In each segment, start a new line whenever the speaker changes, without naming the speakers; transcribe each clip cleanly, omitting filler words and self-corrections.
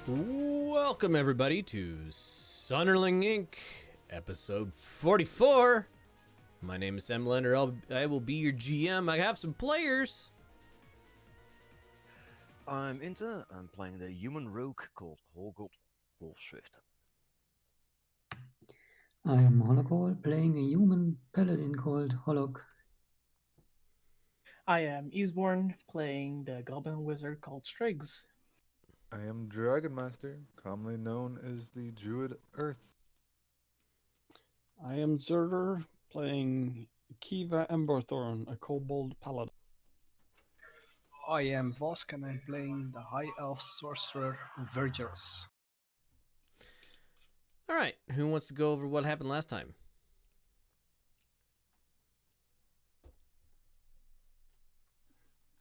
Welcome, everybody, to Sonderling Inc., episode 44. My name is Sam Lender. I will be your GM. I have some players.
I'm Inter. I'm playing the human rogue called Holgold Wolfswift.
I am Holocall, playing a human paladin called Holok.
I am Eastbourne, playing the goblin wizard called Striggs.
I am Dragon Master, commonly known as the Druid Earth.
I am Zerder, playing Kiva Emberthorn, a kobold paladin.
I am Vosk and I'm playing the High Elf Sorcerer Vergerus.
All right, who wants to go over what happened last time?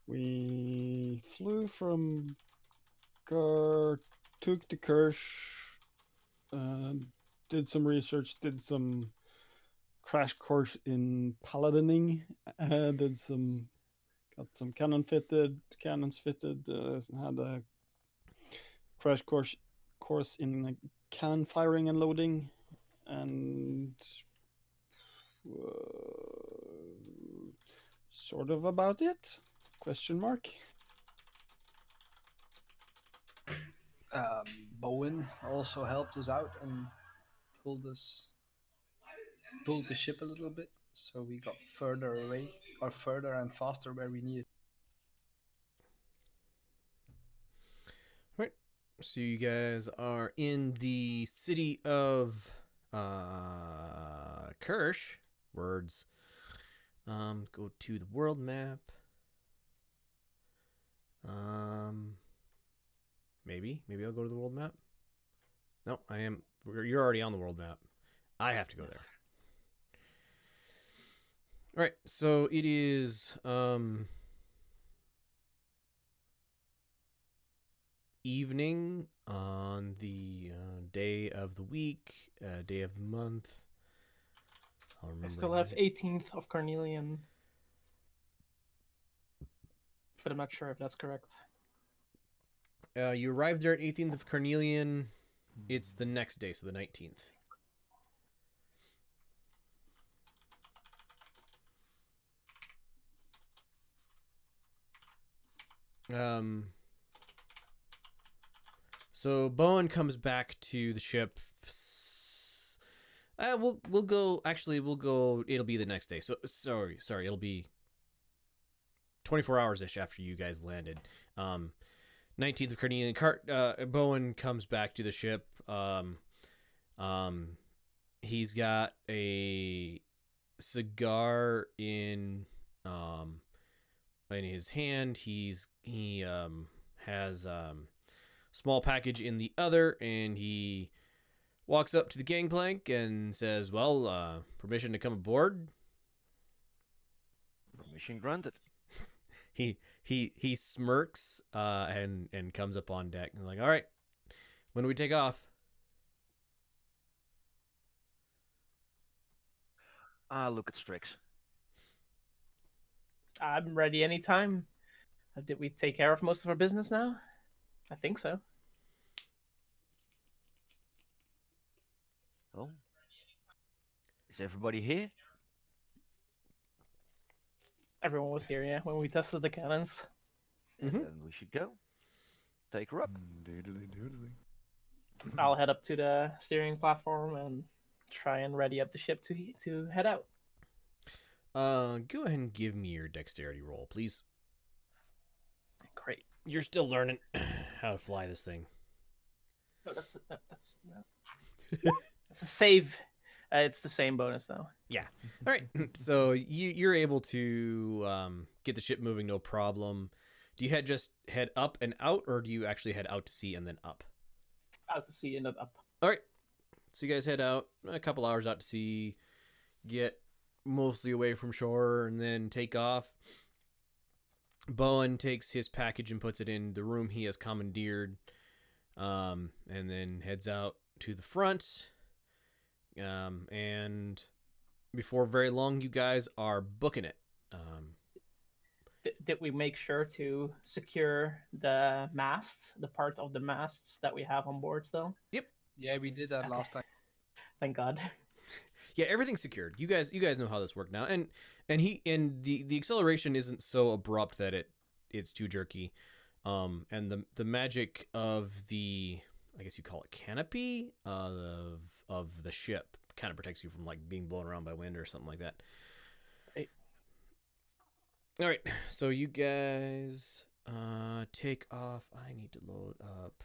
We flew from took the Kirsch, did some research, did some crash course in paladining, got some cannons fitted, had a crash course in cannon firing and loading, and sort of about it. Question mark.
Bowen also helped us out and pulled the ship a little bit, so we got further away, or further and faster where we needed.
Right. So you guys are in the city of Kirsch. Words. Go to the world map. Maybe I'll go to the world map. No, I am. You're already on the world map. I have to go there. All right, so it is evening on the day of the week, day of the month.
I still have 18th of Carnelian, but I'm not sure if that's correct.
You arrived there at 18th of Carnelian. It's the next day, so the 19th. So Bowen comes back to the ship. We'll go. Actually, we'll go. It'll be the next day. So sorry. It'll be 24 hours ish after you guys landed. 19th of Carnelian. Bowen comes back to the ship. He's got a cigar in his hand. He has small package in the other, and he walks up to the gangplank and says, "Well, permission to come aboard."
Permission granted.
He smirks and comes up on deck and like, "All right, when do we take off?"
Look at Strix.
I'm ready anytime. Did we take care of most of our business now? I think so.
Oh, is everybody here?
Everyone was here, yeah, when we tested the cannons.
Mhm.
Then we should go. Take her up.
Doodly.
I'll head up to the steering platform and try and ready up the ship to head out.
Go ahead and give me your dexterity roll, please.
Great.
You're still learning how to fly this thing.
No, that's a save. It's the same bonus though.
Yeah. All right. So you're able to get the ship moving, no problem. Do you just head up and out, or do you actually head out to sea and then up?
Out to sea and then up.
All right. So you guys head out a couple hours out to sea, get mostly away from shore, and then take off. Bowen takes his package and puts it in the room he has commandeered, and then heads out to the front. And before very long, you guys are booking it.
did we make sure to secure the masts, the part of the masts that we have on board still?
Yeah, we did that
Okay.
last time.
Thank God.
Yeah, everything's secured. You guys know how this worked now, and the acceleration isn't so abrupt that it's too jerky, and the magic of the, I guess you call it canopy of the ship kind of protects you from like being blown around by wind or something like that.
Right.
All right, so you guys take off. I need to load up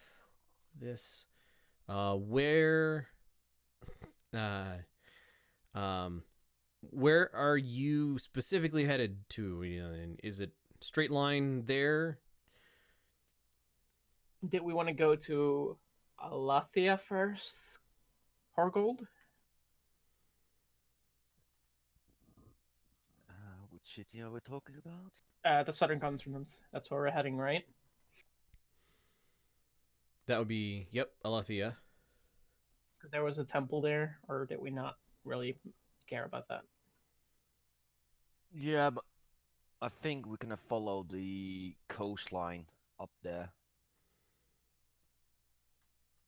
this. Where are you specifically headed to? And is it straight line there?
Did we want to go to Alathia first? Horgold?
Which city are we talking about?
The southern continent. That's where we're heading, right?
That would be, yep, Alethea.
Because there was a temple there, or did we not really care about that?
Yeah, but I think we're gonna follow the coastline up there.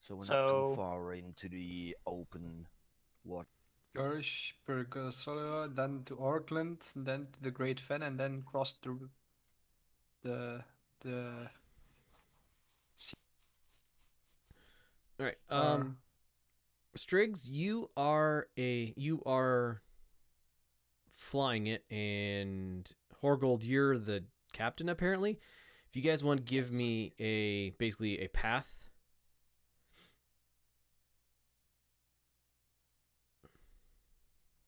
So we're not
So-
too far into the open water.
Gurish, Pergosola, then to Auckland, then to the Great Fen, and then cross the
All right.
uh,
Striggs, you are flying it, and Horgold, you're the captain apparently. If you guys want to give me basically a path.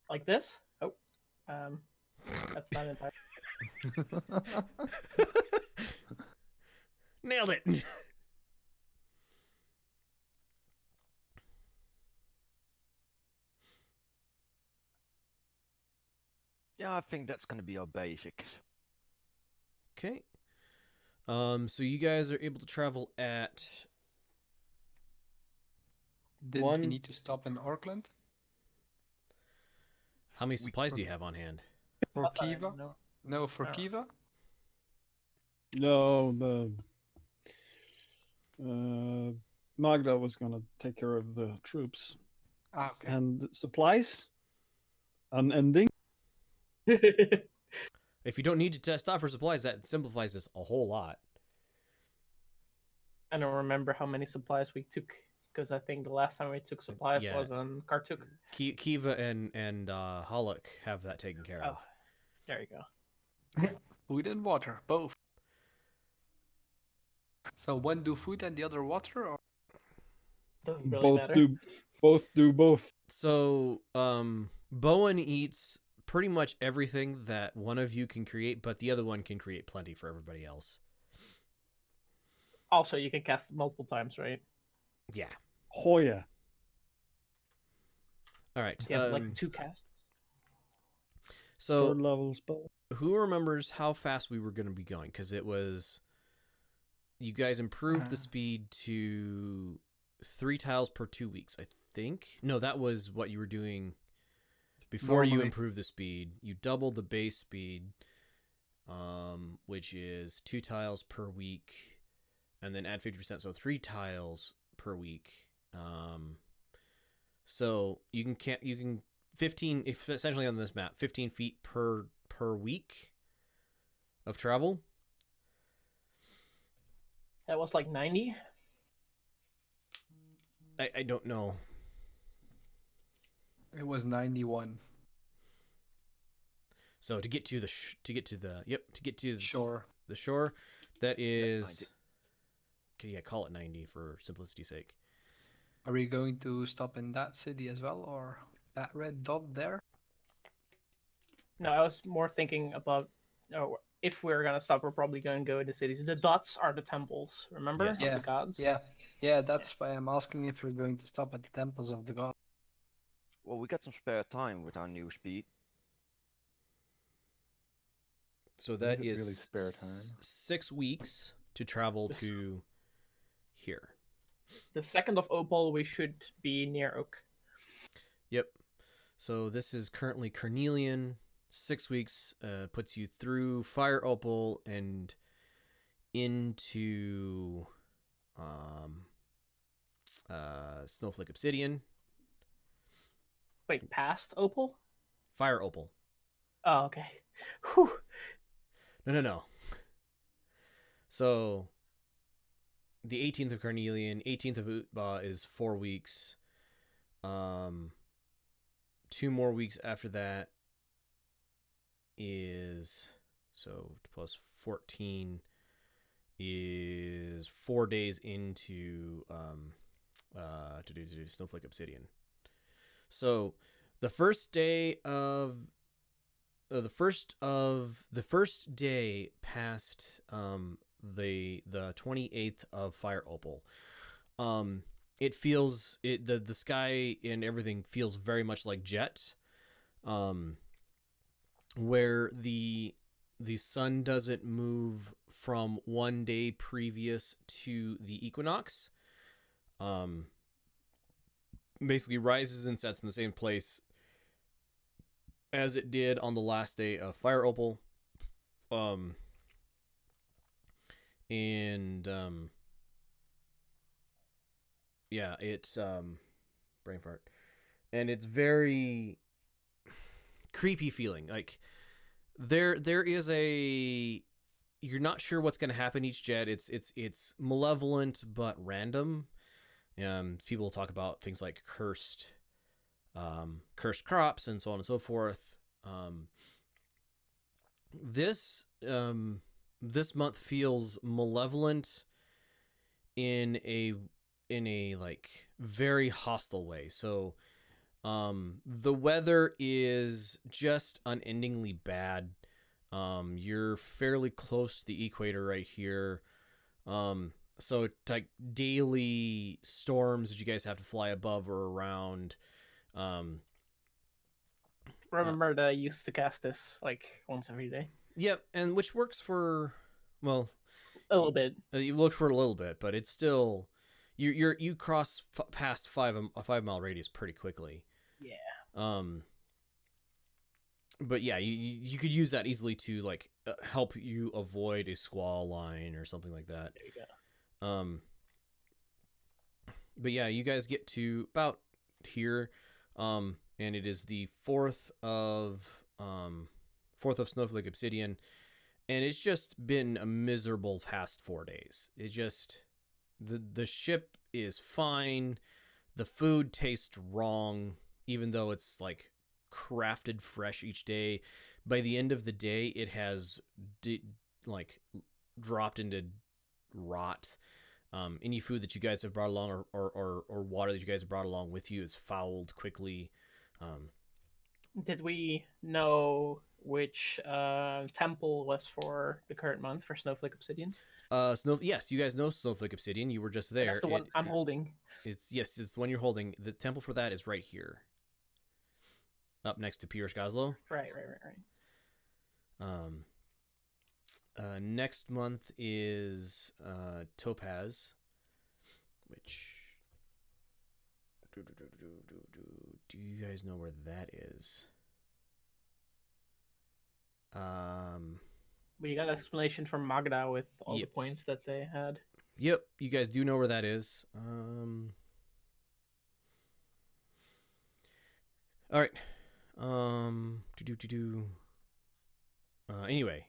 Like this? Oh, that's not entirely.
Nailed it.
Yeah, I think that's gonna be our basics.
Okay. So you guys are able to travel at
Didn't
One-
we need to stop in Auckland?
how many supplies do you have on hand?
For
Not that I
Kiva?
know.
No, for
Oh.
Kiva?
No, Magda was gonna take care of the troops
Ah, okay.
and supplies. Unending.
If you don't need to test off for supplies, that simplifies this a whole lot.
I don't remember how many supplies we took, because I think the last time we took supplies
Yeah.
was on Kartuk.
Kiva and Hollock have that taken care of.
Oh, there you go.
Food and water, both. So one do food and the other water, or
Doesn't really
Both
matter.
do both.
So, Bowen eats pretty much everything that one of you can create, but the other one can create plenty for everybody else.
Also, you can cast it multiple times, right?
Yeah.
Oh yeah.
All right.
You have like 2 casts.
So,
Third level spell.
who remembers how fast we were going to be going? Because it was, you guys improved the speed to 3 tiles per 2 weeks, I think. No, that was what you were doing before you
Normally.
improved the speed. You doubled the base speed, which is 2 tiles per week, and then add 50%, so 3 tiles per week. So you can 15, essentially on this map, 15 feet per week of travel.
That was like 90.
I don't know.
it was 91.
So to get to the
Sure.
the shore, that is
90.
okay, yeah, call it 90 for simplicity's sake.
Are we going to stop in that city as well, or that red dot there?
No, I was more thinking about, if we're gonna stop, we're probably gonna go in the cities. The dots are the temples, remember?
Yes.
Of
Yeah.
the gods.
Yeah, that's why I'm asking if we're going to stop at the temples of the god.
Well, we got some spare time with our new speed.
So that
it
is
really spare time?
6 weeks to travel
This-
to here.
The 2nd of Opal, we should be near Oak.
Yep. So this is currently Carnelian. 6 weeks puts you through Fire Opal and into Snowflake Obsidian.
Wait, past Opal?
Fire Opal.
Oh, okay. Whew.
No. So the 18th of Carnelian, 18th of Utba is 4 weeks. 2 more weeks after that is, so plus 14 is 4 days into to do Snowflake Obsidian. So the first day the first day past the 28th of Fire Opal, it feels the sky and everything feels very much like Jet, where the sun doesn't move from one day previous to the equinox. Basically rises and sets in the same place as it did on the last day of Fire Opal. Yeah, it's brain fart. And it's very creepy feeling. Like there is a, you're not sure what's going to happen each jet. It's malevolent but random. People talk about things like cursed crops and so on and so forth. This month feels malevolent in a like very hostile way. So the weather is just unendingly bad. You're fairly close to the equator right here. So like daily storms that you guys have to fly above or around.
Remember that I used to cast this like once every day.
Yep, and which works for, well,
A little bit.
you looked for a little bit, but it's still you cross past a 5 mile radius pretty quickly.
Yeah.
But yeah, you could use that easily to like help you avoid a squall line or something like that.
There you go.
But yeah, you guys get to about here, and it is the 4th of Snowflake Obsidian, and it's just been a miserable past 4 days. It just the ship is fine, the food tastes wrong, even though it's like crafted fresh each day. By the end of the day, it has dropped into rot. Any food that you guys have brought along or water that you guys have brought along with you is fouled quickly.
Did we know which temple was for the current month for Snowflake Obsidian?
Yes, you guys know Snowflake Obsidian. You were just there.
That's the one I'm holding.
It's the one you're holding. The temple for that is right here, up next to Piers Goslow.
Right.
Next month is Topaz, which do you guys know where that is?
We got an explanation from Magda with all
Yep.
the points that they had.
Yep, you guys do know where that is. All right. Anyway,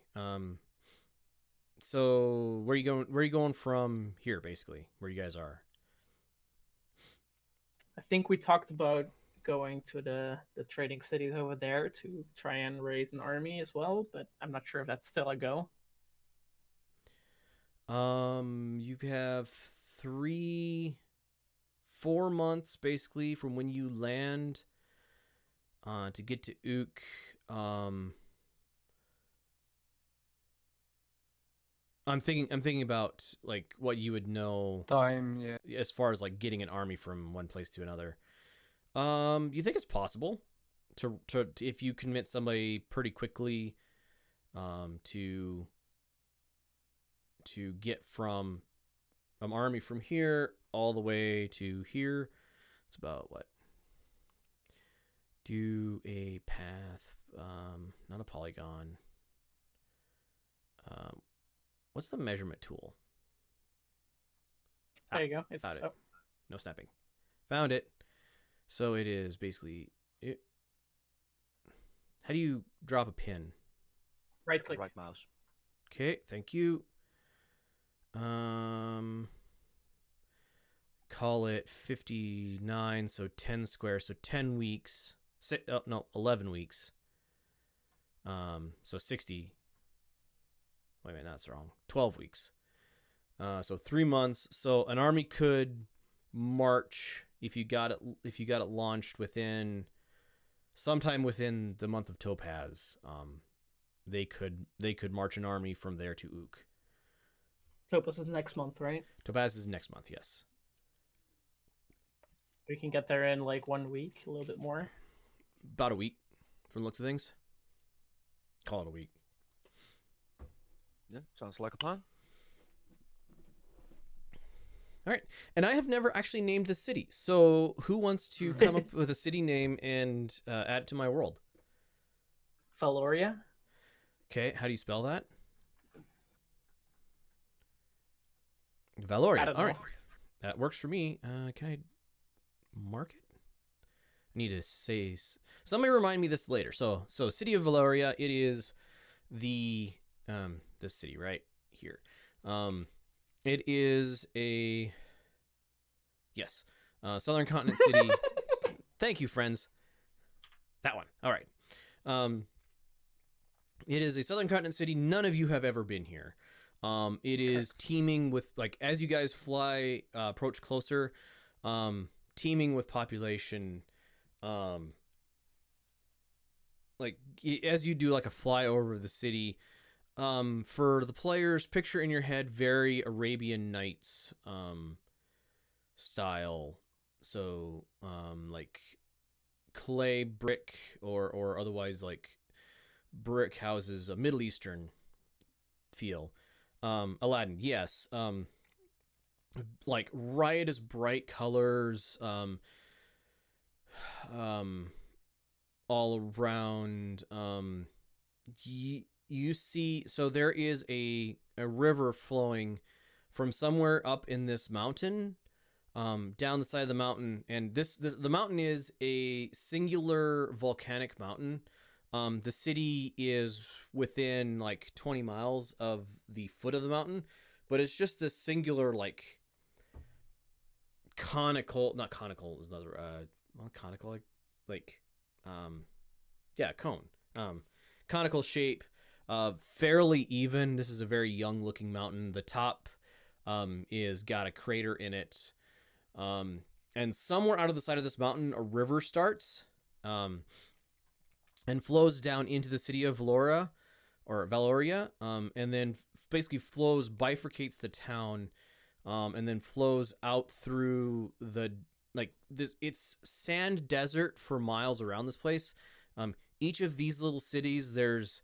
so where are you going from here, basically, where you guys are?
I think we talked about going to the trading cities over there to try and raise an army as well, but I'm not sure if that's still a go.
You have 4 months basically from when you land to get to Ook. I'm thinking about like what you would know
Time, yeah.
as far as like getting an army from one place to another. You think it's possible to if you convince somebody pretty quickly to get from an army from here all the way to here. It's about what? Do a path. not a polygon. What's the measurement tool?
There you go. It's
Found it. No snapping. Found it. So it is basically it. How do you drop a pin?
right click.
Right mouse.
Okay, thank you. Call it 59, so 10 squares, so 10 weeks. 11 weeks. So 60. Wait a minute, that's wrong. 12 weeks. So 3 months. So an army could march if you got it launched sometime within the month of Topaz. They could march an army from there to Ook.
Topaz is next month, right?
Topaz is next month, yes.
We can get there in like 1 week, a little bit more.
About a week, from the looks of things. Call it a week.
Yeah, sounds like a plan.
All right, and I have never actually named the city. So who wants to come up with a city name and add it to my world?
Valoria.
Okay, how do you spell that?
I
Valoria.
don't
All
know.
right, that works for me. Can I mark it? I need to say. Somebody remind me this later. So city of Valoria. It is the this city right here. It is a Southern Continent city. Thank you, friends. That one. All right. It is a Southern Continent city. None of you have ever been here. It is teeming with, like, as you guys approach closer, teeming with population. Like as you do like a flyover of the city. For the players, picture in your head very Arabian Nights style. So like clay brick or otherwise like brick houses, a Middle Eastern feel. Aladdin, yes. Like riotous bright colors, all around. You see, so there is a river flowing from somewhere up in this mountain, down the side of the mountain, and the mountain is a singular volcanic mountain. The city is within like 20 miles of the foot of the mountain, but it's just this singular like conical, not conical is another conical cone, conical shape, fairly even. This is a very young looking mountain. The top is got a crater in it, and somewhere out of the side of this mountain a river starts and flows down into the city of Valoria, and then basically bifurcates the town, and then flows out through it's sand desert for miles around this place. Each of these little cities, there's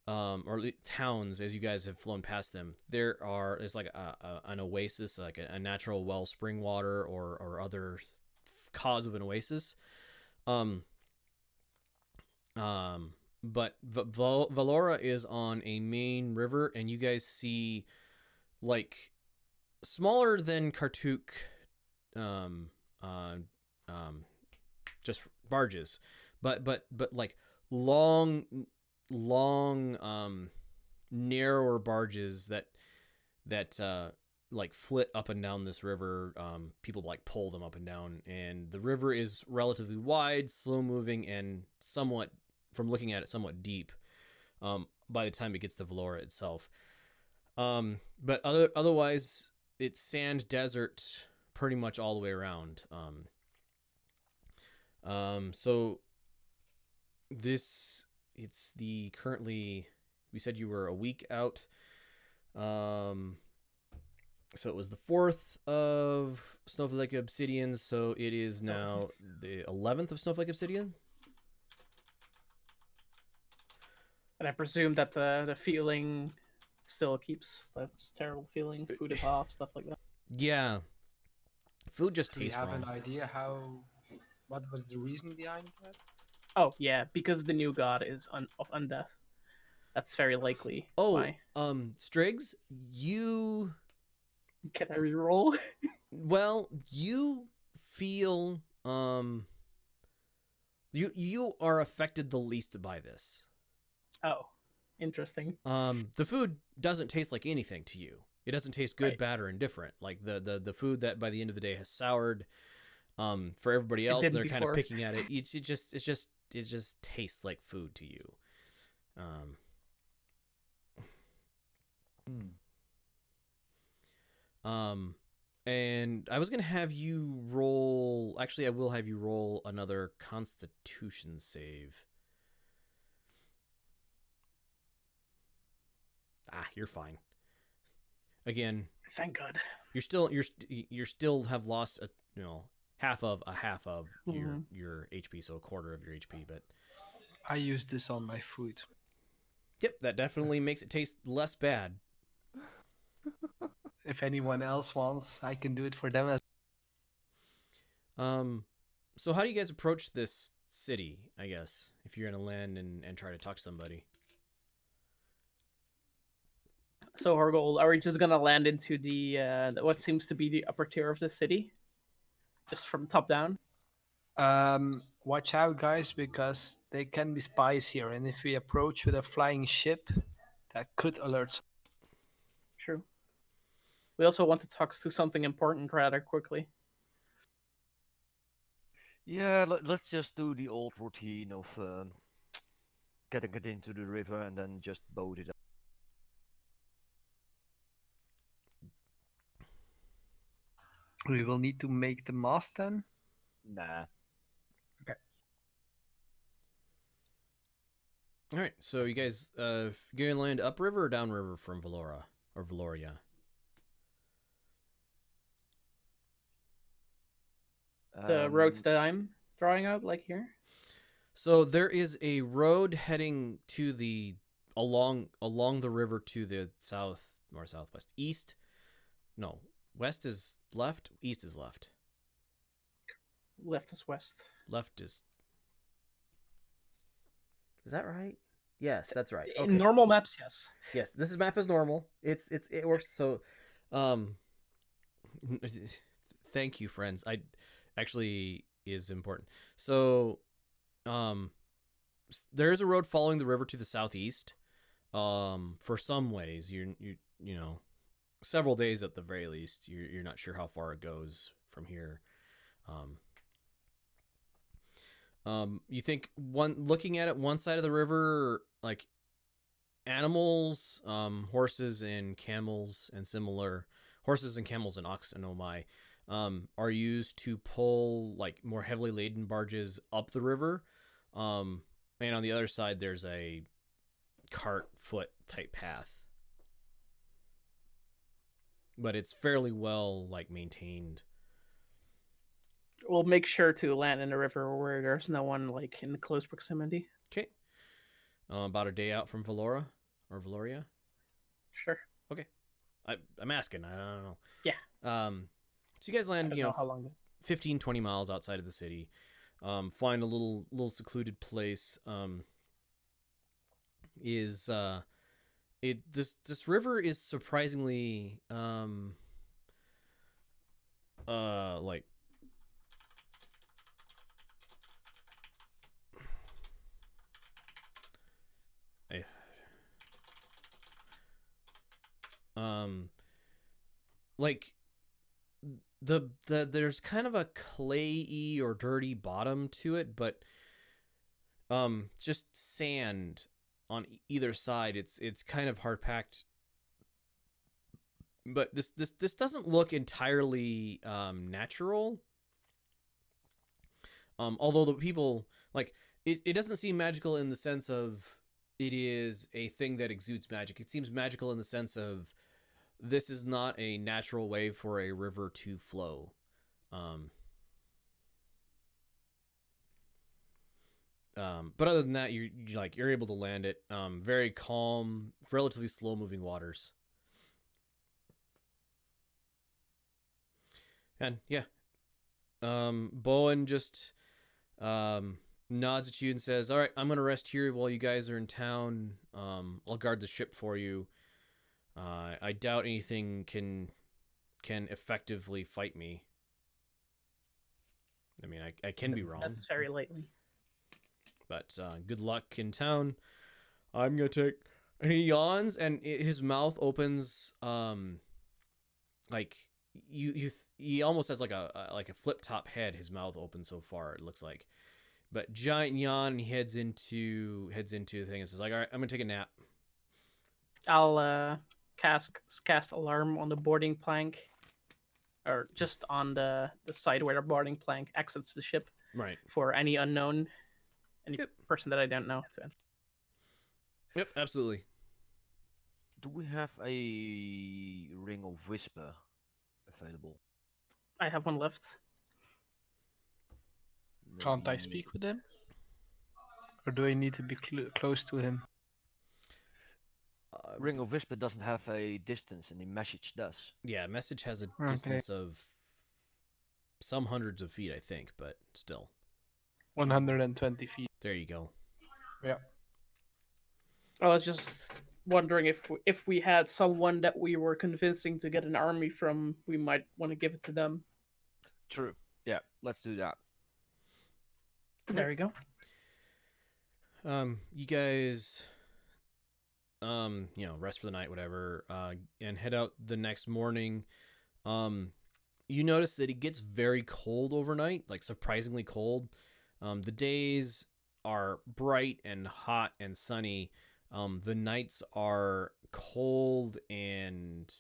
or towns, as you guys have flown past them, there's like an oasis, like a natural wellspring water or other cause of an oasis. But Valora is on a main river, and you guys see like smaller than Kartuk, just barges, but like long narrower barges that like flit up and down this river. People like pull them up and down, and the river is relatively wide, slow moving, and somewhat, from looking at it, somewhat deep by the time it gets to Valora itself. But otherwise it's sand desert pretty much all the way around. So it's the currently, we said you were a week out. So it was the 4th of Snowflake Obsidian, so it is now the 11th of Snowflake Obsidian.
And I presume that the feeling still keeps. That's terrible feeling. Food is off, stuff like that.
Yeah. Food just
Do you
tastes
have
wrong.
an idea what was the reason behind that?
Oh yeah, because the new god is of undeath. That's very likely.
Oh,
Why?
Striggs, you
Can I reroll?
well, you feel you are affected the least by this.
Oh, interesting.
The food doesn't taste like anything to you. It doesn't taste good,
Right.
bad, or indifferent. Like the food that by the end of the day has soured. For everybody
It
else,
didn't
they're kind of
before.
picking at it. It just tastes like food to you. Um,
Hmm.
and I was gonna have you roll. Actually, I will have you roll another Constitution save. Ah, you're fine. Again,
Thank God.
you're still have lost half of
Mhm.
your HP, so a quarter of your HP. But
I use this on my food.
yep, that definitely makes it taste less bad.
If anyone else wants, I can do it for them as
So how do you guys approach this city? I guess if you're gonna land and try to talk to somebody.
So Horgold, are we just gonna land into the what seems to be the upper tier of the city, just from top down?
Watch out, guys, because they can be spies here, and if we approach with a flying ship, that could alert.
True. We also want to talk to something important rather quickly.
Yeah, let's just do the old routine of getting it into the river and then just boat it up.
We will need to make the mast then.
Nah.
All right, so you guys gonna land upriver or downriver from Valora or Valoria?
The roads that I'm drawing out, like here.
So there is a road heading to the along the river to the south or southwest. East, no, west is left, east is left.
Left is west.
Left is that right? Yes, that's right.
In
Okay.
normal maps, yes.
Yes, this is map is normal. It works. So, thank you, friends. I actually is important. So, there is a road following the river to the southeast. For some ways, you know, several days at the very least. You're not sure how far it goes from here. You think looking at it, one side of the river, like animals, horses and camels and similar horses and camels and ox and are used to pull like more heavily laden barges up the river. And on the other side, there's a cart foot type path, but it's fairly well like maintained.
We'll make sure to land in a river where there's no one like in close proximity.
Okay. About a day out from Valora or Valoria.
Sure.
Okay. I'm asking. I don't know.
Yeah.
So you guys
I
land,
don't know how long this.
15, 20 miles outside of the city. Find a little secluded place. This river is surprisingly like like the there's kind of a clayey or dirty bottom to it, but just sand on either side. It's kind of hard packed, but this doesn't look entirely natural. Although the people like it doesn't seem magical in the sense of it is a thing that exudes magic. It seems magical in the sense of this is not a natural way for a river to flow. But other than that, you're able to land it. Very calm, relatively slow moving waters. And yeah, Bowen just nods at you and says, "All right, I'm gonna rest here while you guys are in town. I'll guard the ship for you. I doubt anything can effectively fight me. I mean, I can be wrong,
That's very likely.
but good luck in town. I'm gonna take." And he yawns, and his mouth opens, like he almost has like a flip top head. His mouth opens so far, it looks like. But giant yawn, and he heads into the thing and says, like, "All right, I'm gonna take a nap."
I'll cast alarm on the boarding plank, or just on the side where the boarding plank exits the ship
Right.
for any unknown, any
Yep.
person that I don't know to enter.
Yep. Absolutely.
Do we have a ring of whisper available?
I have one left.
Can't I
Maybe-
speak with him? Or do I need to be close to him?
Ring of whisper doesn't have a distance, and the message does.
Yeah. Message has a
Okay.
distance of some hundreds of feet, I think, but still.
120 feet.
There you go.
Yeah.
I was just wondering if we had someone that we were convincing to get an army from, we might want to give it to them.
True. Yeah, let's do that.
There you go.
You guys, rest for the night, whatever, and head out the next morning. You notice that it gets very cold overnight, like surprisingly cold. The days are bright and hot and sunny. The nights are cold and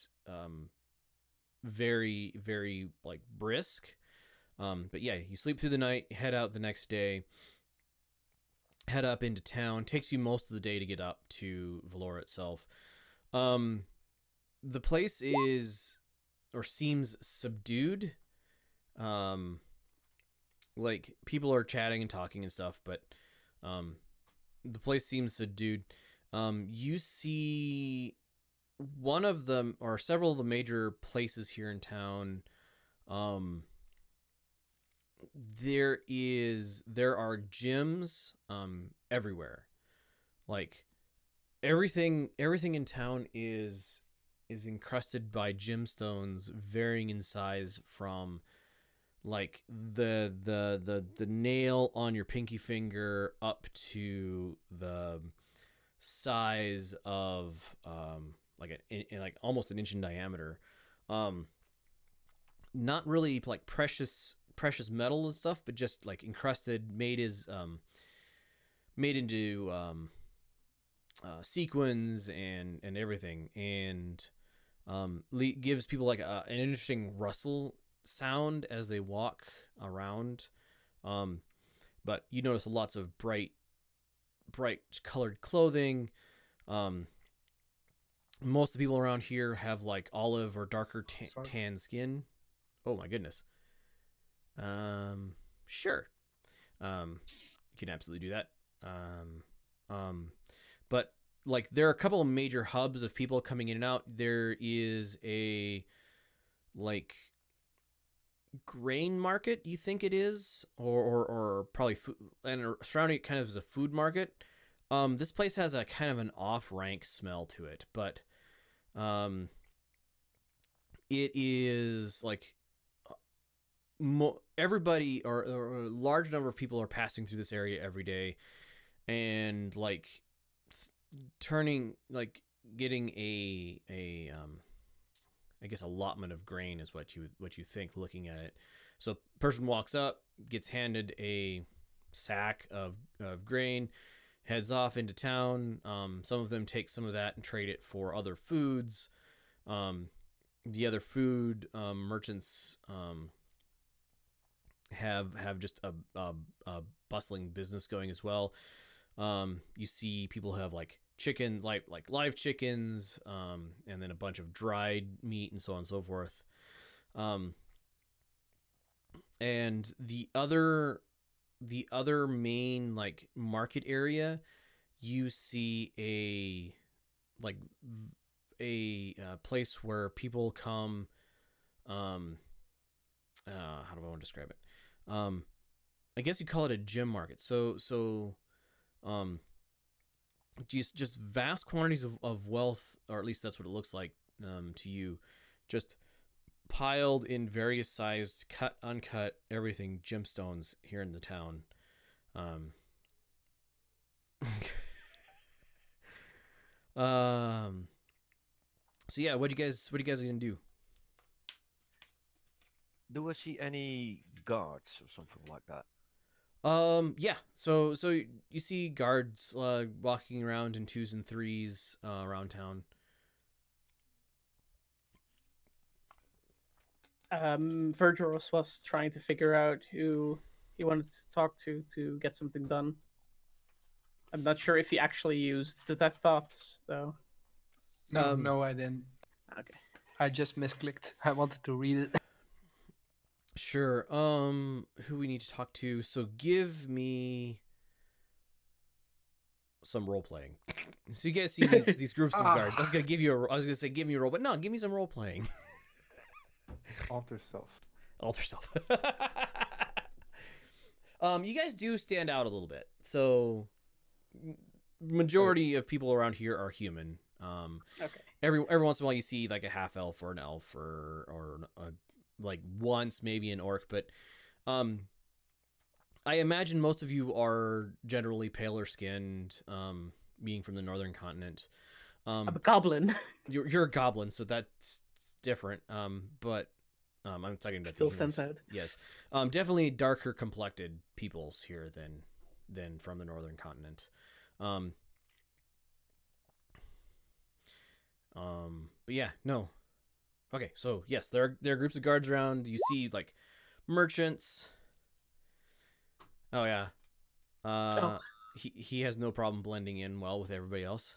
very, very like brisk. But yeah, you sleep through the night, head out the next day, head up into town. Takes you most of the day to get up to Valora itself. The place is or seems subdued. Like people are chatting and talking and stuff, but the place seems subdued. You see one of them or several of the major places here in town. There are gyms everywhere. Like everything in town is encrusted by gemstones varying in size from like the nail on your pinky finger up to the size of like almost an inch in diameter. Not really like precious metal and stuff, but just like encrusted, made into sequins and everything, and gives people like an interesting rustle sound as they walk around. But you notice lots of bright colored clothing. Most of the people around here have like olive or darker tan skin. Oh my goodness. Sure. You can absolutely do that. But like there are a couple of major hubs of people coming in and out. There is a like grain market, you think it is, or probably food, and surrounding it kind of is a food market. This place has a kind of an off-rank smell to it, but it is like everybody or a large number of people are passing through this area every day, and like getting a I guess allotment of grain is what you think looking at it. So person walks up, gets handed a sack of grain, heads off into town. Some of them take some of that and trade it for other foods. The other food merchants have just a bustling business going as well. You see people have like chicken, like live chickens, and then a bunch of dried meat and so on and so forth. And the other main like market area, you see a place where people come. How do I want to describe it? I guess you call it a gem market. Just vast quantities of wealth, or at least that's what it looks like to you, just piled in various sized, cut, uncut, everything gemstones here in the town. So yeah, what you guys gonna do?
Do I see any guards or something like that?
Yeah. So you see guards walking around in 2s and 3s around town.
Vergeros was trying to figure out who he wanted to talk to get something done. I'm not sure if he actually used detect thoughts though.
No,
Um,
no, I didn't.
Okay.
I just misclicked. I wanted to read it.
Sure. Who we need to talk to? So give me some role playing. So you guys see these groups of guards. I was gonna say give me a role, but no, give me some role playing.
Alter self.
Alter self. You guys do stand out a little bit. So majority of people around here are human.
Okay.
Every once in a while you see like a half elf or an elf or like once maybe an orc, but I imagine most of you are generally paler skinned, being from the northern continent.
I'm a goblin.
You're a goblin, so that's different. But I'm talking about
Still
the humans.
stands out.
Yes, definitely darker complected peoples here than from the northern continent. But yeah, no. Okay, so yes, there are groups of guards around. You see like merchants. Oh yeah. He has no problem blending in well with everybody else.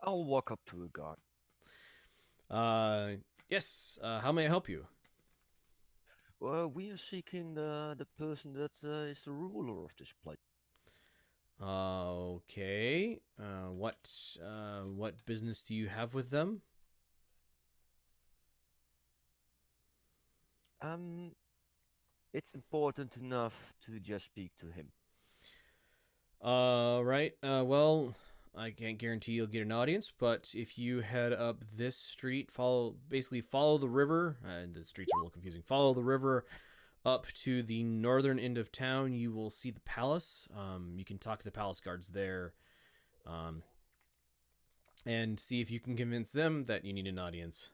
I'll walk up to a guard.
Yes. How may I help you?
Well, we are seeking the person that is the ruler of this place.
Okay. What business do you have with them?
It's important enough to just speak to him.
Right. Well, I can't guarantee you'll get an audience, but if you head up this street, follow the river, and the streets are a little confusing. Follow the river up to the northern end of town. You will see the palace. You can talk to the palace guards there, and see if you can convince them that you need an audience.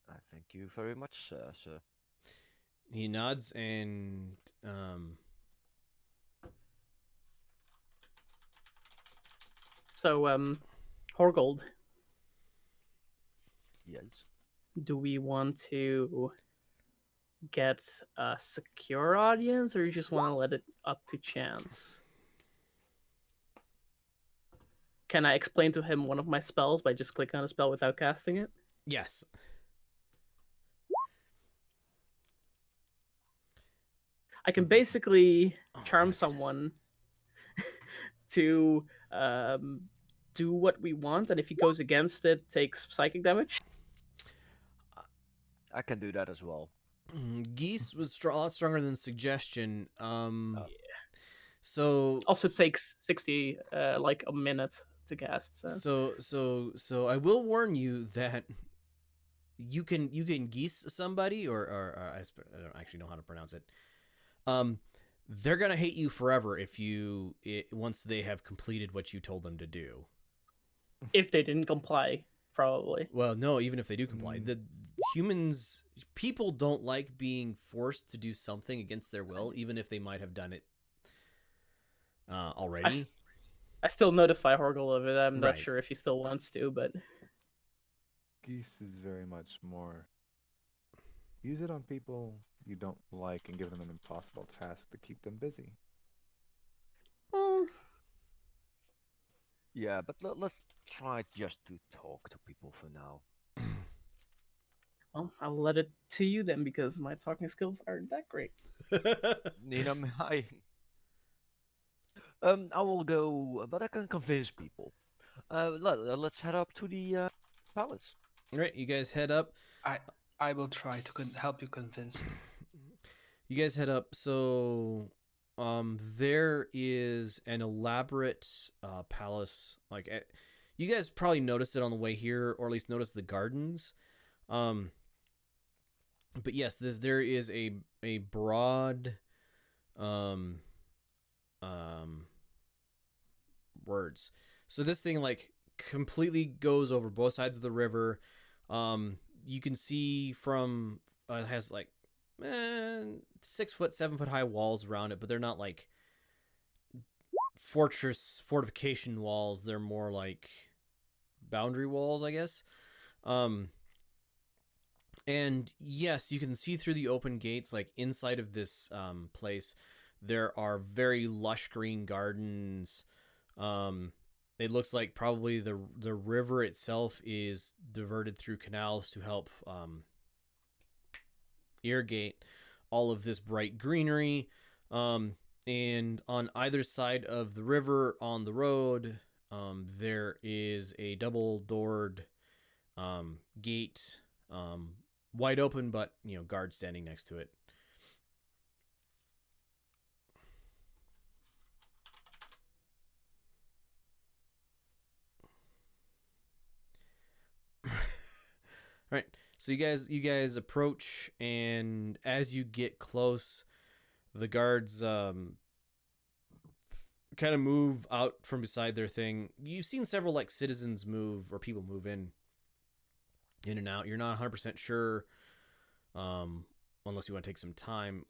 I thank you very much, sir.
He nods and
So, Horgold,
Yes.
do we want to get a secure audience, or you just want to let it up to chance? Can I explain to him one of my spells by just clicking on a spell without casting it?
yes.
I can basically
Oh,
charm
my goodness.
someone to do what we want, and if he goes against it, takes psychic damage.
I can do that as well.
Geese was a lot stronger than suggestion. So
Also takes 60, like a minute to cast.
so I will warn you that you can geese somebody, or I don't actually know how to pronounce it. They're gonna hate you forever if once they have completed what you told them to do.
If they didn't comply, probably.
Well, no, even if they do comply, the people don't like being forced to do something against their will, even if they might have done it already.
I still notify Horgel of it. I'm not
Right.
sure if he still wants to, but
Geese is very much more. Use it on people you don't like and give them an impossible task to keep them busy.
Yeah, but let's try just to talk to people for now.
well, I'll let it to you then, because my talking skills aren't that great.
I will go, but I can convince people. Let's head up to the palace.
All right, you guys head up.
I will try to help you convince.
You guys head up. So, there is an elaborate palace. Like, you guys probably noticed it on the way here, or at least noticed the gardens. But yes, there is a broad, um, words. So this thing like completely goes over both sides of the river. You can see from it has like 6 foot, 7 foot high walls around it, but they're not like fortification walls. They're more like boundary walls, I guess. And yes, you can see through the open gates, like inside of this place, there are very lush green gardens. It looks like probably the river itself is diverted through canals to help irrigate all of this bright greenery. And on either side of the river on the road, there is a double-doored gate, wide open, but guard standing next to it. All right, so you guys approach, and as you get close, the guards kind of move out from beside their thing. You've seen several like citizens move or people move in and out. You're not 100% sure, unless you want to take some time,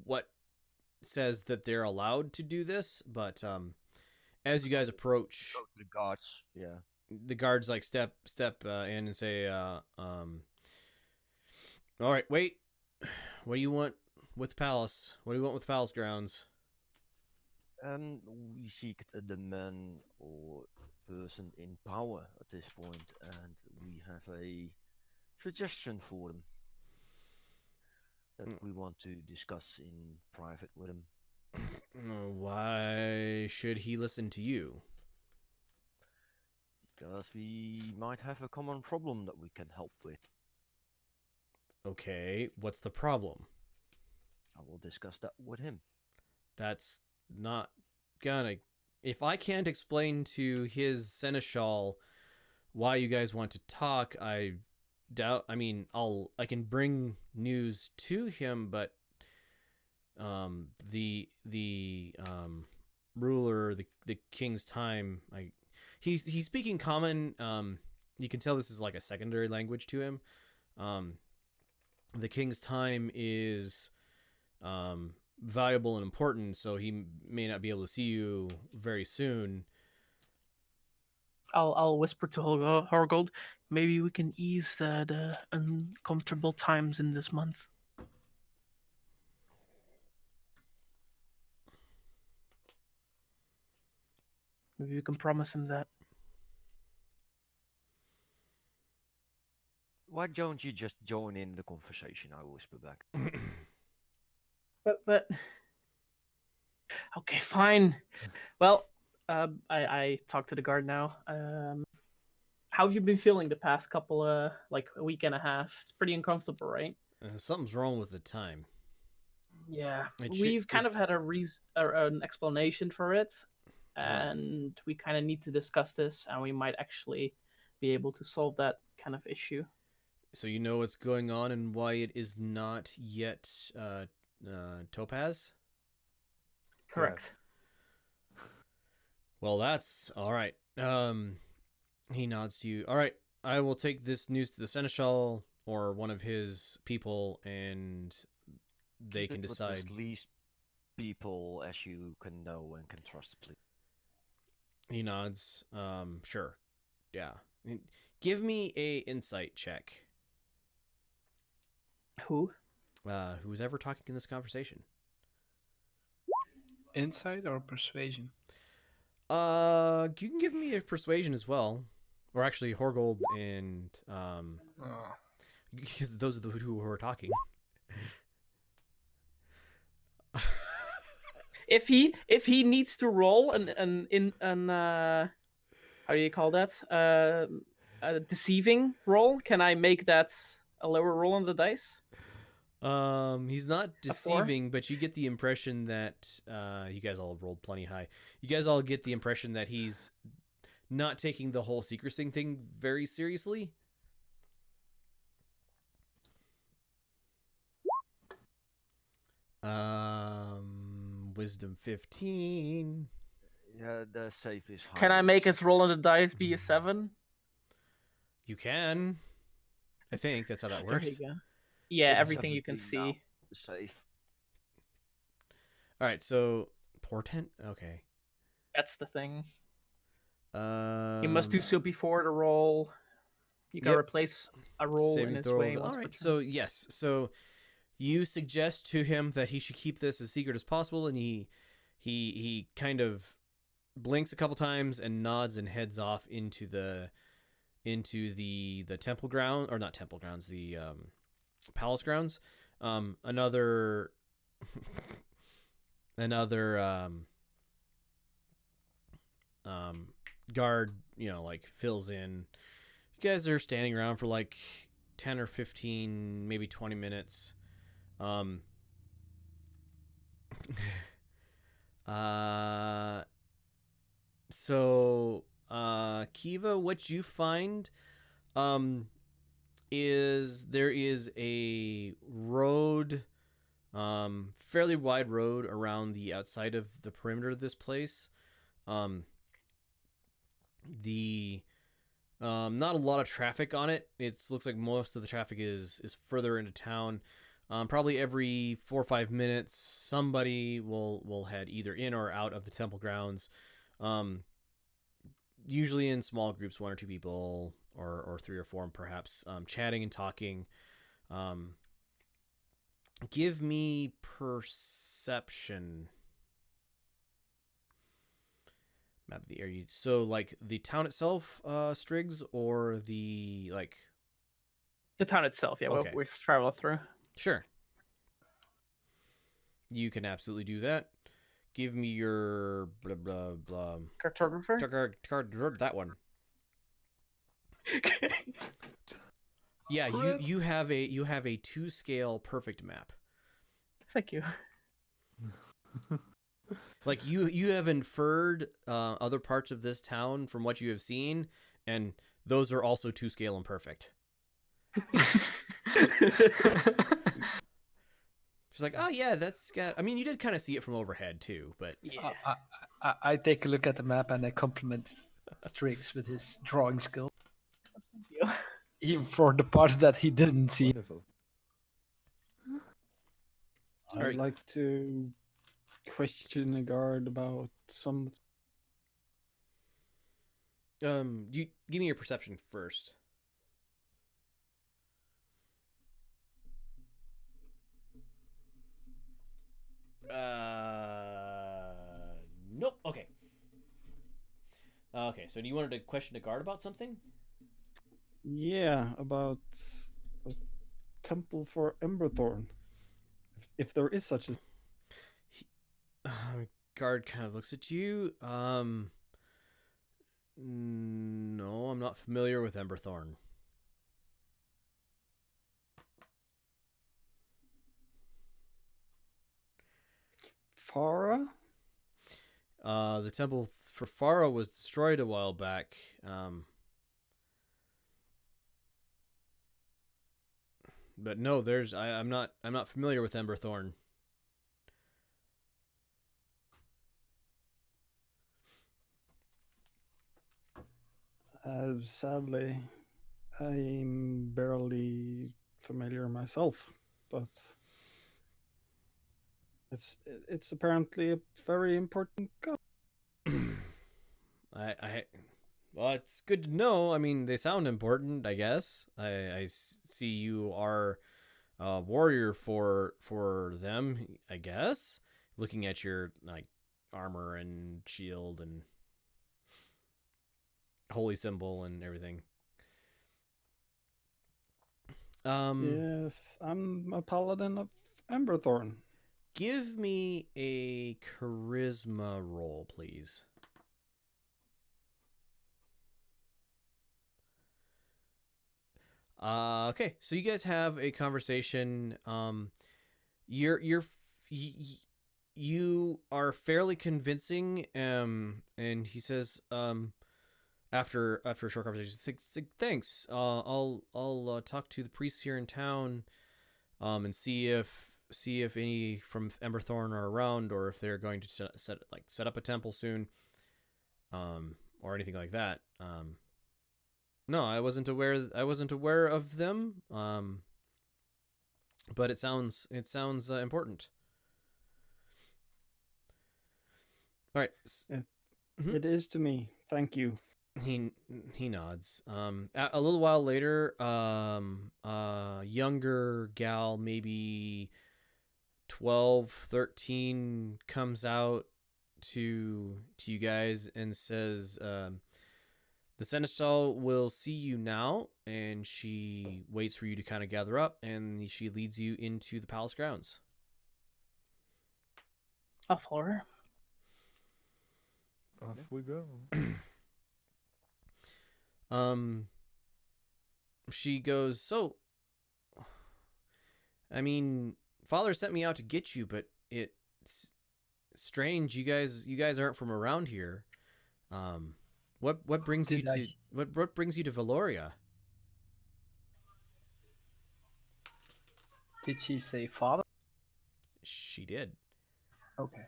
what says that they're allowed to do this. But as you guys approach,
Go to the guards. Yeah.
the guards like step in and say, all right, wait, what do you want with the palace? What do you want with the palace grounds?
We seek the man or person in power at this point, and we have a suggestion for them that we want to discuss in private with him.
Why should he listen to you?
Because we might have a common problem that we can help with.
Okay, what's the problem?
I will discuss that with him.
That's not gonna... If I can't explain to his seneschal why you guys want to talk, I doubt... I mean, I can bring news to him, but the ruler, the king's time, he's speaking common. You can tell this is like a secondary language to him. The king's time is valuable and important, so he may not be able to see you very soon.
I'll whisper to Horgold. Maybe we can ease the uncomfortable times in this month. Maybe we can promise him that.
Why don't you just join in the conversation? I whisper back.
But okay, fine. Well, I talked to the guard now. How have you been feeling the past couple like a week and a half? It's pretty uncomfortable, right?
Something's wrong with the time.
Yeah, we've kind of had an explanation for it, and we kind of need to discuss this, and we might actually be able to solve that kind of issue.
So you know what's going on and why it is not yet Topaz?
Correct.
Well, that's all right. He nods to you. All right, I will take this news to the seneschal or one of his people, and they
Keep
can
it with
decide.
as least people as you can know and can trust, please.
He nods. Sure. Yeah. Give me a insight check.
Who?
Who's ever talking in this conversation?
Insight or persuasion?
You can give me a persuasion as well, or actually Horgold and
Oh.
because those are the who are talking.
If he needs to roll an how do you call that? A deceiving roll, can I make that a lower roll on the dice?
He's not
A 4?
deceiving, but you get the impression that you guys all rolled plenty high. You guys all get the impression that he's not taking the whole secrecy thing very seriously. Wisdom 15.
Yeah, the safe is high.
Can I make his roll on the dice be a 7?
You can. I think that's how that
There
works.
you go. Yeah,
It's
everything you can
17 now.
see.
Safe.
All right, so portent. Okay.
That's the thing.
You
You must do so before the roll. You can
Yep.
replace a roll in
saving
his
throw.
way.
All
once per
right,
turn.
so yes, so you suggest to him that he should keep this as secret as possible, and he kind of blinks a couple times and nods and heads off into the temple ground, or not temple grounds, the palace grounds. Another guard, like fills in. You guys are standing around for like 10 or 15, maybe 20 minutes. So Kiva, what you find is there is a road, fairly wide road around the outside of the perimeter of this place. Not a lot of traffic on it. It looks like most of the traffic is further into town. Probably every 4 or 5 minutes, somebody will head either in or out of the temple grounds. Usually in small groups, 1 or 2 people, or 3 or 4 perhaps, chatting and talking. Give me perception. Map of the area. So, like, the town itself, Striggs, or the, like...
The town itself, yeah,
Okay.
we've traveled through.
Sure. You can absolutely do that. Give me your blah, blah, blah.
Cartographer?
That one. Yeah, you have a 2-scale perfect map.
Thank you.
Like you have inferred other parts of this town from what you have seen, and those are also 2-scale and perfect. She's like, oh yeah, that's got. I mean, you did kind of see it from overhead too, but
Yeah.
I take a look at the map and I compliment Strix with his drawing skill,
Thank you.
even for the parts that he didn't see.
Wonderful.
I'd
Alright.
like to question the guard about some.
you give me your perception first. Nope. Okay. Okay, so do you wanted to question the guard about something?
Yeah, about a temple for Emberthorn, if there is such a.
Guard kind of looks at you. No, I'm not familiar with Emberthorn.
Farah?
The temple for Farah was destroyed a while back. But no, I'm not familiar with Emberthorn.
Sadly, I'm barely familiar myself, but it's apparently a very important god.
Well, it's good to know. I mean, they sound important, I guess. I see you are a warrior for them, I guess. Looking at your like armor and shield and holy symbol and everything.
Yes, I'm a paladin of Emberthorn.
Give me a charisma roll, please. Okay, so you guys have a conversation. You are fairly convincing. And he says, after a short conversation, thanks. I'll talk to the priests here in town, and see if any from Emberthorn are around, or if they're going to set up a temple soon, or anything like that. No, I wasn't aware of them. But it sounds important. All right.
It is to me. Thank you.
He nods. A little while later, younger gal, maybe 12, 13, comes out to you guys and says, the Seneschal will see you now, and she waits for you to kind of gather up, and she leads you into the palace grounds.
I'll follow her.
Off we go.
She goes, so, I mean, Father sent me out to get you, but it's strange. You guys aren't from around here. What brings you to what brings you to Valoria?
Did she say father?
She did.
Okay.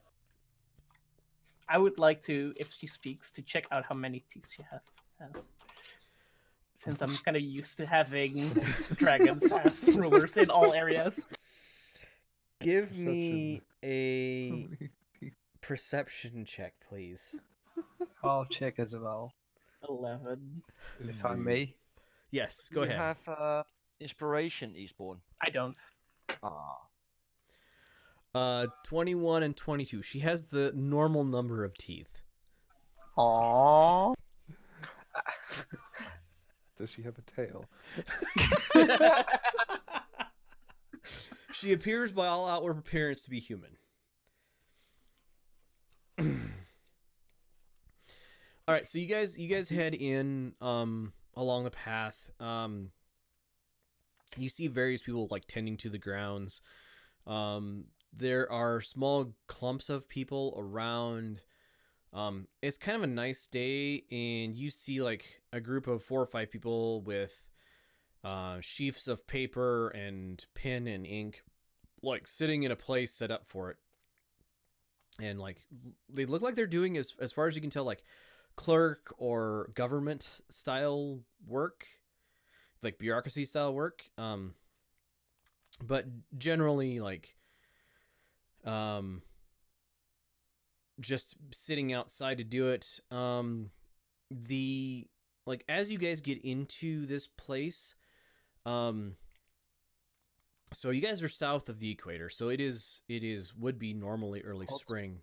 I would like to, if she speaks, to check out how many teeth she has. Since I'm kind of used to having dragons as rulers in all areas.
Give me a perception check, please.
I'll check as well,
11.
if I may.
Yes, go
you
ahead.
have inspiration, Eastbourne.
I don't.
21 and 22. She has the normal number of teeth.
Aww.
Does she have a tail?
She appears by all outward appearance to be human. All right, so you guys head in along the path. You see various people like tending to the grounds. There are small clumps of people around. It's kind of a nice day, and you see like a group of 4 or 5 people with sheafs of paper and pen and ink, like sitting in a place set up for it. And like they look like they're doing, as far as you can tell, like clerk or government style work, like bureaucracy style work. But generally like just sitting outside to do it. The like as you guys get into this place, so you guys are south of the equator, so it would be normally early spring.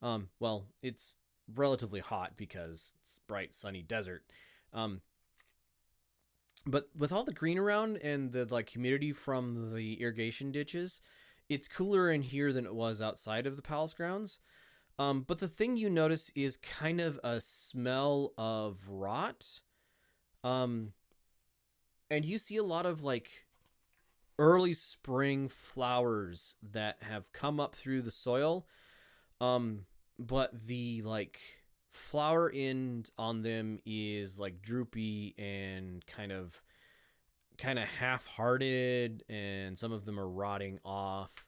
Well, it's relatively hot because it's bright sunny desert. But with all the green around and the like humidity from the irrigation ditches, it's cooler in here than it was outside of the palace grounds. But the thing you notice is kind of a smell of rot. And you see a lot of like early spring flowers that have come up through the soil. But the like flower end on them is like droopy and kind of half-hearted, and some of them are rotting off.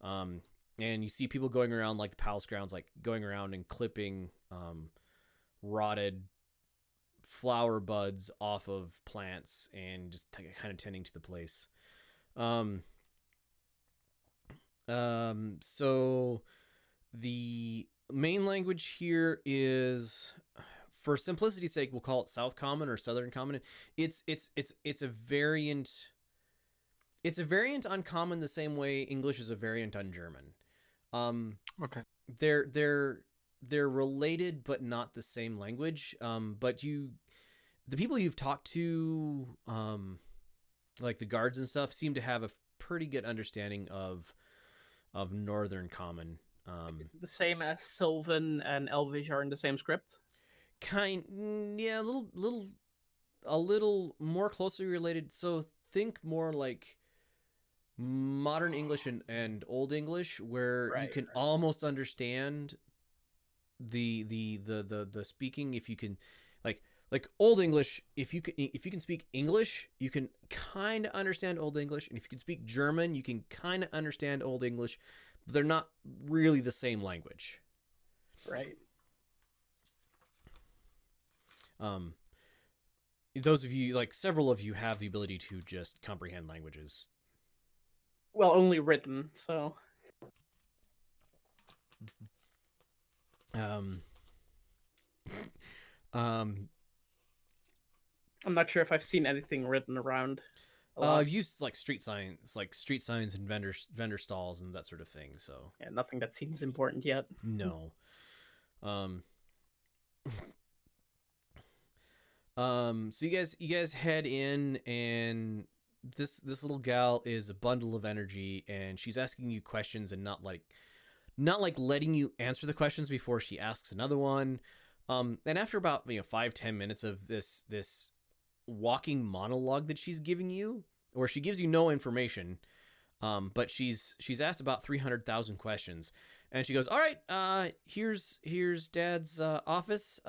And you see people going around like the palace grounds, like going around and clipping rotted flower buds off of plants and just kind of tending to the place. So the main language here is, for simplicity's sake, we'll call it South Common or Southern Common. It's a variant. It's a variant on Common the same way English is a variant on German.
Okay.
They're related but not the same language. But the people you've talked to, like the guards and stuff, seem to have a pretty good understanding of Northern Common.
The same as Sylvan and Elvish are in the same script.
Yeah, a little a little more closely related. So think more like modern English and Old English, where you can almost understand the speaking if you can, like Old English. If you can speak English, you can kind of understand Old English, and if you can speak German, you can kind of understand Old English. But they're not really the same language.
Right.
Those of you, like several of you, have the ability to just comprehend languages.
Well, only written, so.
Um,
I'm not sure if I've seen anything written around.
I've used like street signs and vendor stalls and that sort of thing. So
yeah, nothing that seems important yet.
No. So you guys head in, and this little gal is a bundle of energy, and she's asking you questions and not like letting you answer the questions before she asks another one. And after about 5-10 minutes of this walking monologue that she's giving you, or she gives you no information, but she's asked about 300,000 questions, and she goes, "All right, here's Dad's office.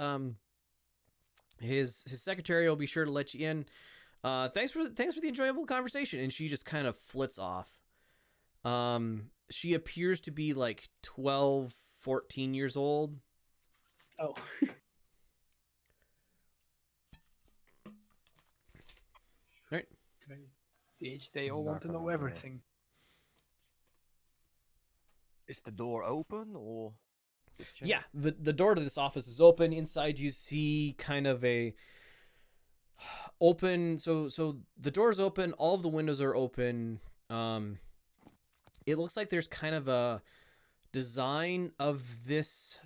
His secretary will be sure to let you in. Thanks for the enjoyable conversation." And she just kind of flits off. She appears to be like 12, 14 years old.
Oh.
Right.
The age they all want to know everything.
Is the door open or?
Yeah, the door to this office is open. Inside you see kind of a open, so the door's open, all of the windows are open. It looks like there's kind of a design of this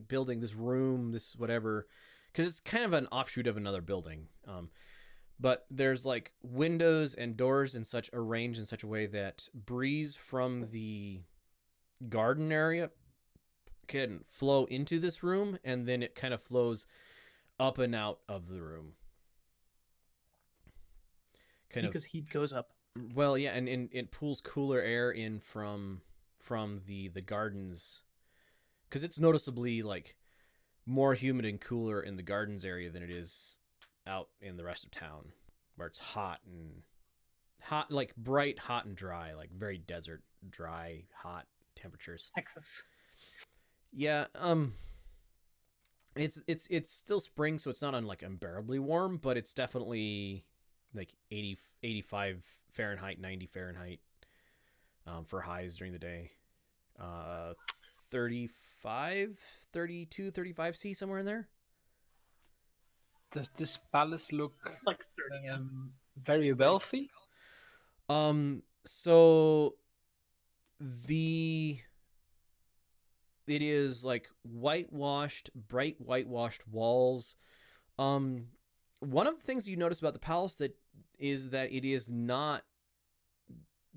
building, this room, this whatever, because it's kind of an offshoot of another building. But there's like windows and doors and such arranged in such a way that breeze from the garden area can flow into this room, and then it kind of flows up and out of the room.
Because heat goes up.
Well, yeah, and it pulls cooler air in from the gardens, because it's noticeably like more humid and cooler in the gardens area than it is out in the rest of town, where it's hot, like bright, hot and dry, like very desert, dry, hot temperatures.
Texas.
Yeah, it's still spring, so it's not like unbearably warm, but it's definitely like 80, 85 Fahrenheit, 90 Fahrenheit for highs during the day. 35, 32, 35 C, somewhere in there.
Does this palace look
like 30,
very wealthy?
So it is like bright whitewashed walls. One of the things you notice about the palace is that it is not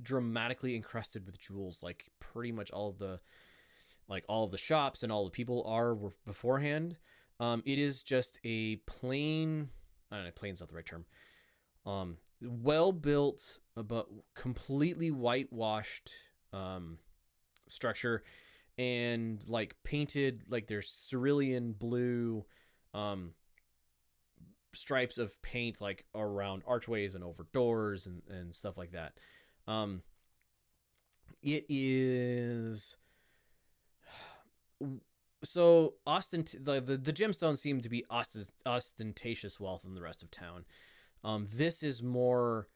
dramatically encrusted with jewels, like pretty much all of the shops and all the people were beforehand. It is just a plain, I don't know, plain's not the right term. Well built, but completely whitewashed structure, and like painted, like there's cerulean blue stripes of paint like around archways and over doors and stuff like that. It is so the gemstones seem to be ostentatious wealth in the rest of town. This is more,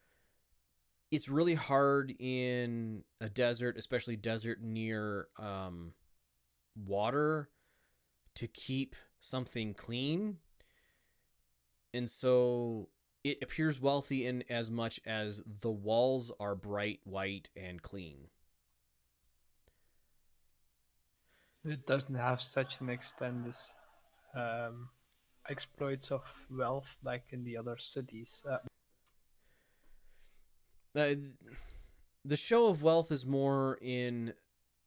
it's really hard in a desert, especially desert near water, to keep something clean. And so it appears wealthy in as much as the walls are bright white and clean.
It doesn't have such an extended exploits of wealth like in the other cities.
The show of wealth is more in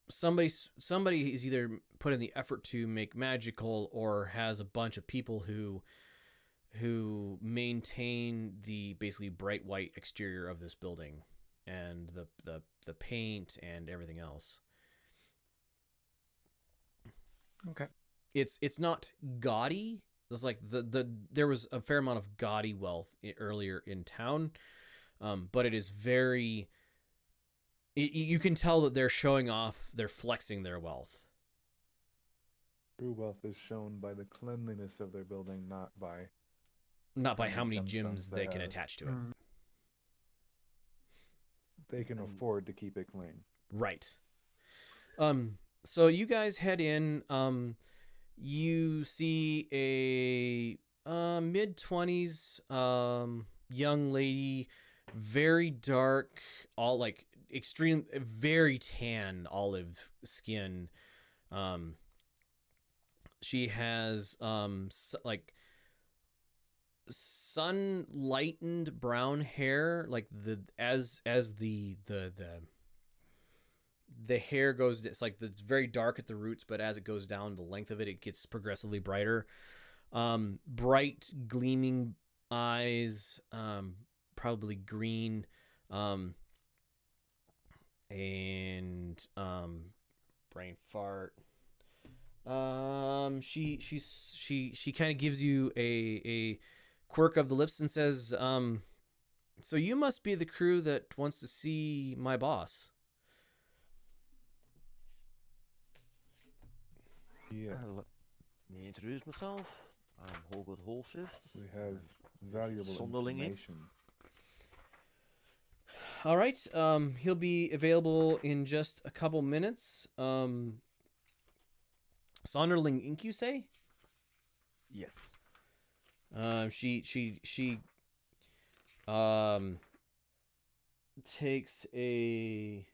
somebody is either put in the effort to make magical or has a bunch of people who maintain the basically bright white exterior of this building and the paint and everything else.
Okay.
It's not gaudy. It's like there was a fair amount of gaudy wealth earlier in town, but it is very. You can tell that they're showing off, they're flexing their wealth.
True wealth is shown by the cleanliness of their building, not by
how many
gemstones
gyms they can
have.
attach to it.
They can afford to keep it clean.
Right. So you guys head in. You see a mid-20s young lady, very dark, all like extreme, very tan olive skin. She has like sun lightened brown hair, like as the hair goes, it's like it's very dark at the roots, but as it goes down the length of it, it gets progressively brighter. Bright gleaming eyes, probably green, and brain fart. She kind of gives you a quirk of the lips and says, so you must be the crew that wants to see my boss.
Yeah,
Let me introduce myself. I'm Holger Holshift.
we have valuable
Sonderling Inc.
information.
All right. He'll be available in just a couple minutes. Sonderling Inc, you say?
Yes.
She takes a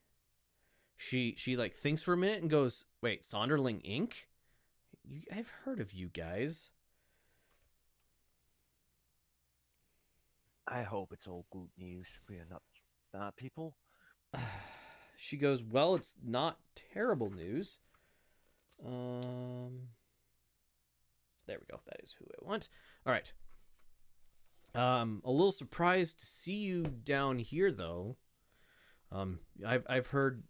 she like thinks for a minute and goes, "Wait, Sonderling Inc? I've heard of you guys."
I hope it's all good news. We are not bad people.
She goes, "Well, it's not terrible news." There we go. That is who I want. All right. A little surprised to see you down here, though. I've heard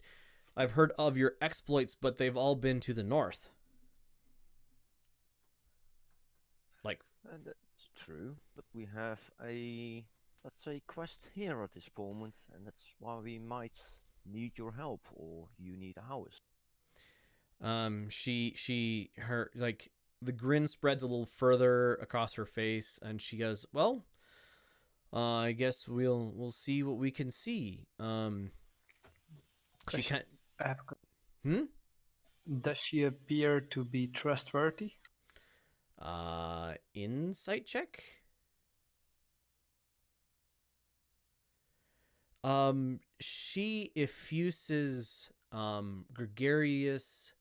of your exploits, but they've all been to the north. Like,
And that's true, but we have a, let's say, quest here at this moment, and that's why we might need your help, or you need ours.
her like the grin spreads a little further across her face, and she goes, "Well, I guess we'll see what we can see." She
Question.
can't.
I have a Does she appear to be trustworthy?
Insight check. She effuses gregarious,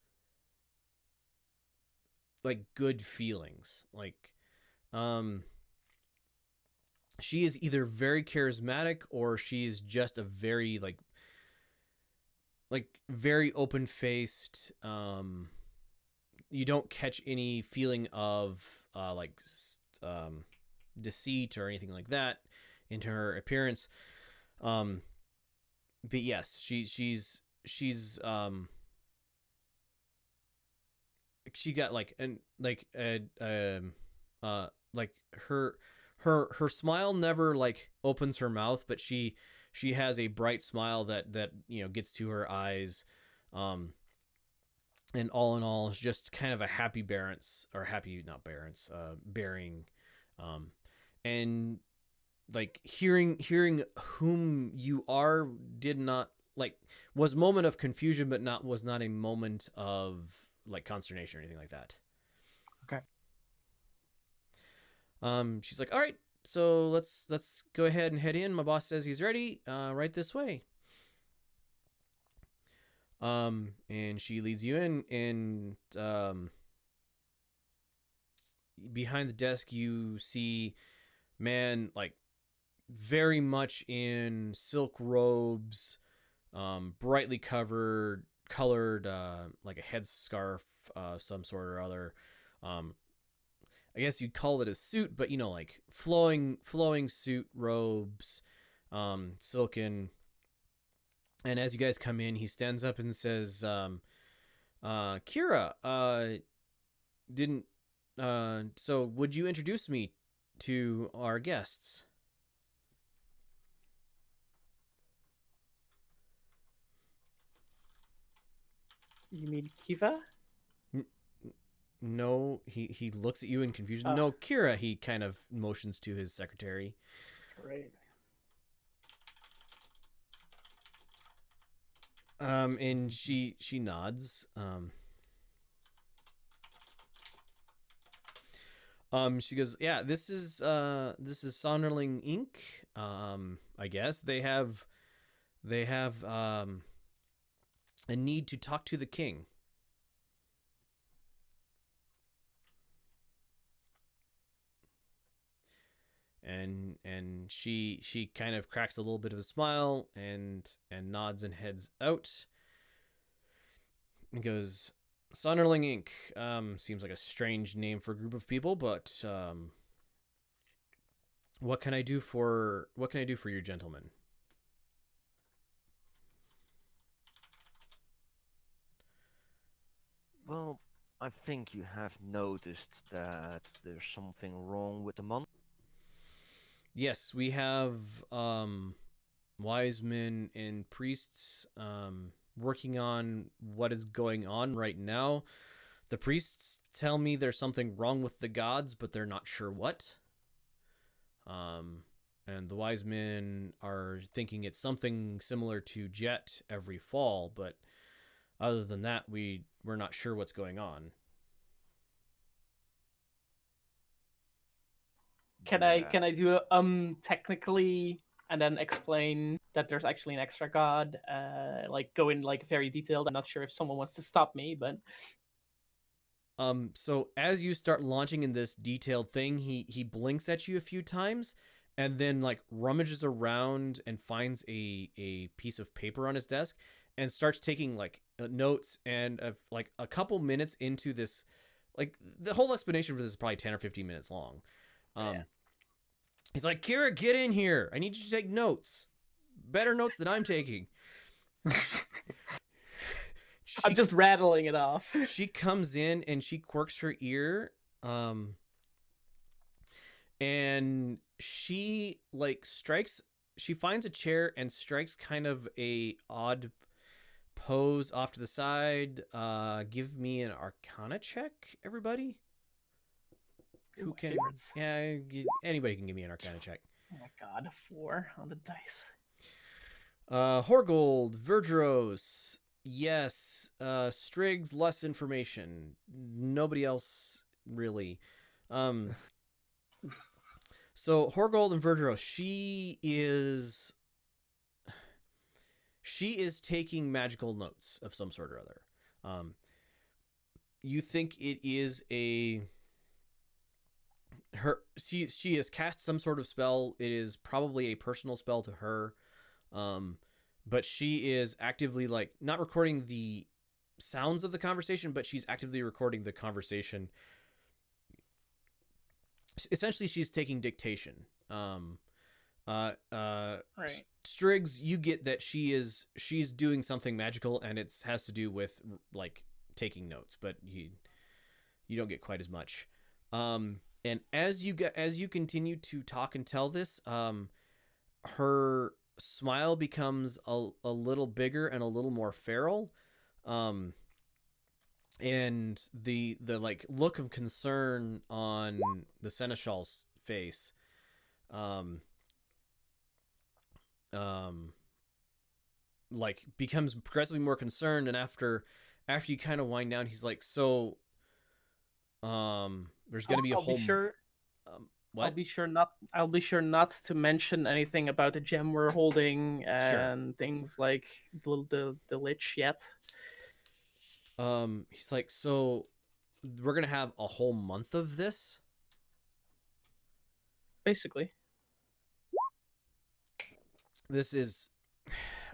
like, good feelings. Like, she is either very charismatic or she's just a very like very open-faced. You don't catch any feeling of deceit or anything like that into her appearance. But yes, she's she got like her smile never like opens her mouth, but she has a bright smile that gets to her eyes. And all in all, it's just kind of a happy bearing. And like hearing whom you are was a moment of confusion, but was not a moment of like consternation or anything like that.
Okay.
She's like, "All right, so let's go ahead and head in. My boss says he's ready. Right this way." And she leads you in, and behind the desk you see man like very much in silk robes, brightly covered, colored like a headscarf, some sort or other. I guess you'd call it a suit, but you know, like flowing suit robes, silken. And as you guys come in, he stands up and says, Kira, didn't so would you introduce me to our guests?
You mean Kiva?
No, he looks at you in confusion. No, Kira, he kind of motions to his secretary.
Great.
And she nods. She goes, yeah, this is Sonderling Inc. I guess they have a need to talk to the king. And she kind of cracks a little bit of a smile and nods and heads out. And goes, Sonderling Inc. Seems like a strange name for a group of people, but what can I do for you gentlemen?
Well, I think you have noticed that there's something wrong with the month.
Yes, we have wise men and priests working on what is going on right now. The priests tell me there's something wrong with the gods, but they're not sure what. And the wise men are thinking it's something similar to Jet every fall, but other than that, we're not sure what's going on.
Can I do technically and then explain that there's actually an extra god? Like go in like very detailed. I'm not sure if someone wants to stop me, but
so as you start launching in this detailed thing, he blinks at you a few times and then like rummages around and finds a piece of paper on his desk and starts taking like notes. And like a couple minutes into this, like the whole explanation for this is probably 10 or 15 minutes long.
Yeah.
He's like, Kira, get in here. I need you to take notes. Better notes than I'm taking.
I'm just rattling it off.
She comes in and she quirks her ear. And she like she finds a chair and strikes kind of a odd pose off to the side. Give me an Arcana check, everybody. Who can?
Favorites.
Yeah, anybody can give me an Arcana check.
Oh my god, 4 on the dice.
Horgold, Verdros, yes. Striggs, less information. Nobody else really. So Horgold and Verdros, she is taking magical notes of some sort or other. You think it is she has cast some sort of spell. It is probably a personal spell to her. But she is actively like not recording the sounds of the conversation, but she's actively recording the conversation. Essentially, she's taking dictation.
Right.
Striggs, you get that she's doing something magical, and it has to do with like taking notes, but you don't get quite as much. And as you continue to talk and tell this, her smile becomes a little bigger and a little more feral. And the like look of concern on the seneschal's face like becomes progressively more concerned. And after you kind of wind down, he's like, so there's gonna be a whole what?
I'll be sure not to mention anything about the gem we're holding and things like the lich yet.
He's like, so we're gonna have a whole month of this?
Basically.
This is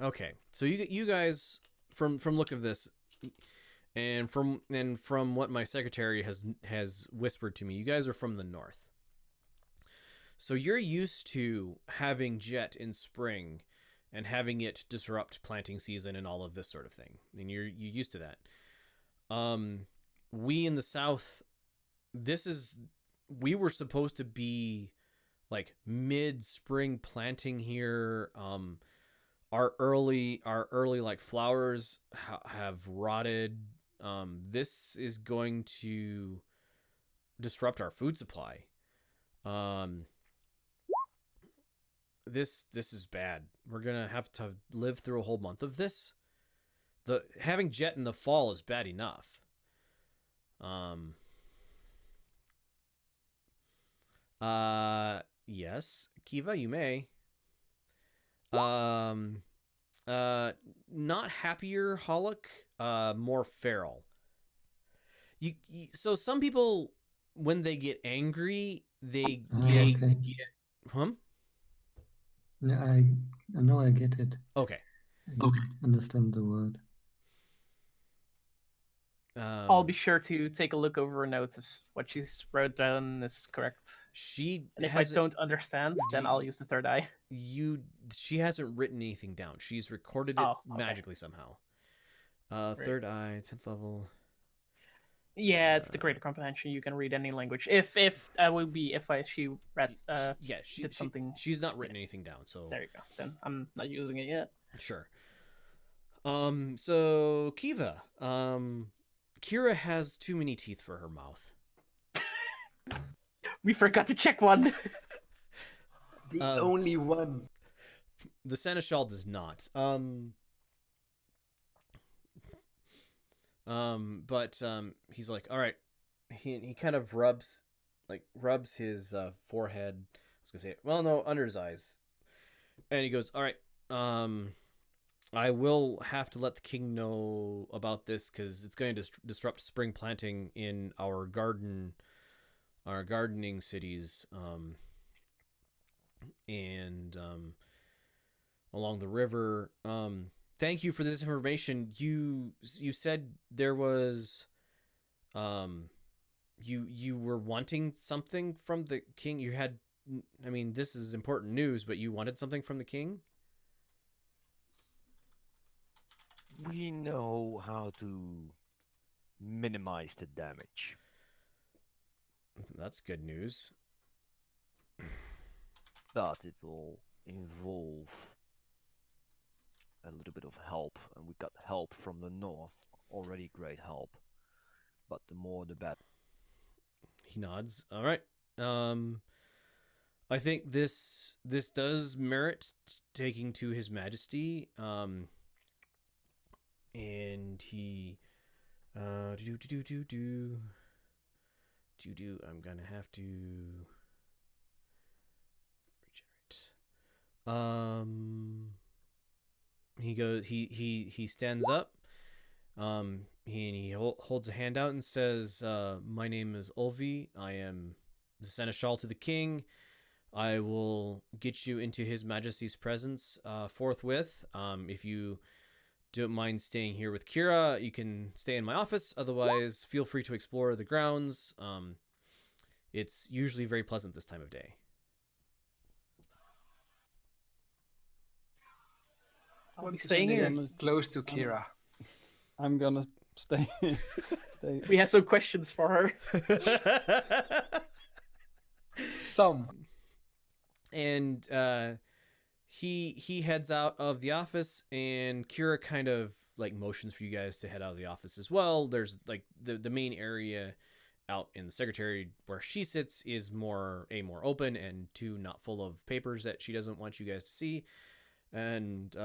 okay. So you guys from look of this, and from what my secretary has whispered to me, you guys are from the north. So you're used to having jet in spring and having it disrupt planting season and all of this sort of thing. And you're used to that. We in the south, we were supposed to be like mid-spring planting here. Our early like flowers have rotted. This is going to disrupt our food supply. This is bad. We're gonna have to live through a whole month of this. Having jet in the fall is bad enough. Yes, Kiva, you may. Not happier, Hollock. More feral. So some people, when they get angry, they get.
Okay. Yeah, I know I get it.
Okay.
I understand the word.
I'll be sure to take a look over her notes if what she's wrote down is correct. And if I don't understand, then I'll use the third eye.
She hasn't written anything down. She's recorded it magically somehow. Third eye, 10th level.
Yeah, it's the greater comprehension. You can read any language. If she read did something.
She's not written anything down, so
there you go. Then I'm not using it yet.
Sure. So Kiva, Kira has too many teeth for her mouth.
We forgot to check one.
The only one.
The Seneschal does not. But he's like, all right. He kind of rubs his forehead. I was gonna say, well, no, under his eyes, and he goes, all right. I will have to let the king know about this because it's going to disrupt spring planting in our gardening cities, and along the river. Thank you for this information. You said there was, you were wanting something from the king. You had, I mean, this is important news, but you wanted something from the king?
We know how to minimize the damage.
That's good news.
But it will involve a little bit of help, and we got help from the north. Already great help. But the more the better.
He nods. All right. I think this does merit taking to His Majesty. And he I'm gonna have to regenerate. He stands up. He holds a hand out and says, my name is Ulvi. I am the Seneschal to the king. I will get you into His Majesty's presence forthwith. If you don't mind staying here with Kira, you can stay in my office. Otherwise, feel free to explore the grounds. It's usually very pleasant this time of day.
I'll be staying here.
Close to Kira.
I'm gonna stay.
We have some questions for her.
Some.
And he heads out of the office, and Kira kind of like motions for you guys to head out of the office as well. There's like the main area out in the secretary where she sits is more open, and two, not full of papers that she doesn't want you guys to see. And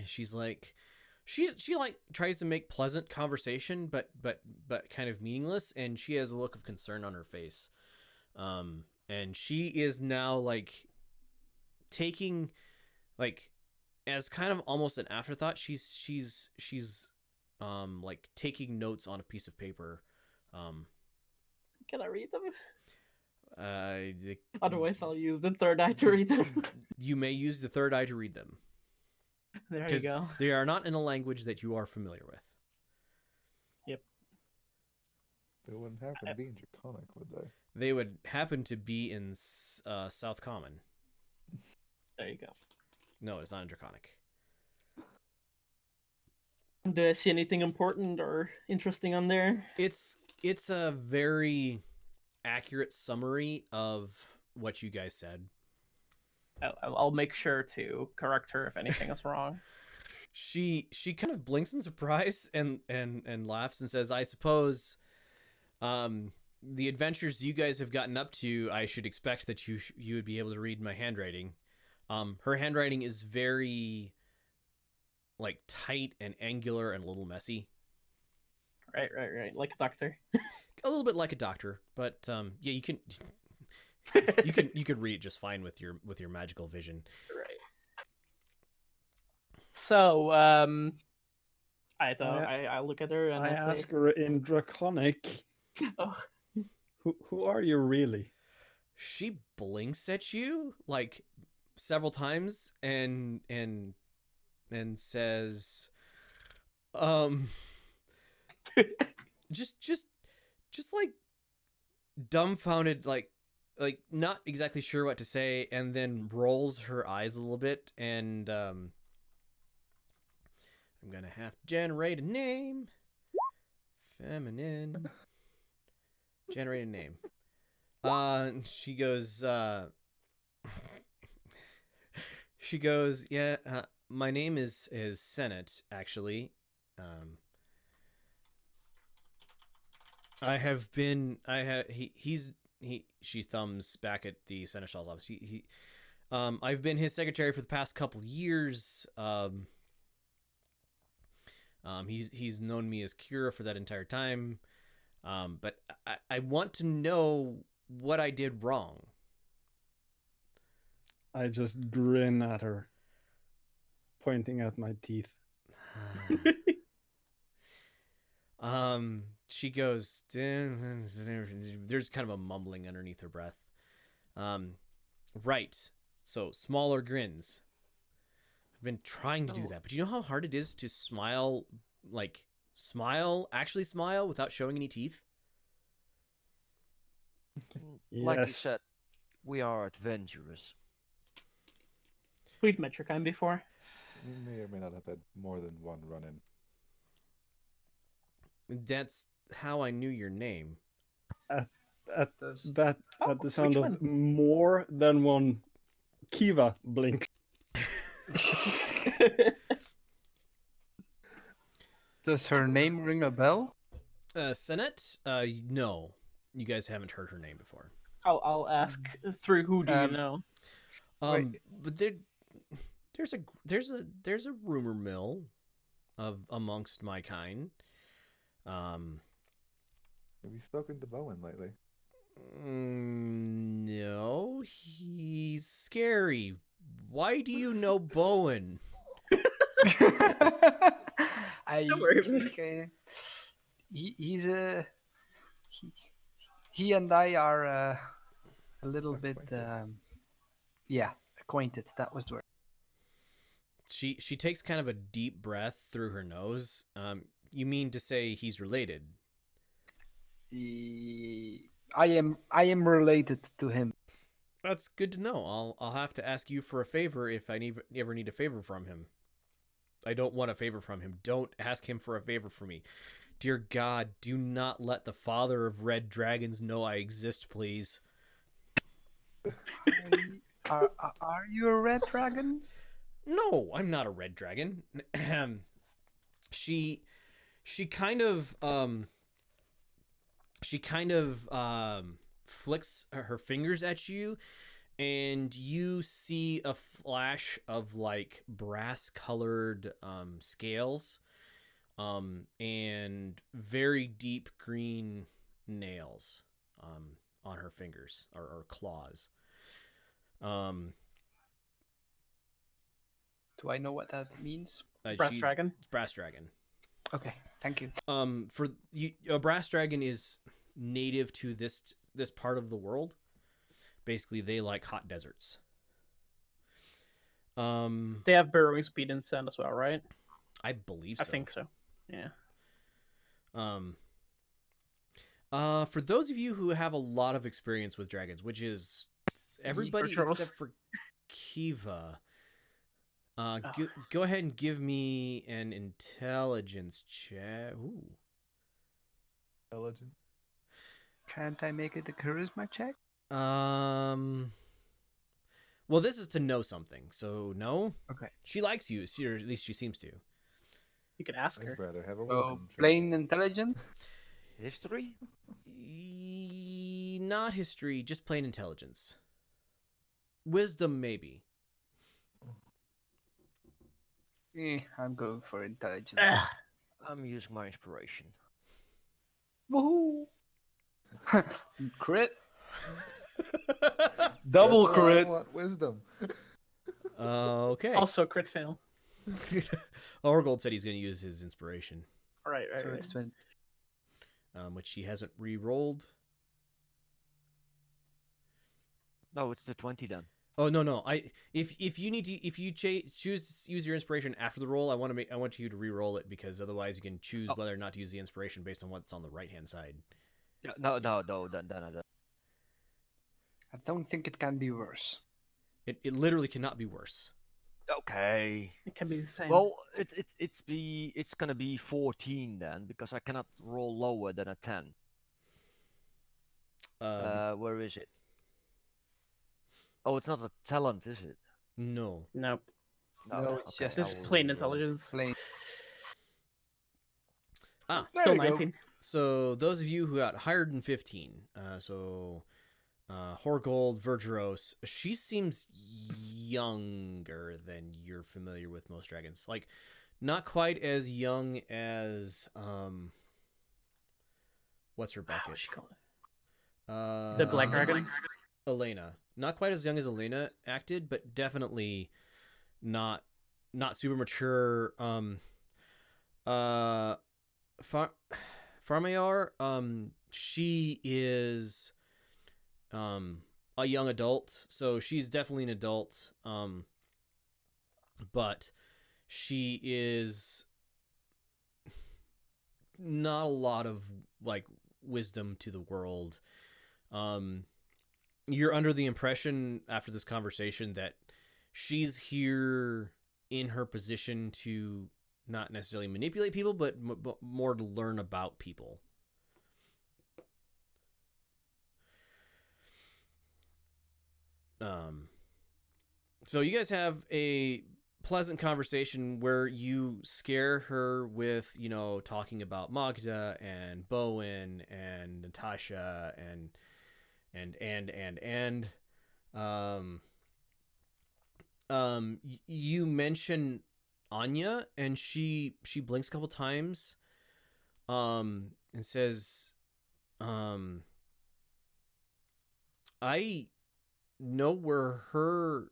she's like, she like tries to make pleasant conversation, but kind of meaningless, and she has a look of concern on her face. And she is now like taking, like, as kind of almost an afterthought, she's like taking notes on a piece of paper.
Can I read them?
The-
Otherwise, I'll use the third eye to read them.
You may use the third eye to read them.
There you go.
They are not in a language that you are familiar with.
Yep.
They wouldn't happen to be in Draconic, would they?
They would happen to be in South Common.
There you go.
No, it's not in Draconic.
Do I see anything important or interesting on there?
It's a very accurate summary of what you guys said.
I'll make sure to correct her if anything is wrong.
She kind of blinks in surprise and laughs and says, "I suppose the adventures you guys have gotten up to, I should expect that you would be able to read my handwriting." Her handwriting is very like tight and angular and a little messy.
Right. Like a doctor.
A little bit like a doctor, but yeah, you can you could read it just fine with your magical vision.
Right. So, I look at her and I say,
ask her in Draconic,
"Oh,
who are you really?"
She blinks at you like several times and says, just like dumbfounded, like not exactly sure what to say, and then rolls her eyes a little bit, and I'm gonna have to generate a name. Feminine. Generate a name. She goes, yeah, my name is Senate, actually. She thumbs back at the Seneschal's office. I've been his secretary for the past couple years. He's known me as Kira for that entire time. But I want to know what I did wrong.
I just grin at her, pointing at my teeth.
She goes, there's kind of a mumbling underneath her breath. Right. So smaller grins. I've been trying to do that, but you know how hard it is to smile, actually smile without showing any teeth?
Like you
Yes.
said, we are adventurous.
we've met your kind before."
You may or may not have had more than one run-in.
That's how I knew your name.
At
Those-
the sound
which
of
one?
more than one, Kiva blinks.
Does her name ring a bell?
Senate? No. You guys haven't heard her name before.
I'll ask through who do you
Um,
know?
Wait.
But there's a rumor mill amongst my kind.
Have you spoken to Bowen lately?
No, he's scary. Why do you know Bowen?
Don't worry about it.
Okay. He and I are a little bit acquainted. That was the word.
She takes kind of a deep breath through her nose. You mean to say he's related?
I am related to him.
That's good to know. I'll have to ask you for a favor if I ever need a favor from him. I don't want a favor from him. Don't ask him for a favor from me. Dear God, do not let the father of red dragons know I exist, please.
Are you a red dragon?
No, I'm not a red dragon. She kind of flicks her fingers at you, and you see a flash of like brass colored scales and very deep green nails on her fingers or claws.
Do I know what that means?
Brass dragon.
Brass dragon.
Okay, thank you.
For you, a brass dragon is native to this part of the world. Basically, they like hot deserts.
They have burrowing speed and sand as well, right?
I believe so.
I think so. Yeah.
For those of you who have a lot of experience with dragons, which is everybody except for Kiva, go ahead and give me an intelligence check. Ooh.
Intelligent.
Can't I make it a charisma check?
Well, this is to know something, so no.
Okay.
She likes you, or at least she seems to.
You could ask
I'd
her.
rather have a
So
wisdom check.
plain intelligence.
History?
Not history, just plain intelligence. Wisdom, maybe.
I'm going for intelligence.
I'm using my inspiration.
Woohoo! Crit. Double
That's why I
crit.
want wisdom.
Okay.
Also, crit fail.
Orgold said he's going to use his inspiration,
Right.
So it's 20.
which he hasn't re-rolled.
No, it's the 20 then.
Oh no! If you need to choose to use your inspiration after the roll, I want you to re-roll it, because otherwise you can choose whether or not to use the inspiration based on what's on the right hand side.
Yeah, no, then I don't.
I don't think it can be worse.
It literally cannot be worse.
Okay.
It can be the same.
Well, it's gonna be 14 then, because I cannot roll lower than a 10. Where is it? Oh, it's not a talent, is it?
No.
Nope.
No, it's just
This is
I'll
plain
re-roll.
intelligence.
Plain.
Still
There you go.
19.
So those of you who got higher than 15, Horgold, Vergeros, she seems younger than you're familiar with most dragons. Like, not quite as young as what's her bucket?
What's she called? The Black Dragon?
Elena. Not quite as young as Elena acted, but definitely not super mature. Farmayar, she is a young adult, so she's definitely an adult. But she is not a lot of like wisdom to the world. You're under the impression after this conversation that she's here in her position to not necessarily manipulate people, but more to learn about people. So you guys have a pleasant conversation where you scare her with, talking about Magda and Bowen and Natasha and you mention Anya, and she blinks a couple times and says, I know where her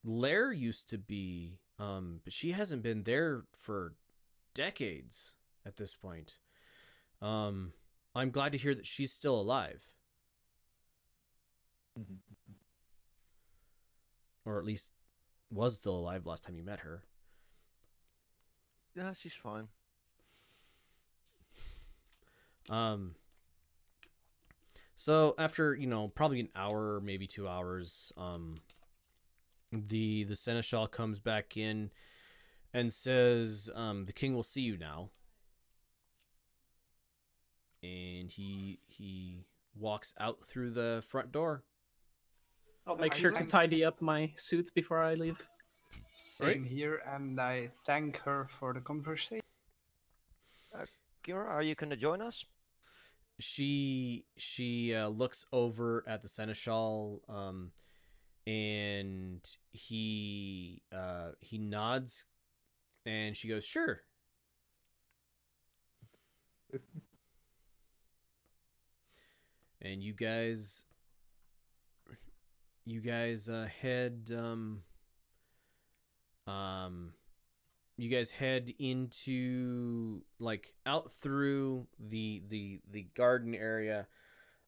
lair used to be, but she hasn't been there for decades at this point. I'm glad to hear that she's still alive. Or at least was still alive last time you met her.
Yeah, she's fine.
So after, probably an hour, maybe 2 hours, the seneschal comes back in and says, the king will see you now. And he walks out through the front door.
I'll make sure to tidy up my suit before I leave.
Same here, and I thank her for the conversation.
Kira, are you gonna join us?
She looks over at the seneschal, and he nods, and she goes, "Sure." And you guys head you guys head into like out through the garden area.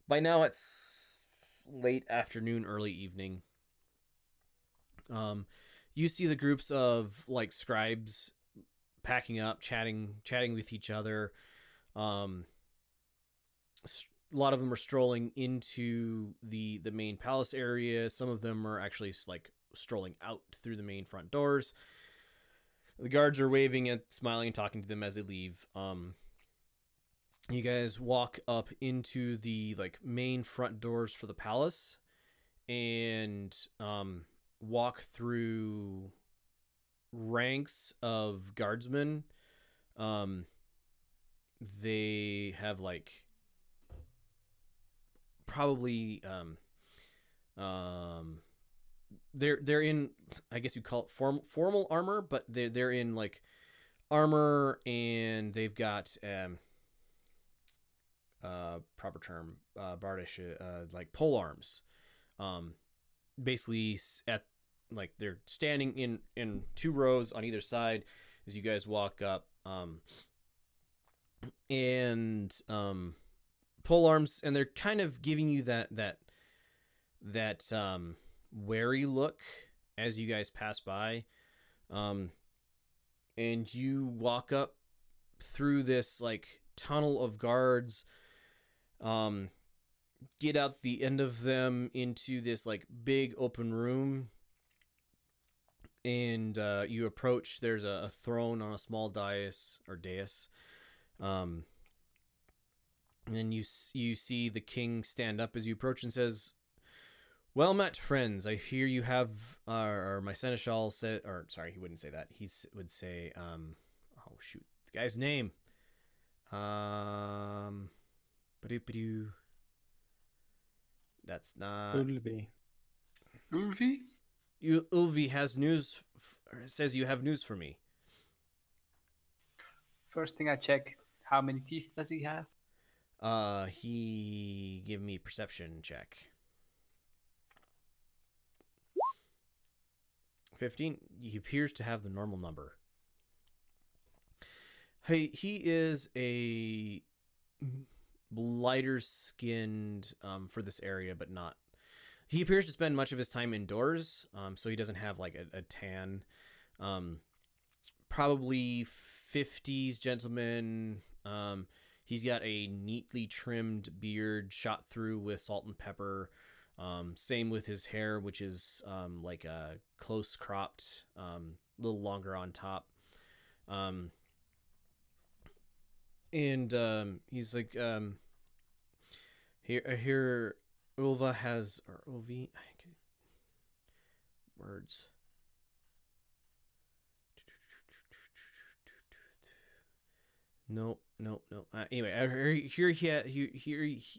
By now it's late afternoon, early evening. You see the groups of like scribes packing up, chatting with each other. A lot of them are strolling into the main palace area. Some of them are actually like strolling out through the main front doors. The guards are waving and smiling and talking to them as they leave. You guys walk up into the like main front doors for the palace and walk through ranks of guardsmen. They have like probably they're in, I guess you call it formal armor, but they're in like armor, and they've got proper term bardish like pole arms. Basically at like they're standing in two rows on either side as you guys walk up, and pole arms, and they're kind of giving you that wary look as you guys pass by, and you walk up through this like tunnel of guards, get out the end of them into this like big open room, and you approach. There's a throne on a small dais, and then you see the king stand up as you approach and says, "Well met, friends. I hear you have," or my seneschal said, or sorry, he wouldn't say that. He would say, oh shoot, the guy's name. That's not
Ulvi.
Ulvi?
Ulvi has news. Says you have news for me.
First thing I check, how many teeth does he have?
He give me perception check. 15. He appears to have the normal number. He is a lighter skinned for this area, but not. He appears to spend much of his time indoors, so he doesn't have like a tan. Probably 50s gentleman. He's got a neatly trimmed beard shot through with salt and pepper. Same with his hair, which is like a close cropped, a little longer on top. And he's like, here, Ulva has, or Ulvi, words. No. Anyway, I hear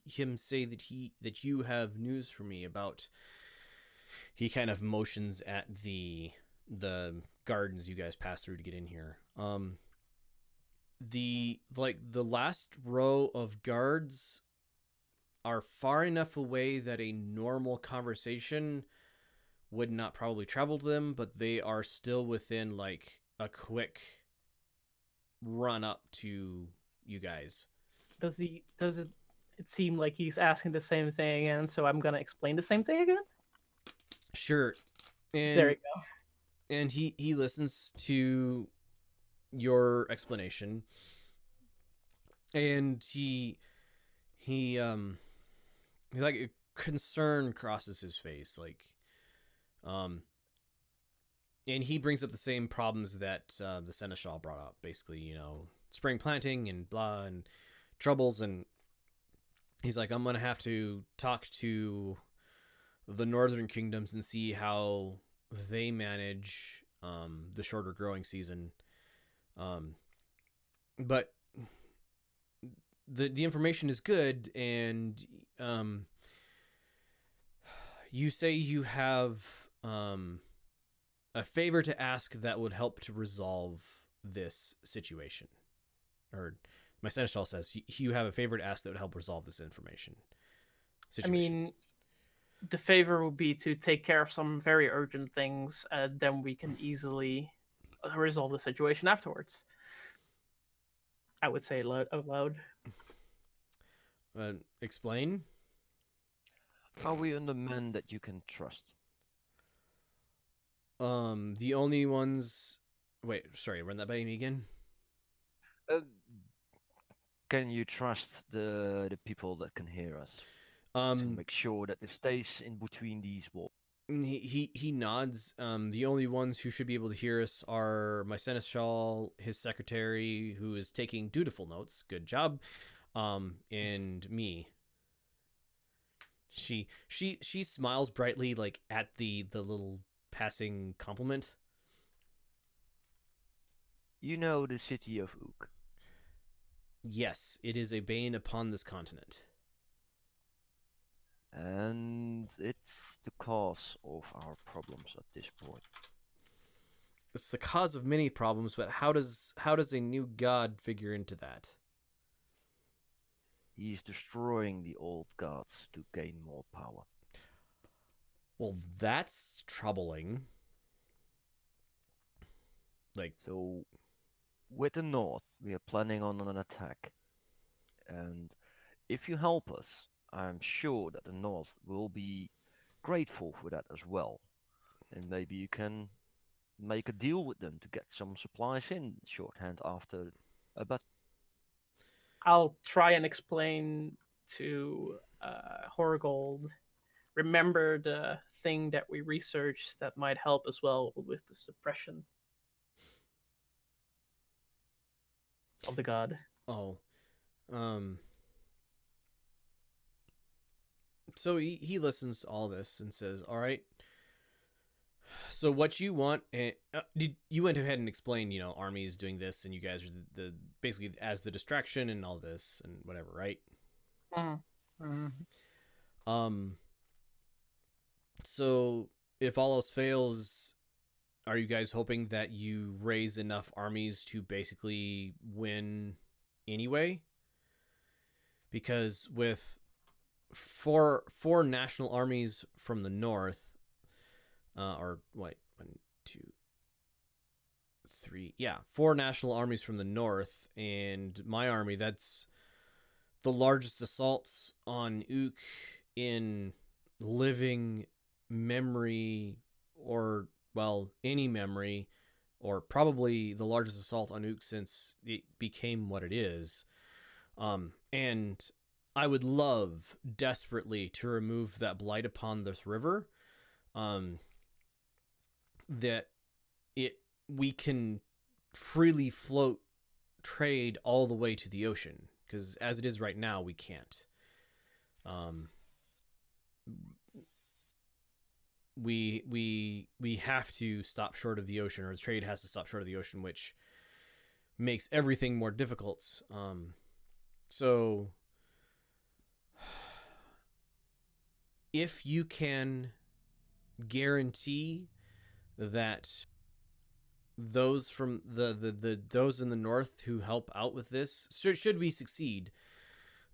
him say that you have news for me about. He kind of motions at the gardens you guys pass through to get in here. The last row of guards are far enough away that a normal conversation would not probably travel to them, but they are still within like a quick run up to you guys.
Does it seem like he's asking the same thing, and so I'm gonna explain the same thing again?
Sure. And
there you go.
And he listens to your explanation, and he like a concern crosses his face, like and he brings up the same problems that the seneschal brought up, basically, spring planting and blah and troubles, and he's like, I'm gonna have to talk to the northern kingdoms and see how they manage the shorter growing season. But the information is good, and you say you have a favor to ask that would help to resolve this situation. Or my seneschal says you have a favor to ask that would help resolve this situation.
I mean, the favor would be to take care of some very urgent things, then we can easily resolve the situation afterwards. I would say aloud.
Explain.
Are we under men that you can trust?
The only ones. Wait, sorry. Run that by me again.
Can you trust the people that can hear us? To make sure that it stays in between these walls.
He nods. The only ones who should be able to hear us are my seneschal, his secretary, who is taking dutiful notes. Good job. And me. She smiles brightly, like at the little passing compliment.
You know the city of Ook.
Yes, it is a bane upon this continent.
And it's the cause of our problems at this point.
It's the cause of many problems, but how does a new god figure into that?
He is destroying the old gods to gain more power.
Well, that's troubling.
So, with the North, we are planning on an attack. And if you help us, I'm sure that the North will be grateful for that as well. And maybe you can make a deal with them to get some supplies in shorthand after a battle.
I'll try and explain to Horgold. Remember the thing that we researched that might help as well with the suppression of the god.
Oh. So he listens to all this and says, all right, so what you want, you went ahead and explained, armies doing this and you guys are the basically as the distraction and all this and whatever, right? So if all else fails, are you guys hoping that you raise enough armies to basically win anyway? Because with four national armies from the north, or what, 1, 2, 3, yeah, 4 national armies from the north, and my army, that's the largest assaults on Ook in living memory, or, well, any memory, or probably the largest assault on Ook since it became what it is. And I would love desperately to remove that blight upon this river, that we can freely float trade all the way to the ocean, because as it is right now, we can't. We have to stop short of the ocean, or the trade has to stop short of the ocean, which makes everything more difficult. So if you can guarantee that those from those in the north who help out with this, should we succeed,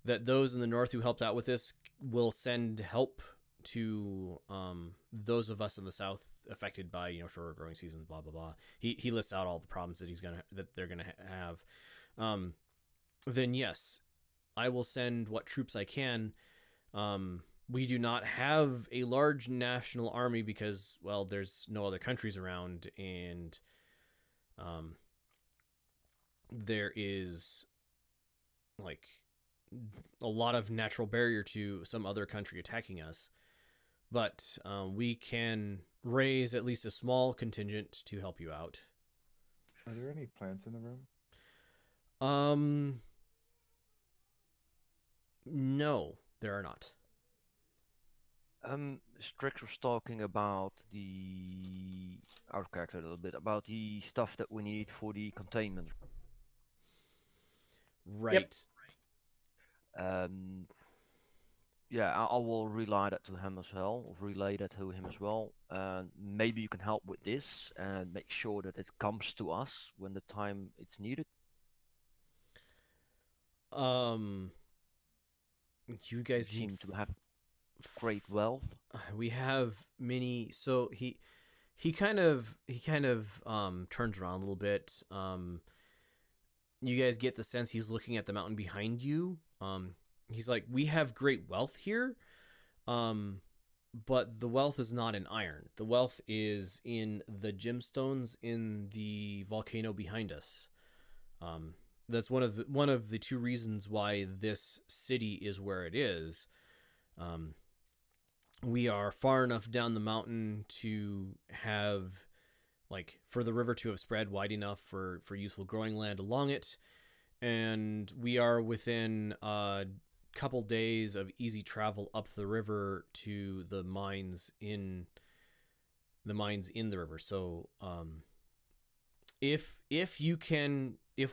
that those in the north who helped out with this will send help to those of us in the south affected by shorter growing seasons, blah blah blah. He lists out all the problems that they're gonna have. Then yes, I will send what troops I can. We do not have a large national army because, well, there's no other countries around, and there is like a lot of natural barrier to some other country attacking us. But we can raise at least a small contingent to help you out.
Are there any plants in the room?
No, there are not.
Strix was talking about out of character a little bit, about the stuff that we need for the containment.
Right.
Yep. Yeah, I will relay that to him as well. And maybe you can help with this and make sure that it comes to us when the time it's needed.
You guys
seem to have great wealth.
We have many. So he kind of turns around a little bit. You guys get the sense he's looking at the mountain behind you. He's like, we have great wealth here, but the wealth is not in iron. The wealth is in the gemstones in the volcano behind us. That's one of the two reasons why this city is where it is. We are far enough down the mountain to have, like, for the river to have spread wide enough for useful growing land along it, and we are within a couple days of easy travel up the river to the mines in the river. So if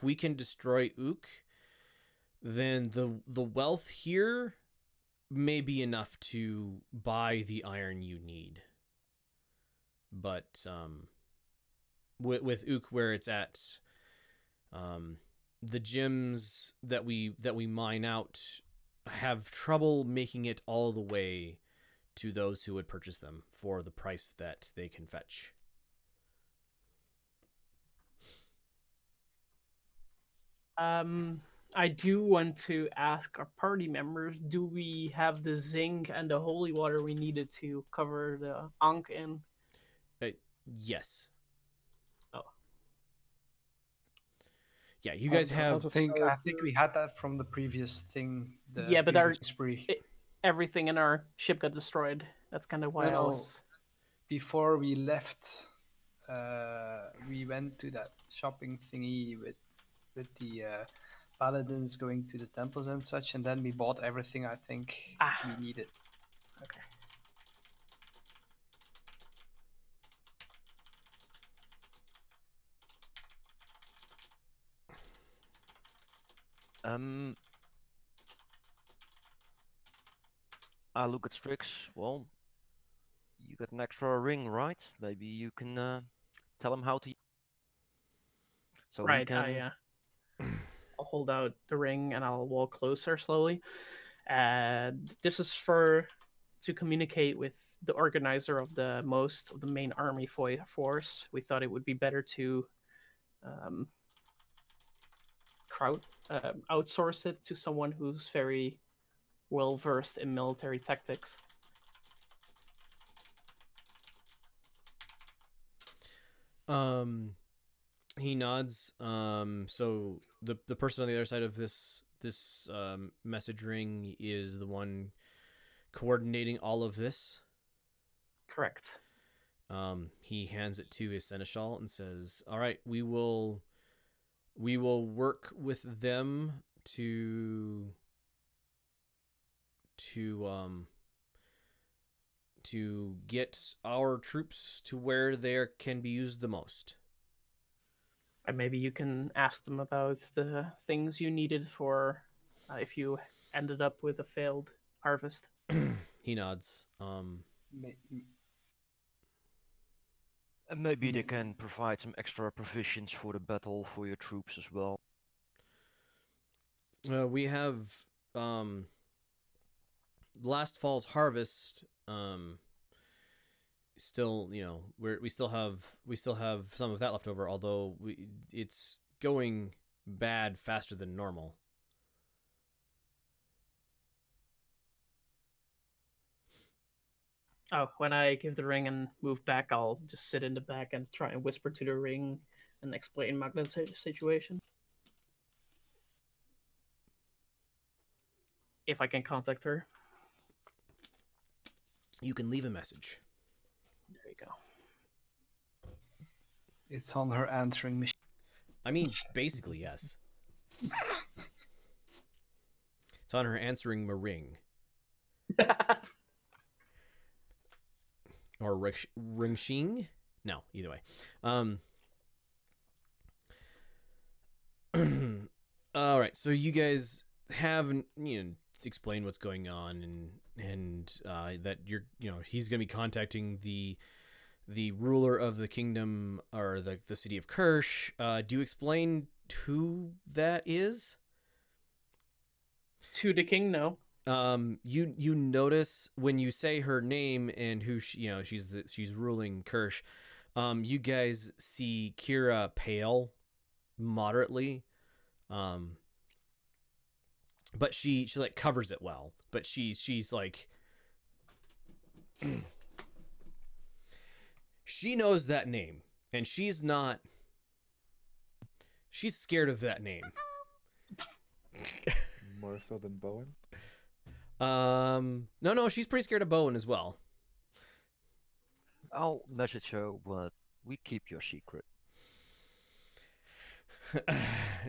we can destroy Ook, then the wealth here may be enough to buy the iron you need. But with Ook where it's at, the gems that we mine out have trouble making it all the way to those who would purchase them for the price that they can fetch.
I do want to ask our party members, do we have the zinc and the holy water we needed to cover the Ankh in?
Yes.
Oh.
Yeah, you guys have...
I think we had that from the previous thing.
Yeah, but everything in our ship got destroyed. That's kind of why I was...
Before we left, we went to that shopping thingy with the paladins going to the temples and such, and then we bought everything I think we needed.
Okay.
I look at Strix. Well, you got an extra ring, right? Maybe you can tell him how to. So
right.
he can...
I'll hold out the ring and I'll walk closer slowly. And this is to communicate with the organizer of the main army force. We thought it would be better to outsource it to someone who's very well versed in military tactics.
He nods. So the person on the other side of this message ring is the one coordinating all of this.
Correct.
He hands it to his seneschal and says, "All right, we will work with them to get our troops to where they can be used the most."
And maybe you can ask them about the things you needed for if you ended up with a failed harvest.
He nods.
And maybe they can provide some extra provisions for the battle for your troops as well.
We have last fall's harvest. Still, we still have some of that left over. Although it's going bad faster than normal.
Oh, when I give the ring and move back, I'll just sit in the back and try and whisper to the ring and explain Magda's situation. If I can contact her.
You can leave a message.
There you go.
It's on her answering machine.
I mean, basically, yes. It's on her answering ring. Or ringshing? No, either way. All right, so you guys have explained what's going on and that he's going to be contacting the ruler of the kingdom or the city of Kirsch. Do you explain who that is?
To the king, no.
You notice when you say her name and who she's ruling Kirsch, You guys see Kira pale moderately. But she like covers it well. But she's like she knows that name, and she's scared of that name.
More so than Bowen?
No, she's pretty scared of Bowen as well.
I'll message her, but we keep your secret.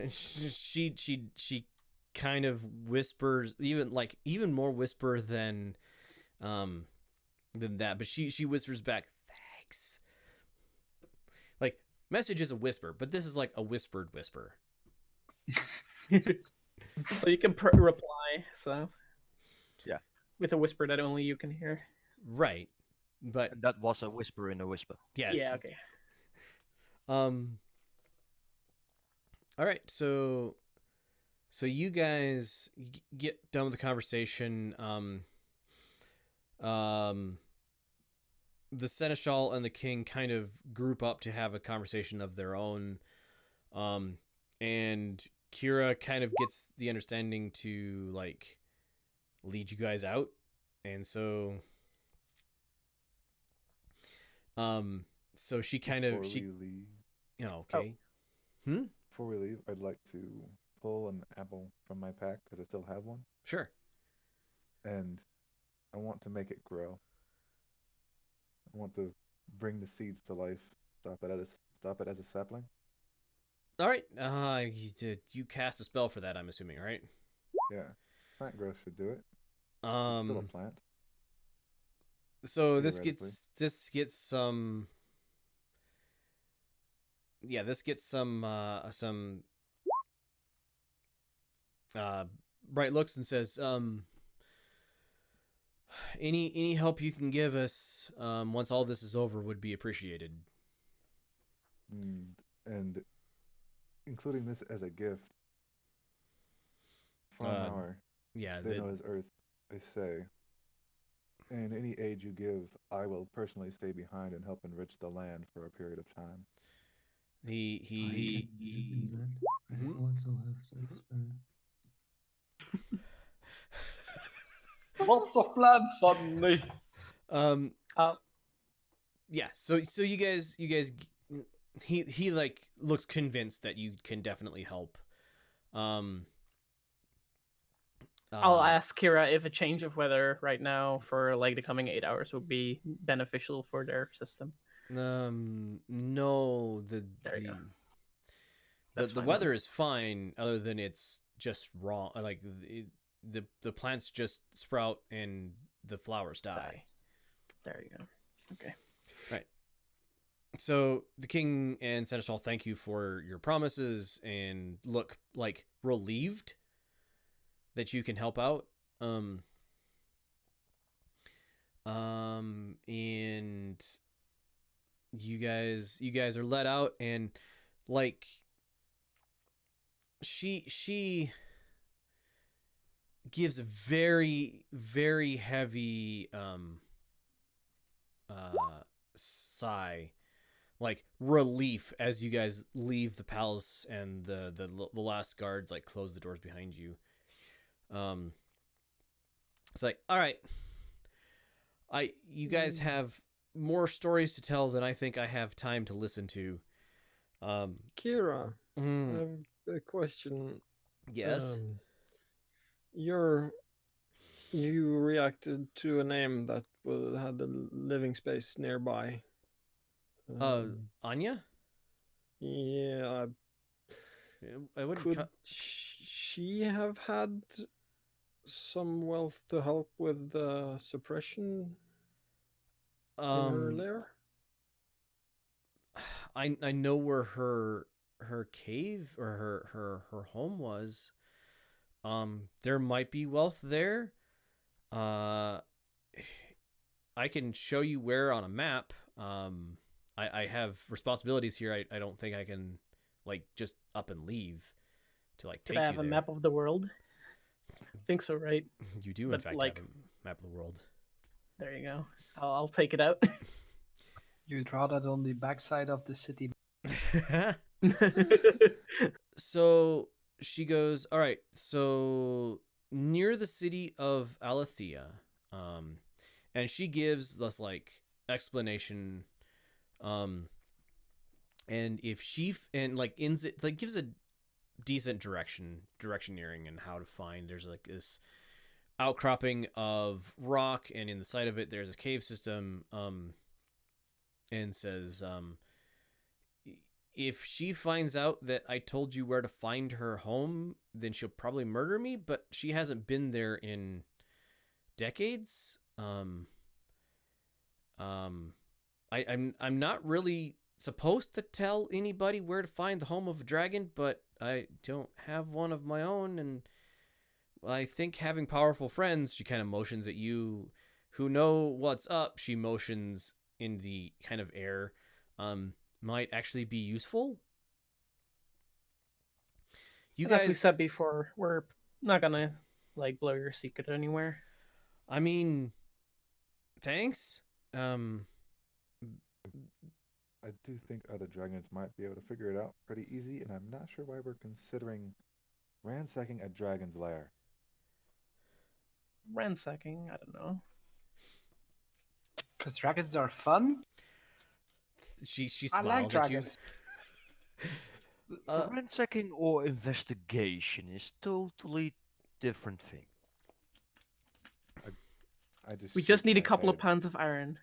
she kind of whispers, even more whisper than that, but she whispers back, thanks. Like, message is a whisper, but this is like a whispered whisper.
So you can reply, so
yeah,
with a whisper that only you can hear.
Right, but
and that was a whisper in a whisper.
Yes.
Yeah. Okay.
All right, so you guys get done with the conversation. The seneschal and the king kind of group up to have a conversation of their own, and Kira kind of gets the understanding to like lead you guys out, and so she kind of
Before we leave,
okay.
Before we leave, I'd like to pull an apple from my pack because I still have one.
Sure.
And I want to make it grow. I want to bring the seeds to life. Stop it as a sapling.
All right. You cast a spell for that, I'm assuming, right?
Yeah. Plant growth should do it. It's still a plant.
So this gets some. Yeah, this gets some bright looks and says, any help you can give us once all this is over would be appreciated.
And including this as a gift. Farmauer.
Yeah,
they know his earth, I say. And any aid you give, I will personally stay behind and help enrich the land for a period of time.
I also have that spell.
Lots of plans suddenly.
Yeah. So you guys, he like looks convinced that you can definitely help.
I'll ask Kira if a change of weather right now for like the coming 8 hours would be beneficial for their system.
No, the weather is fine, other than it's just wrong. Like the plants just sprout and the flowers die.
There you go. Okay.
Right. So the king and seneschal thank you for your promises and look like relieved that you can help out. And you guys are let out, and like she gives a very, very heavy sigh, like relief, as you guys leave the palace and the last guards like close the doors behind you. It's like, all right, you guys have more stories to tell than I think I have time to listen to.
Kira, I have a question.
Yes.
You reacted to a name that had a living space nearby.
Anya?
Yeah.
I wouldn't.
Could she have had some wealth to help with suppression in her lair?
I know where her cave or her home was. There might be wealth there. I can show you where on a map. I have responsibilities here. I don't think I can like just up and leave to like take you there.
Could I have a map of the world? I think so, right?
You do, in fact, have a map of the world.
There you go. I'll take it out.
You draw that on the backside of the city.
So she goes, all right, so near the city of Alethea, and she gives this like explanation, and if she and like ends it, like gives a decent directioneering and how to find. There's like this outcropping of rock, and in the side of it there's a cave system, and says, if she finds out that I told you where to find her home, then she'll probably murder me, but she hasn't been there in decades. I'm not really supposed to tell anybody where to find the home of a dragon, but I don't have one of my own, and I think having powerful friends, she kind of motions at you who know what's up. She motions in the kind of air, might actually be useful. You
As we
guys,
said before, we're not gonna like blow your secret anywhere.
I mean, thanks.
I do think other dragons might be able to figure it out pretty easy, and I'm not sure why we're considering ransacking a dragon's lair.
Ransacking, I don't know.
Because dragons are fun.
She
I
smiles
like
at
dragons.
you.
Ransacking or investigation is totally different thing.
We just
shake
need a
my
couple of
head.
pounds of iron.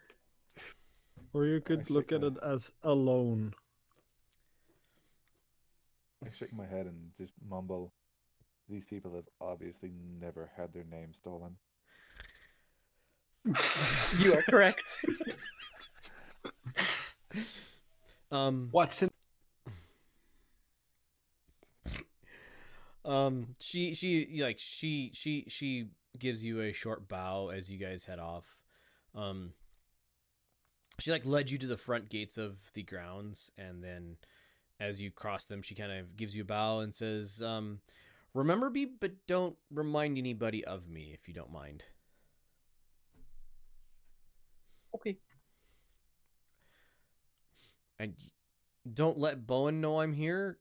Or you could look
shake
at
my-
it as alone.
I shake my head and just mumble, these people have obviously never had their name stolen.
You are correct.
What's in?
She gives you a short bow as you guys head off. She like led you to the front gates of the grounds, and then as you cross them, she kind of gives you a bow and says, remember me, but don't remind anybody of me, if you don't mind.
Okay.
And don't let Bowen know I'm here.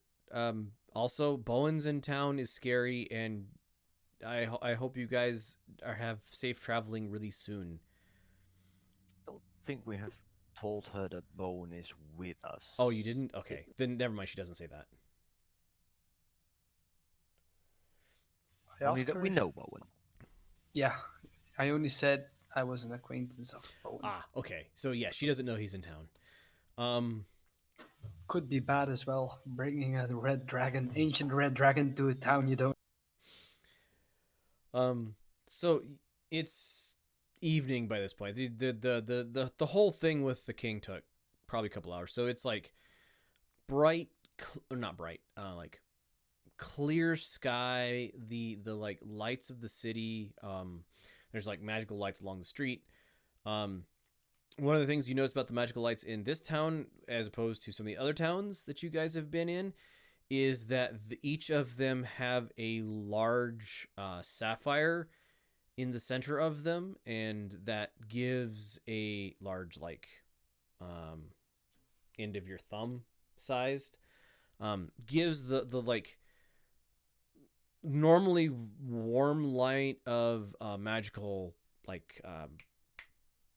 Also, Bowen's in town is scary, and I hope you guys have safe traveling really soon.
I don't think we have told her that Bowen is with us.
Oh, you didn't? Okay, then never mind. She doesn't say that.
Only that we know Bowen.
Yeah, I only said I was an acquaintance of Owen.
Ah, okay. So yeah, she doesn't know he's in town.
Could be bad as well, bringing a red dragon, ancient red dragon, to a town you don't.
So it's evening by this point. The whole thing with the king took probably a couple hours. So it's like bright, or not bright, like clear sky. The like lights of the city. There's like magical lights along the street. One of the things you notice about the magical lights in this town, as opposed to some of the other towns that you guys have been in, is that each of them have a large sapphire in the center of them, and that gives a large, like, end of your thumb sized, gives the like normally warm light of magical, like,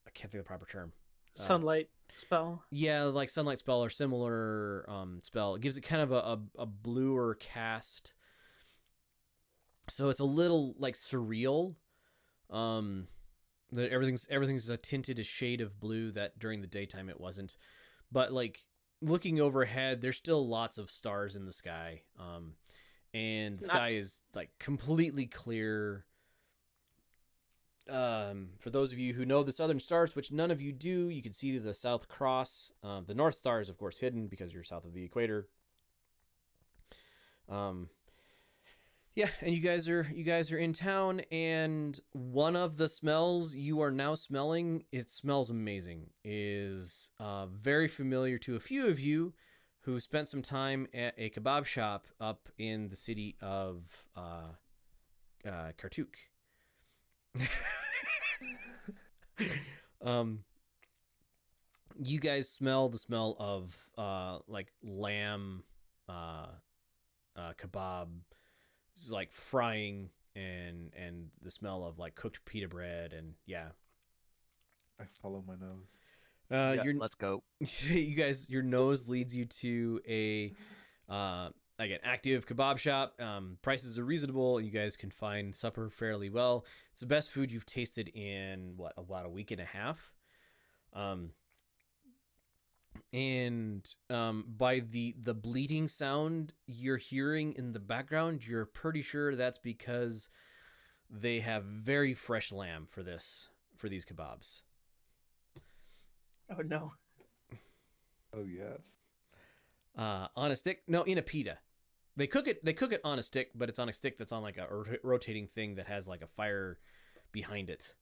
I can't think of the proper term.
Sunlight spell.
Yeah, like sunlight spell or similar spell. It gives it kind of a bluer cast. So it's a little like surreal. Everything's tinted a shade of blue that during the daytime it wasn't. But like looking overhead, there's still lots of stars in the sky. And the sky is like completely clear. For those of you who know the southern stars, which none of you do, you can see the South Cross. The North Star is of course hidden because you're south of the equator. Yeah, and you guys are in town, and one of the smells you are now smelling, it smells amazing, is very familiar to a few of you who spent some time at a kebab shop up in the city of Kartuk. you guys smell the smell of like lamb kebab, like frying, and the smell of like cooked pita bread, and yeah.
I follow my nose.
Yeah,
Let's
go.
You guys, your nose leads you to a like an active kebab shop. Prices are reasonable. You guys can find supper fairly well. It's the best food you've tasted in what, about a week and a half. And by the bleating sound you're hearing in the background, you're pretty sure that's because they have very fresh lamb for these kebabs.
Oh no.
Oh yes.
On a stick? No, in a pita. They cook it on a stick, but it's on a stick that's on like a rotating thing that has like a fire behind it.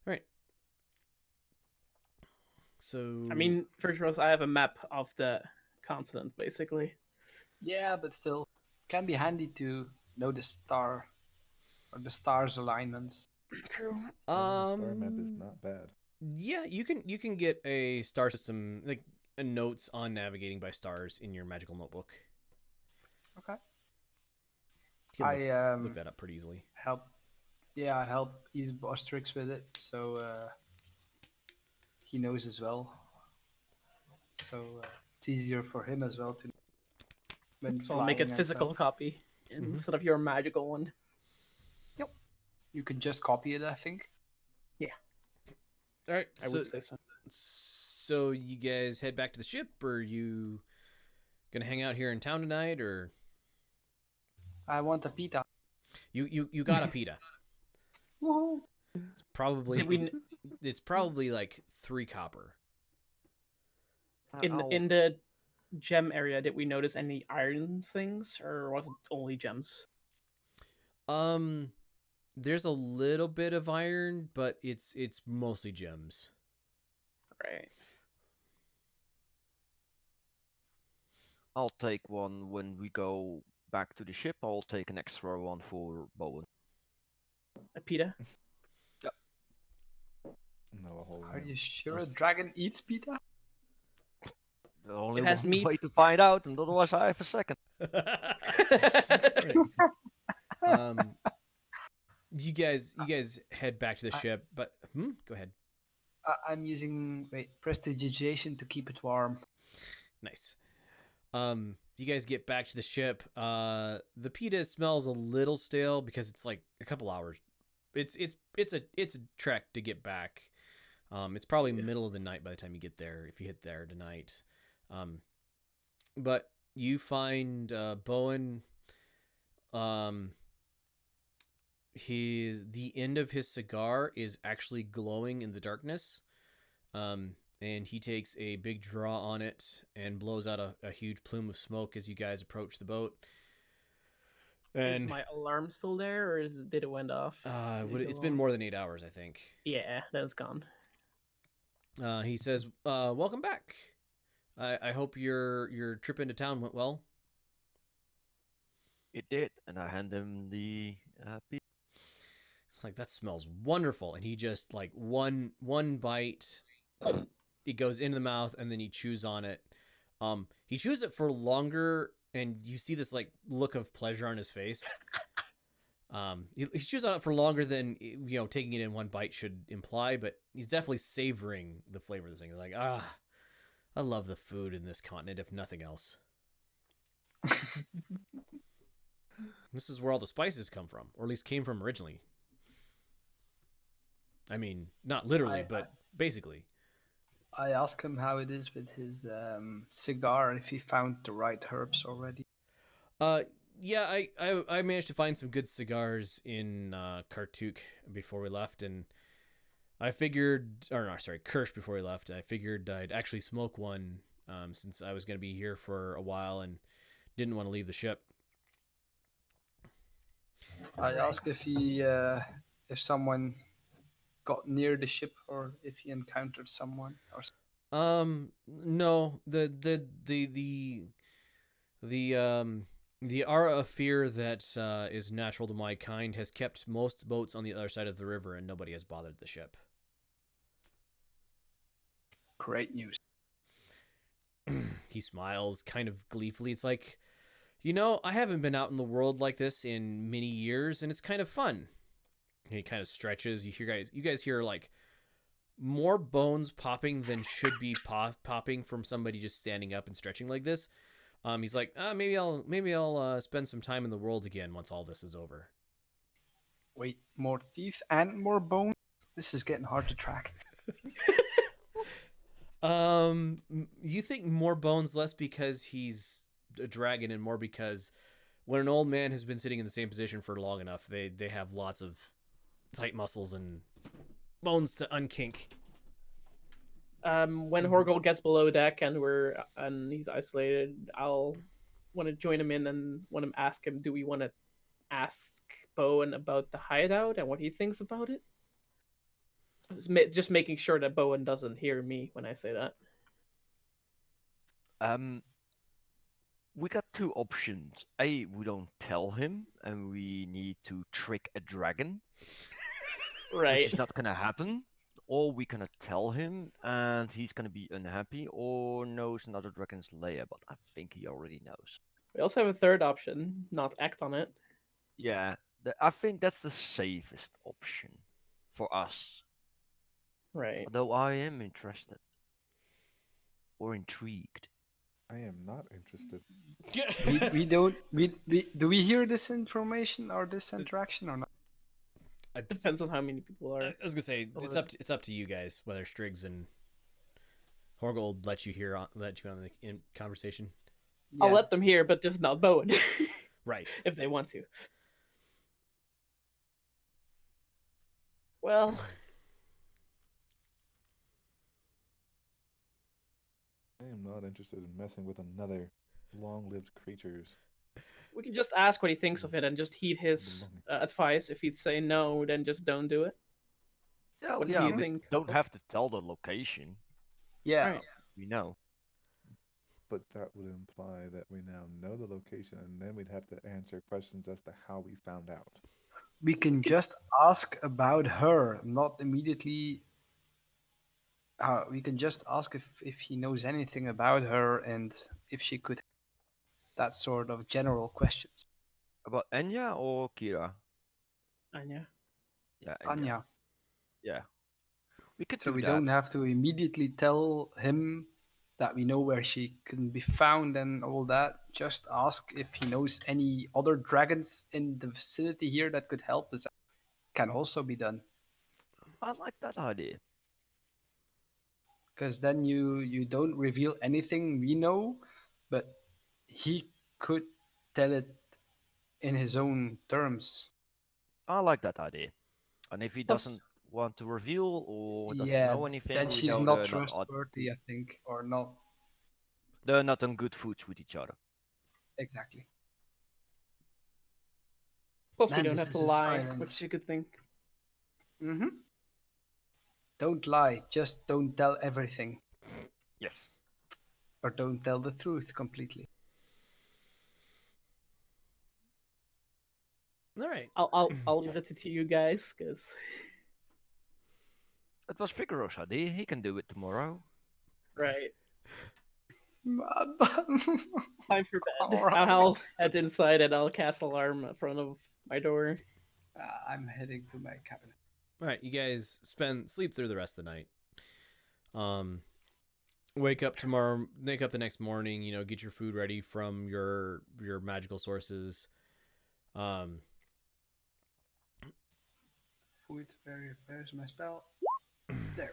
All right. So
I mean, first of all, I have a map of the continent, basically.
Yeah, but still, can be handy to know the star or the stars alignments.
True.
The star map is not bad.
Yeah, you can get a star system, like a notes on navigating by stars in your magical notebook.
Okay.
You can
I
look that up pretty easily.
I help ease Bostrix with it, so he knows as well. So it's easier for him as well to.
So I'll make a physical copy instead of your magical one.
Yep. You can just copy it, I think.
Yeah.
All right.
I would say so.
So you guys head back to the ship, or are you gonna hang out here in town tonight, or?
I want a pita.
You got a pita.
Woohoo!
It's probably like 3 copper.
In the gem area, did we notice any iron things, or was it only gems?
There's a little bit of iron, but it's mostly gems.
Right.
I'll take one when we go back to the ship. I'll take an extra one for Bowen.
A pita?
Yep.
No, a whole.
Are you sure a dragon eats pita?
The only
It has
one
meat.
way to find out, and otherwise I have a second.
You guys head back to the ship, but go ahead.
I'm using prestidigitation to keep it warm.
Nice. You guys get back to the ship. The pita smells a little stale because it's like a couple hours. It's a trek to get back. It's probably middle of the night by the time you get there, if you hit there tonight. But you find Bowen. The end of his cigar is actually glowing in the darkness. And he takes a big draw on it and blows out a huge plume of smoke as you guys approach the boat. And
is my alarm still there, or did it went off?
It's been more than 8 hours, I think.
Yeah, that's gone.
He says, "Welcome back. I hope your trip into town went well."
It did, and I hand him the pizza.
It's like, that smells wonderful, and he just like one bite. It goes into the mouth, and then he chews on it. He chews it for longer, and you see this like look of pleasure on his face. He chews on it for longer than taking it in one bite should imply, but he's definitely savoring the flavor of this thing. He's like, I love the food in this continent, if nothing else. This is where all the spices come from, or at least came from originally. I mean, not literally, but basically.
I asked him how it is with his cigar, if he found the right herbs already.
Yeah, I managed to find some good cigars in Kartuk before we left, and I figured, Kirsch before we left. I figured I'd actually smoke one since I was going to be here for a while and didn't want to leave the ship.
I asked if someone got near the ship or if he encountered someone or
No, the The aura of fear that is natural to my kind has kept most boats on the other side of the river, and nobody has bothered the ship.
Great news.
He smiles kind of gleefully. It's like, I haven't been out in the world like this in many years, and it's kind of fun. And he kind of stretches. You guys hear like more bones popping than should be popping from somebody just standing up and stretching like this. He's like, maybe I'll spend some time in the world again once all this is over.
Wait, more teeth and more bone? This is getting hard to track.
You think more bones less because he's a dragon and more because when an old man has been sitting in the same position for long enough, they have lots of tight muscles and bones to unkink.
When Horgol gets below deck and he's isolated, I'll want to join him in and want to ask him, do we want to ask Bowen about the hideout and what he thinks about it? Just making sure that Bowen doesn't hear me when I say that.
We got two options. A, we don't tell him, and we need to trick a dragon,
Right.
which is not gonna happen. Or we gonna tell him, and he's gonna be unhappy, or knows another dragon's lair. But I think he already knows.
We also have a third option, not act on it.
Yeah, I think that's the safest option for us.
Right.
Although I am interested or intrigued.
I am not interested.
we don't do we hear this information or this interaction or not?
Depends on how many people are.
I was gonna say it's up to you guys whether Striggs and Horgold let you on the conversation.
Yeah.
I'll let them hear, but just not Bowen.
Right.
If they want to. Well,
I am not interested in messing with another long-lived creatures.
we can just ask what he thinks of it and just heed his advice. If he'd say no, then just don't do it.
Yeah,
What do
yeah,
you
we
think?
don't have to tell the location.
Yeah.
Right.
We know.
But that would imply that we now know the location, and then we'd have to answer questions as to how we found out.
We can just ask about her, not immediately. We can just ask if he knows anything about her and if she could. That sort of general questions.
About Anya or Kira?
Anya.
Yeah,
Anya.
Yeah. We could
So
do
we
that.
don't have to immediately tell him that we know where she can be found and all that. Just ask if he knows any other dragons in the vicinity here that could help us. Can also be done.
I like that idea.
Because then you don't reveal anything we know, but he could tell it in his own terms.
I like that idea. And if he
Plus-
doesn't want to reveal or doesn't
Yeah,
know anything,
then
we
she's
know
not
they're
trustworthy, I think, or not
they're not on good foots with each other.
exactly.
Plus,
Man,
we don't
this
have to
is a
lie,
silence.
which is a good thing.
Mm-hmm. Don't lie, just don't tell everything,
Yes.
or don't tell the truth completely.
All right.
I'll leave it to you guys, because
It was Figaro's idea. He can do it tomorrow.
right.
Alright.
Time for bed. I'll head inside and I'll cast alarm in front of my door.
I'm heading to my cabinet.
All right, you guys sleep through the rest of the night. Wake up the next morning, get your food ready from your magical sources.
Food, where's my spell? There.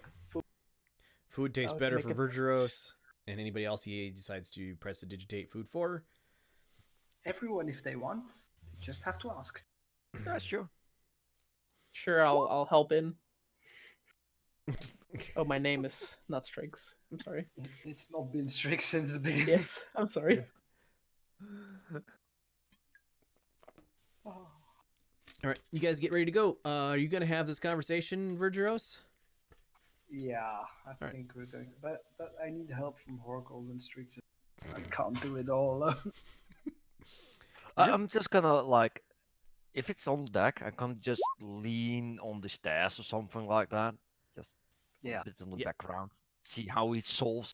Food tastes
to
better
make
for
it-
Vergeros and anybody else he decides to press the digitate food for.
Everyone, if they want, they just have to ask.
Yeah, sure.
Sure, I'll help in. Oh, my name is not Striggs. I'm sorry.
It's not been strict since the beginning.
Yes, I'm sorry.
Oh.
All right, you guys get ready to go. Are you going to have this conversation, Vergeros?
Yeah, I
right.
think we're going. But I need help from Horgold and Streaks. I can't do it all alone.
I'm just gonna like, if it's on deck, I can just lean on the stairs or something like that. Just
Yeah.
a bit on the
Yeah.
background. See how he solves.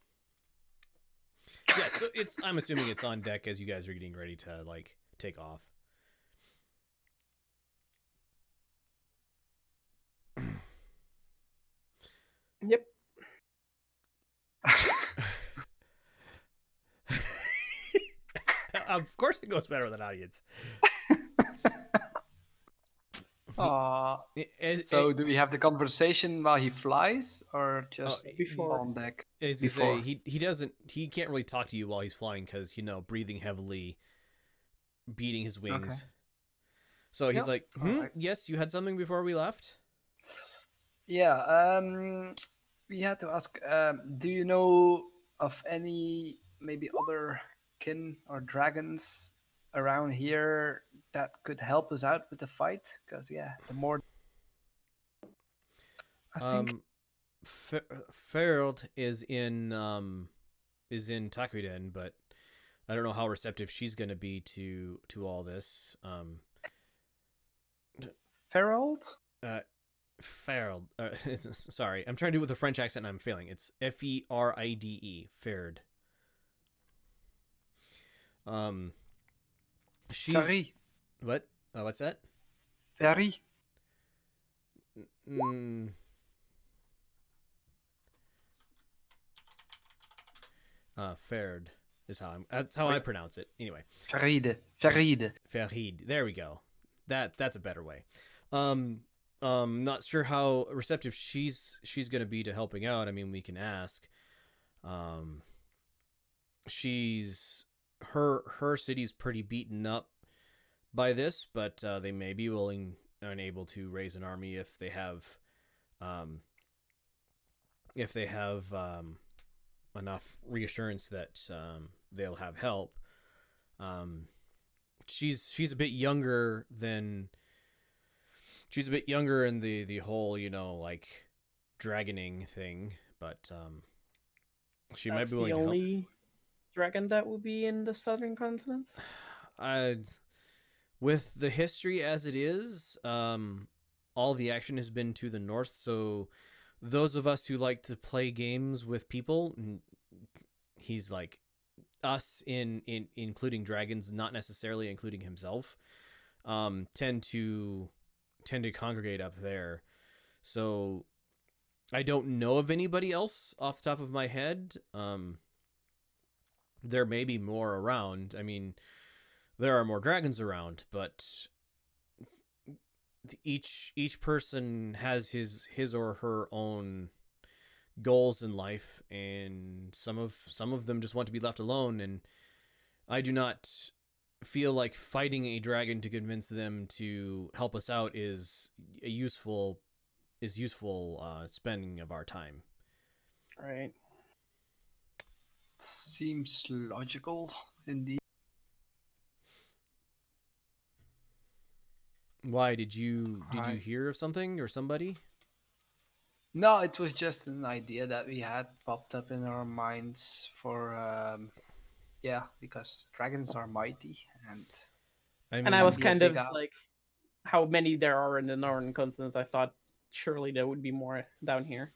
Yeah, so I'm assuming it's on deck as you guys are getting ready to like take off.
Yep.
Of course it goes better with an audience.
So do we have the conversation while he flies, or just
before.
on deck?
As you say, he can't really talk to you while he's flying because breathing heavily, beating his wings.
Okay.
So he's
Yep.
like,
Alright.
yes, you had something before we left?
Yeah. We had to ask. Do you know of any maybe other kin or dragons around here that could help us out with the fight? Because the more I think
Ferald is in Takuiden, but I don't know how receptive she's going to be to all this.
Ferald.
Ferald. Sorry, I'm trying to do it with a French accent and I'm failing. It's Feride. Ferard. She's
Ferry.
What? What's that?
Ferry.
Fared is that's how I pronounce it. Anyway.
Feride.
Ferid. There we go. That's a better way. Not sure how receptive she's gonna be to helping out. I mean, we can ask. She's her city's pretty beaten up by this, but they may be willing and able to raise an army if they have enough reassurance that they'll have help. She's a bit younger in the whole like dragoning thing, but she might be willing to help.
That's the only dragon that would be in the southern continent.
With the history as it is, all the action has been to the north, so those of us who like to play games with people, he's like us in including dragons, not necessarily including himself, tend to congregate up there. So I don't know of anybody else off the top of my head. There may be more around. I mean, there are more dragons around, but each person has his or her own goals in life, and some of them just want to be left alone, and I do not feel like fighting a dragon to convince them to help us out is useful spending of our time.
Right.
Seems logical indeed.
Why did you hear of something or somebody?
No, it was just an idea that we had popped up in our minds for because dragons are mighty, and
I was kind of
big
like, how many there are in the northern continent. I thought surely there would be more down here.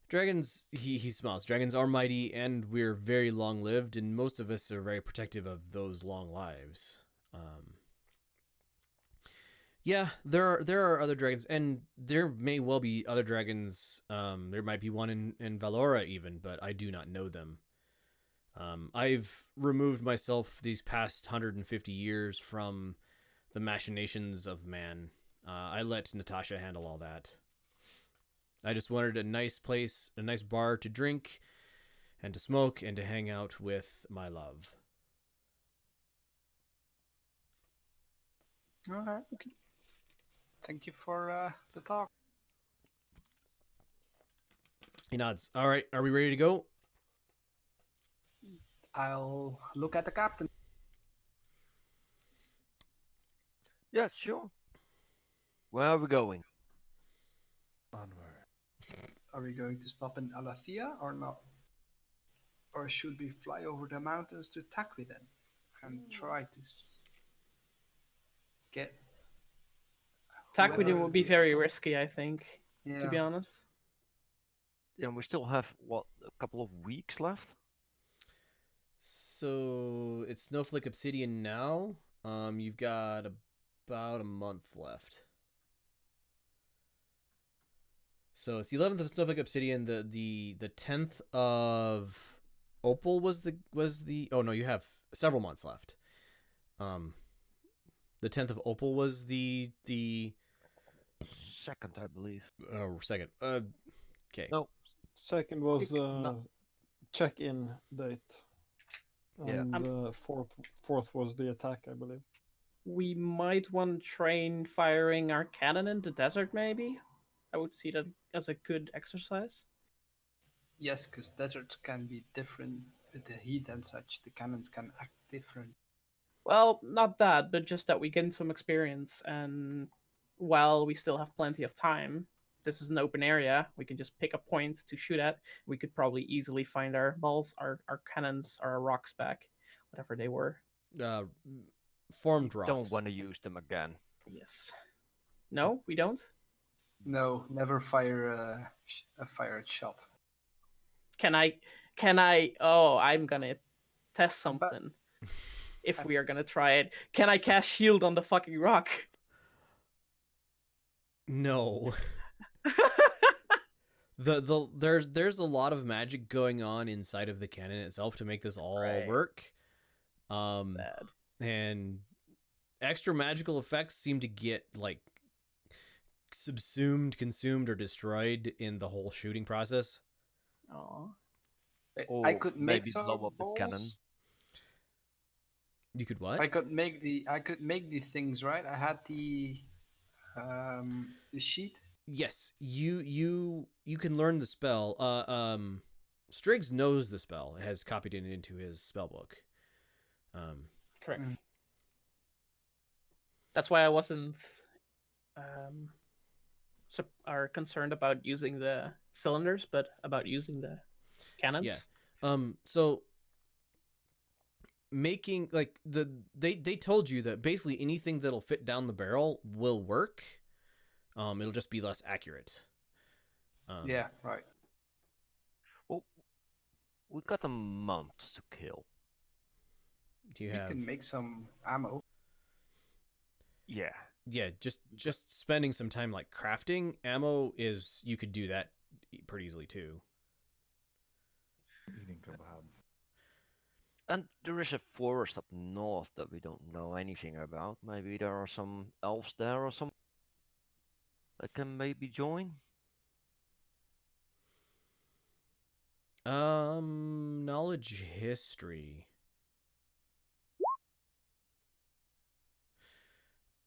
Dragons, he smiles. Dragons are mighty, and we're very long lived, and most of us are very protective of those long lives. Yeah, there are other dragons, and there may well be other dragons. There might be one in Valora even, but I do not know them. I've removed myself these past 150 years from the machinations of man. I let Natasha handle all that. I just wanted a nice place, a nice bar to drink and to smoke and to hang out with my love.
All right. Okay. Thank you for the talk.
He nods. All right, are we ready to go?
I'll look at the captain.
Yeah, sure. Where are we going?
Onward.
Are we going to stop in Alathea or not? Or should we fly over the mountains to Taquiden and try to get.
Taquidin would be very risky, I think, to be
Yeah.
honest.
And we still have, what, a couple of weeks left?
So it's Snowflake Obsidian now. You've got about a month left. So it's the 11th of Snowflake Obsidian. The 10th of Opal was the. Oh no, you have several months left. The 10th of Opal was the
Second, I believe.
second. Okay.
No.
Second was
No.
check-in date.
Yeah.
And fourth was the attack, I believe.
We might want to train firing our cannon in the desert, maybe? I would see that as a good exercise.
Yes, because deserts can be different with the heat and such. The cannons can act different.
Well, not that, but just that we gain some experience, and while we still have plenty of time, this is an open area, we can just pick a point to shoot at. We could probably easily find our balls, our cannons, our rocks back, whatever they were.
Formed rocks.
Don't want to use them again.
Yes. No, we don't?
No, never fire a fired shot.
Can I oh, I'm gonna test something. If we are gonna try it. Can I cast shield on the fucking rock?
No. There's a lot of magic going on inside of the cannon itself to make this all work.
Sad.
And extra magical effects seem to get like subsumed, consumed, or destroyed in the whole shooting process.
Oh.
I could make
maybe
some
blow up
balls.
the cannon.
You could what?
I could make the things, right? I had the sheet.
Yes, you can learn the spell. Striggs knows the spell. Has copied it into his spell book.
Correct. That's why I wasn't concerned about using the cylinders, but about using the cannons.
Yeah. So making like they told you that basically anything that'll fit down the barrel will work. It'll just be less accurate.
Yeah, right.
Well, we got a month to kill.
Do you
You
have?
can make some ammo.
Yeah.
Yeah, just spending some time like crafting ammo is you could do that pretty easily too.
Eating kebabs.
And there is a forest up north that we don't know anything about. Maybe there are some elves there or something that can maybe join.
Knowledge history.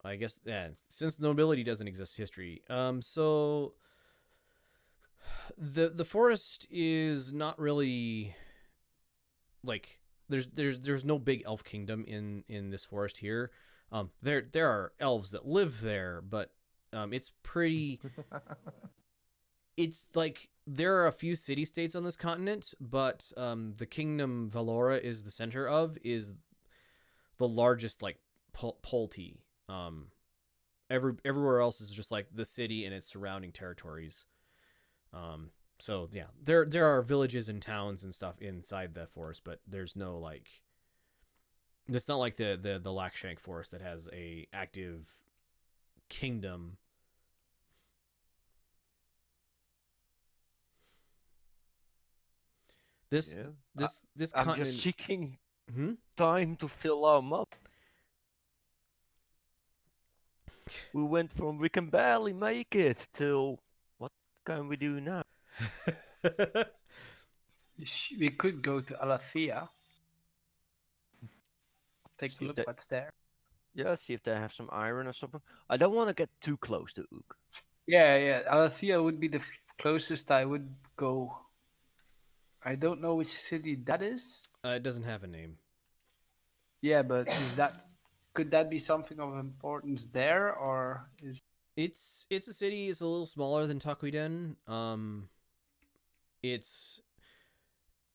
I guess, yeah, since nobility doesn't exist, history. So the forest is not really like there's no big elf kingdom in this forest here. There are elves that live there, but it's pretty. It's like there are a few city states on this continent, but the kingdom Valora is the center of is the largest like polity. Everywhere else is just like the city and its surrounding territories. So yeah, there are villages and towns and stuff inside the forest, but there's no like. It's not like the Lakshank forest that has a active kingdom. This
I'm
continent.
just seeking time to fill our map. We went from we can barely make it till what can we do now?
We could go to Alethea. Take a look what's there.
Yeah, see if they have some iron or something. I don't want to get too close to Ook.
Yeah. Alethea would be the closest I would go. I don't know which city that is.
It doesn't have a name.
Yeah, but could that be something of importance there, or is
it's a city? It's a little smaller than Takuiden. It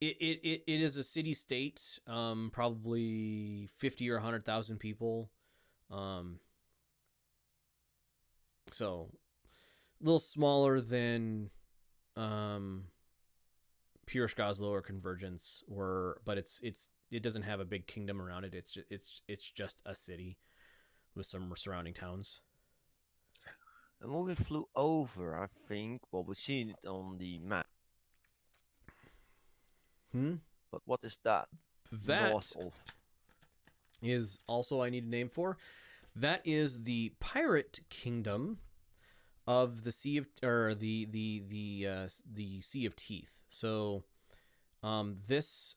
is a city state. Probably 50 or 100,000 people. So a little smaller than Pure Skoslow or Convergence were, but it doesn't have a big kingdom around it. It's just a city with some surrounding towns.
And when we flew over, I think, well, we've seen it on the map. But what is that?
That
North of
is also I need a name for. That is the pirate kingdom of the Sea of, or the Sea of Teeth. So, this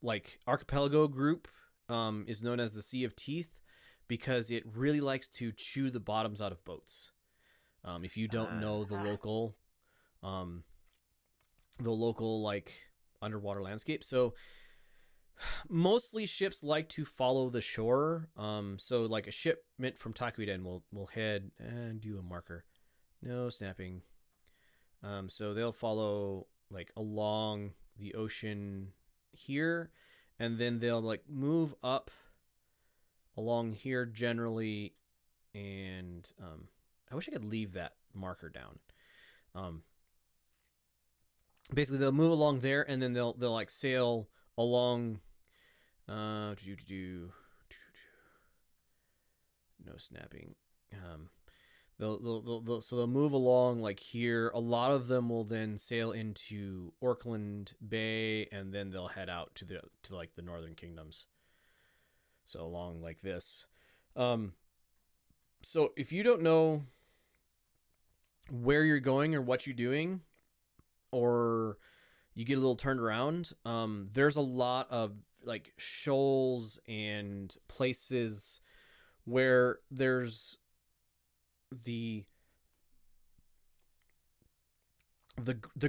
like archipelago group is known as the Sea of Teeth because it really likes to chew the bottoms out of boats. If you don't know the local like underwater landscape, so mostly ships like to follow the shore. So like a shipment from Takuiden will head and do a marker. No snapping. So they'll follow like along the ocean here, and then they'll like move up along here generally. And I wish I could leave that marker down. Basically they'll move along there, and then they'll like sail along. No snapping. They'll move along like here. A lot of them will then sail into Auckland Bay, and then they'll head out to like the northern kingdoms. So along like this. So if you don't know where you're going or what you're doing, or you get a little turned around, there's a lot of like shoals and places where there's the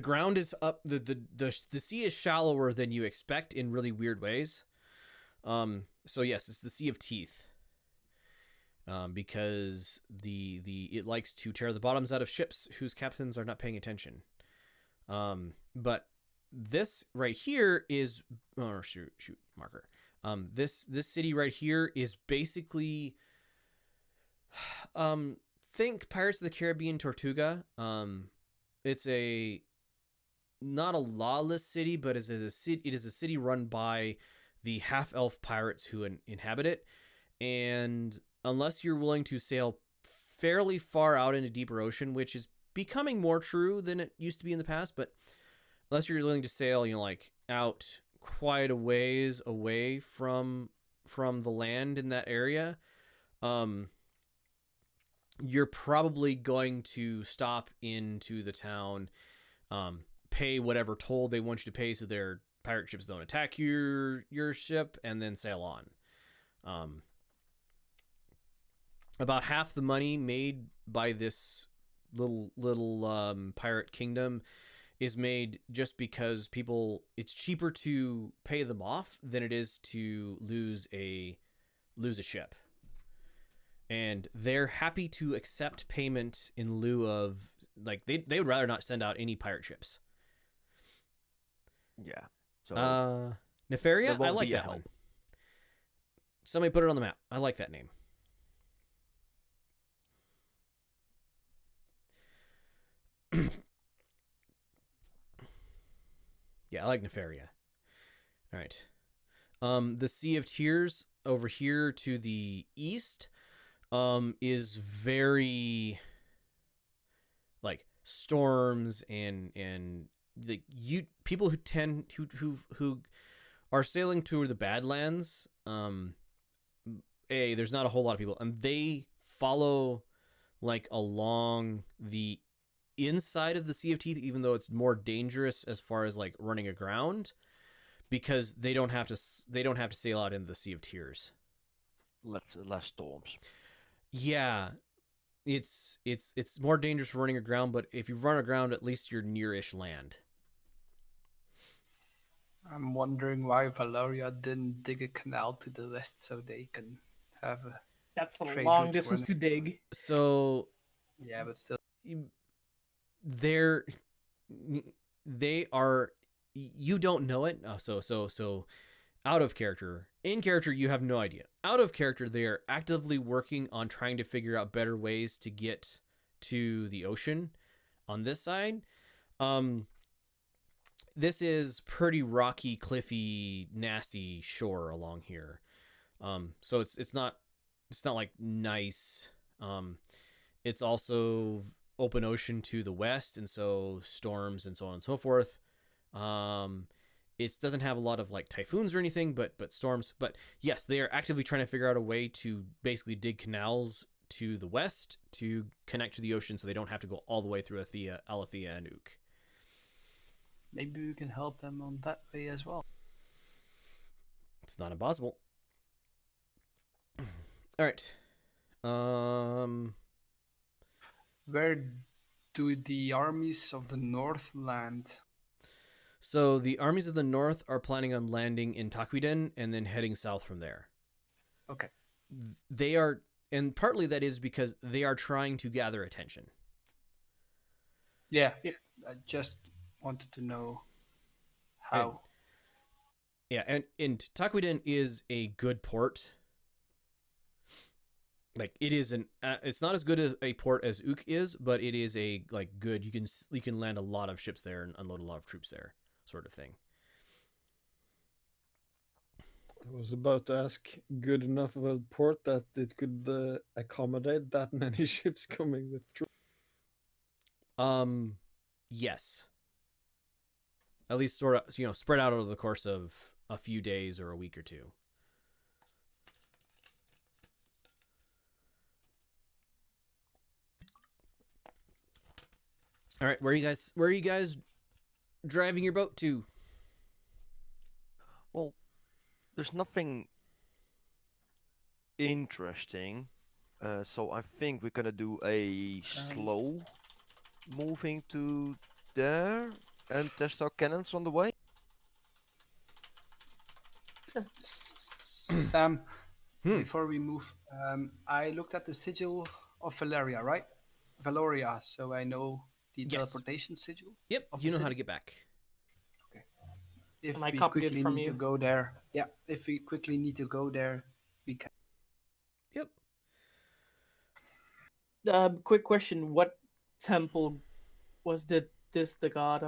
ground is up, the sea is shallower than you expect in really weird ways. So yes, it's the Sea of Teeth. Because it likes to tear the bottoms out of ships whose captains are not paying attention. But this right here is, or shoot marker. This city right here is basically, think Pirates of the Caribbean Tortuga. It's not a lawless city, but it is a city run by the half-elf pirates who inhabit it. And unless you're willing to sail fairly far out into deeper ocean, which is becoming more true than it used to be in the past, but unless you're willing to sail, like out quite a ways away from the land in that area, you're probably going to stop into the town, pay whatever toll they want you to pay so their pirate ships don't attack your ship, and then sail on. About half the money made by this little pirate kingdom is made just because it's cheaper to pay them off than it is to lose a ship. And they're happy to accept payment in lieu of, like, they would rather not send out any pirate ships.
Yeah. So
Nefaria, I like that one. Somebody put it on the map. I like that name. Yeah, I like Nefaria. All right. The Sea of Tears over here to the east is very like storms and people who are sailing to the Badlands. There's not a whole lot of people, and they follow like along the inside of the Sea of Teeth, even though it's more dangerous as far as like running aground, because they don't have to sail out into the Sea of Tears.
Less storms.
Yeah, it's more dangerous running aground, but if you run aground, at least you're near-ish land.
I'm wondering why Valoria didn't dig a canal to the west so they can have a.
That's a
trade
long
route
distance to dig.
So
yeah, but still,
they are, you don't know it. So out of character, In character, you have no idea. Out of character, they are actively working on trying to figure out better ways to get to the ocean on this side. This is pretty rocky, cliffy, nasty shore along here. So it's not like nice. It's also open ocean to the west, and so storms and so on and so forth. It doesn't have a lot of like typhoons or anything, but storms. But yes, they are actively trying to figure out a way to basically dig canals to the west to connect to the ocean, so they don't have to go all the way through Alethea, and Ook.
Maybe we can help them on that way as well.
It's not impossible. All right.
Where do the armies of the north land?
So the armies of the north are planning on landing in Taquiden and then heading south from there.
Okay.
They are, and partly that is because they are trying to gather attention.
Yeah. I just wanted to know how.
And Taquiden is a good port. Like it is it's not as good as a port as Ook is, but it is a like good. You can land a lot of ships there and unload a lot of troops there, sort of thing.
I was about to ask, good enough of a port that it could accommodate that many ships coming with troops?
Yes. At least sort of, spread out over the course of a few days or a week or two. All right, where are you guys driving your boat to?
Well, there's nothing interesting, so I think we're gonna do a slow moving to there and test our cannons on the way.
Sam, before we move, I looked at the sigil of Valoria, so I know the teleportation sigil.
Yep, you know how to get back.
Okay. If
And I
we
copied it
quickly
from
need to
you.
go there, if we quickly need to go there, we can.
Yep.
Quick question: what temple was the god?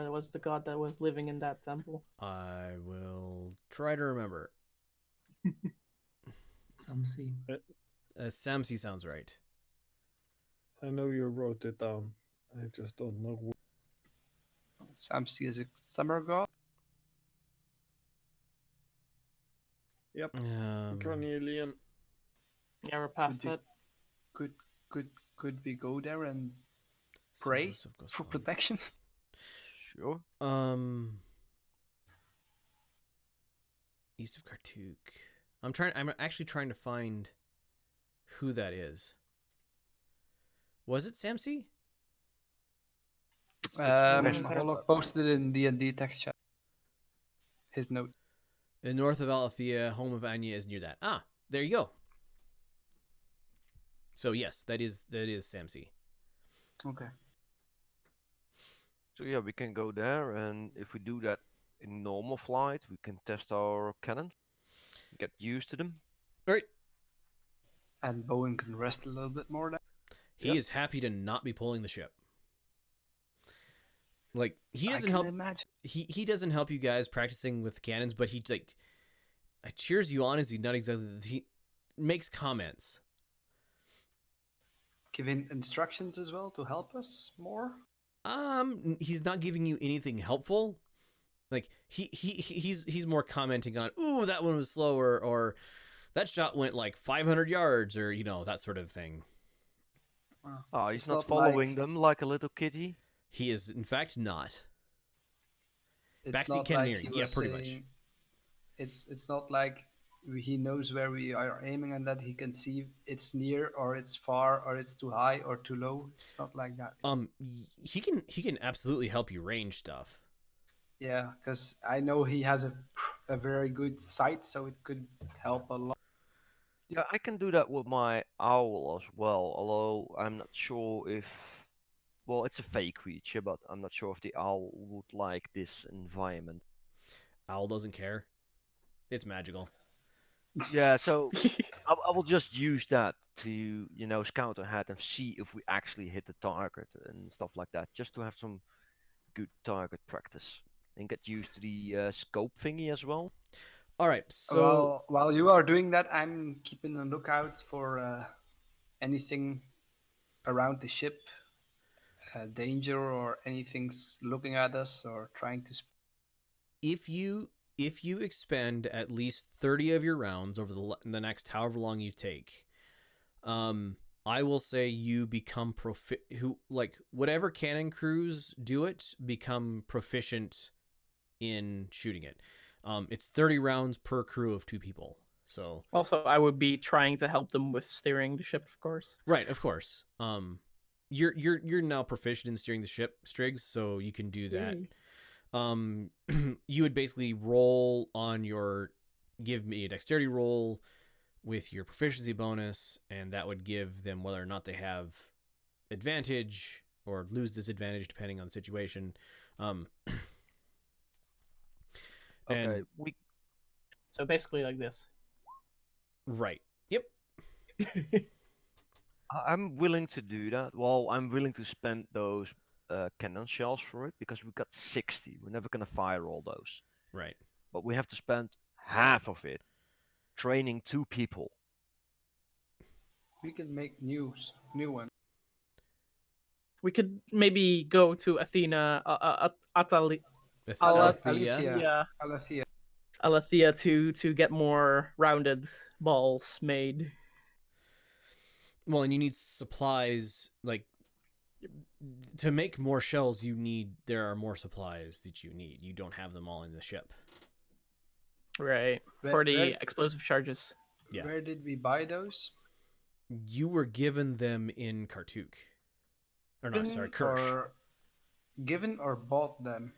Was the god that was living in that temple?
I will try to remember.
Samsi.
Samsi sounds right.
I know you wrote it down. I just don't know.
Samsi is a summer god.
Yep. Cornelian.
Yeah, we're past that.
Could we go there and pray for protection?
Sure.
East of Kartuk. I'm actually trying to find who that is. Was it Samsi?
I'll post it in the D&D text chat. His note.
The north of Alethea, home of Anya is near that. Ah, there you go. So yes, that is Samsi.
Okay.
So yeah, we can go there, and if we do that in normal flight, we can test our cannon, get used to them.
All right.
And Bowen can rest a little bit more.
He is happy to not be pulling the ship. Like he doesn't help. He doesn't help you guys practicing with cannons, but he cheers you on as he not exactly. He makes comments.
Giving instructions as well to help us more.
He's not giving you anything helpful. Like he's more commenting on, ooh, that one was slower, or that shot went like 500 yards, or that sort of thing.
Wow.
Oh, he's not following them like a little kitty.
He is, in fact, not.
Backseat cannoneering, yeah, pretty much. It's not like he knows where we are aiming and that he can see it's near or it's far or it's too high or too low. It's not like that.
He can absolutely help you range stuff.
Yeah, because I know he has a very good sight, so it could help a lot.
Yeah, I can do that with my owl as well, although I'm not sure if... Well, it's a fake creature, but I'm not sure if the owl would like this environment.
Owl doesn't care. It's magical.
Yeah, so I will just use that to, scout ahead and see if we actually hit the target and stuff like that, just to have some good target practice and get used to the scope thingy as well.
All right, so
Well, while you are doing that, I'm keeping a lookout for anything around the ship, danger or anything's looking at us or trying to.
if you expend at least 30 of your rounds over the next however long you take, I will say you become whatever cannon crews do it become proficient in shooting it. It's 30 rounds per crew of 2 people. So
Also, I would be trying to help them with steering the ship, of course.
right, of course. You're now proficient in steering the ship, Striggs, so you can do that.
Yay.
You would basically roll on give me a dexterity roll with your proficiency bonus, and that would give them whether or not they have advantage or lose disadvantage depending on the situation.
Okay,
And
So basically like this.
right. Yep.
I'm willing to do that. Well, I'm willing to spend those cannon shells for it because we got 60. We're never gonna fire all those.
Right.
But we have to spend half of it training 2 people.
We can make new ones.
We could maybe go to Athena,
Alethea.
Alethea.
Alethea to get more rounded balls made.
Well, and you need supplies to make more shells. There are more supplies that you need. You don't have them all in the ship.
Right. For the explosive charges.
Yeah.
Where did we buy those?
You were given them in Kartuk. Or not, sorry, Kirsch.
Or given or bought them?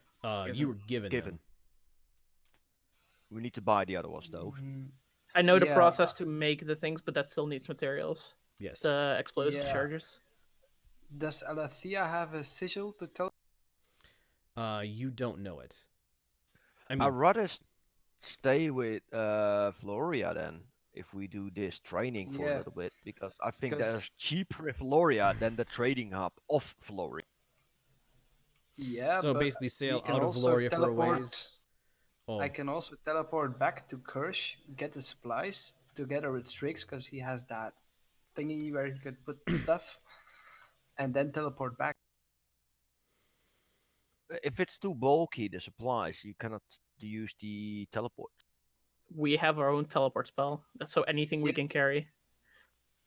You were given them.
We need to buy the other ones though.
I know the process to make the things, but that still needs materials.
Yes.
The explosive charges.
Does Alethea have a sigil to tell?
You don't know it.
I'd rather stay with Floria then, if we do this training for a little bit, because I think there's cheaper in Floria than the trading hub of Floria.
Yeah,
so
but
basically sail
we can
out of
also
Floria for a ways.
I can also teleport back to Kirsch, get the supplies together with Strix, because he has that thingy where he could put stuff, and then teleport back.
If it's too bulky, the supplies, you cannot use the teleport.
We have our own teleport spell. That's so anything we can carry.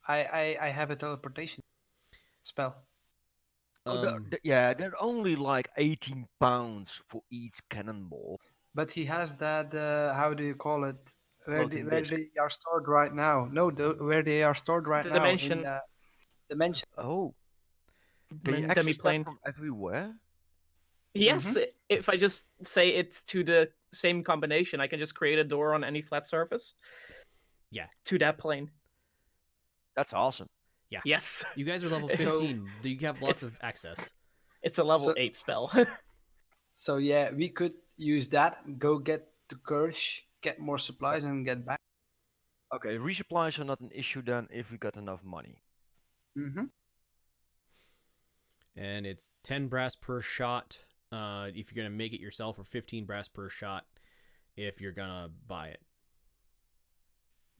I have a teleportation spell.
They're only like 18 pounds for each cannonball.
But he has that, how do you call it? Where they are stored right now. No, where they are stored right now.
Dimension.
In dimension.
Oh. Can you access that from everywhere?
Yes, if I just say it's to the same combination, I can just create a door on any flat surface.
Yeah.
To that plane.
That's awesome.
Yeah.
Yes.
You guys are level 15. You have lots of access.
It's a level 8 spell.
So yeah, we could use that, go get to Kirsch, get more supplies, and get back.
Okay, resupplies are not an issue then if we got enough money.
Mm-hmm.
And it's 10 brass per shot if you're going to make it yourself, or 15 brass per shot if you're going to buy it.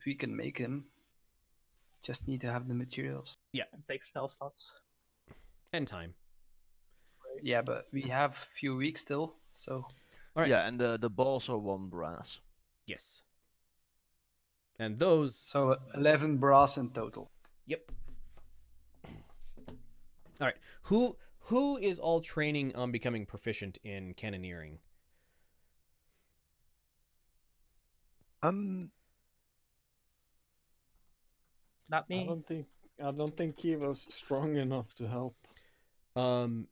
We can make him. Just need to have the materials.
Yeah.
And take spell slots.
And time.
Yeah, but we have a few weeks still, so...
All right.
Yeah, and the balls are 1 brass.
Yes. And those...
So 11 brass in total.
Yep. All right. Who is all training on becoming proficient in cannoneering?
Not me.
I don't think he was strong enough to help.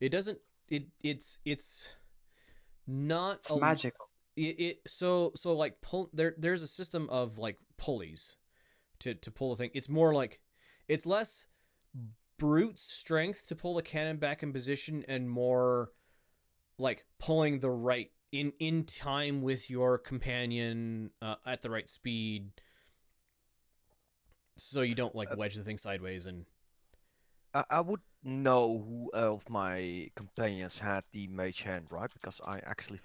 It doesn't. It's not.
It's magical.
So like there's a system of like pulleys to pull the thing. It's more like it's less brute strength to pull the cannon back in position and more like pulling the right in time with your companion at the right speed so you don't like wedge the thing sideways and.
I would know who of my companions had the mage hand, right? Because I actually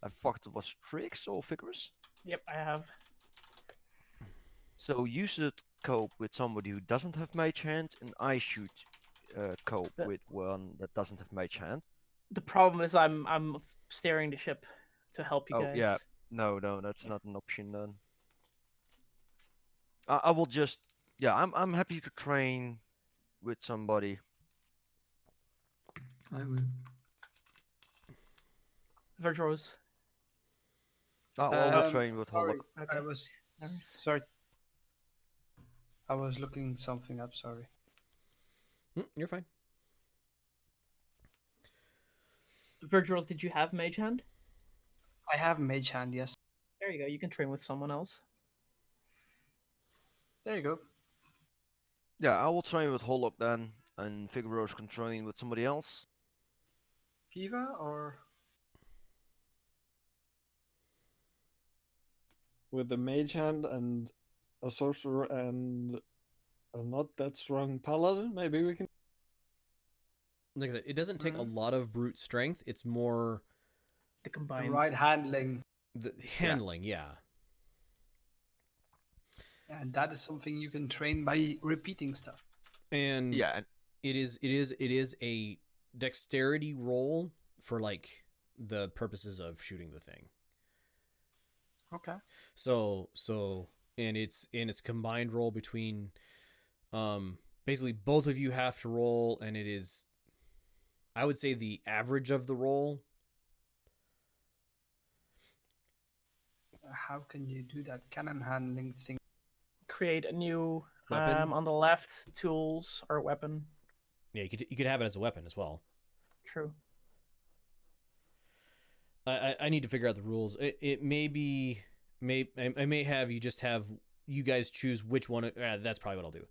I thought it was Strix or Vigorous.
Yep, I have.
So you should cope with somebody who doesn't have mage hand, and I should cope
The-
with one that doesn't have mage hand.
The problem is I'm steering the ship to help you
Oh
guys.
yeah, no, that's not an option then. I will just, yeah, I'm happy to train with somebody.
I will.
Verdros.
I will train with
sorry,
Hollock.
Okay.
I was
Alright.
sorry. I was looking something up. Sorry.
You're fine.
Verdros, did you have Mage Hand?
I have mage hand. Yes.
There you go. You can train with someone else.
There you go.
Yeah, I will train with Hollock then, and Vigorous can train with somebody else.
Kiva or
With a mage hand and a sorcerer and a not that strong paladin, maybe we can.
Like I said, it doesn't take a
Mhm.
lot of brute strength. It's more
The
the
combined.
right handling,
the handling. Yeah.
and that is something you can train by repeating stuff.
And
Yeah, and
it is a dexterity roll for like the purposes of shooting the thing.
Okay.
So and it's combined roll between basically both of you have to roll, and it is, I would say, the average of the roll.
How can you do that cannon handling thing?
Create a new
Weapon?
on the left, tools or weapon.
Yeah, you could have it as a weapon as well.
True.
I need to figure out the rules. It may be I may have you just have you guys choose which one. That's probably what I'll do.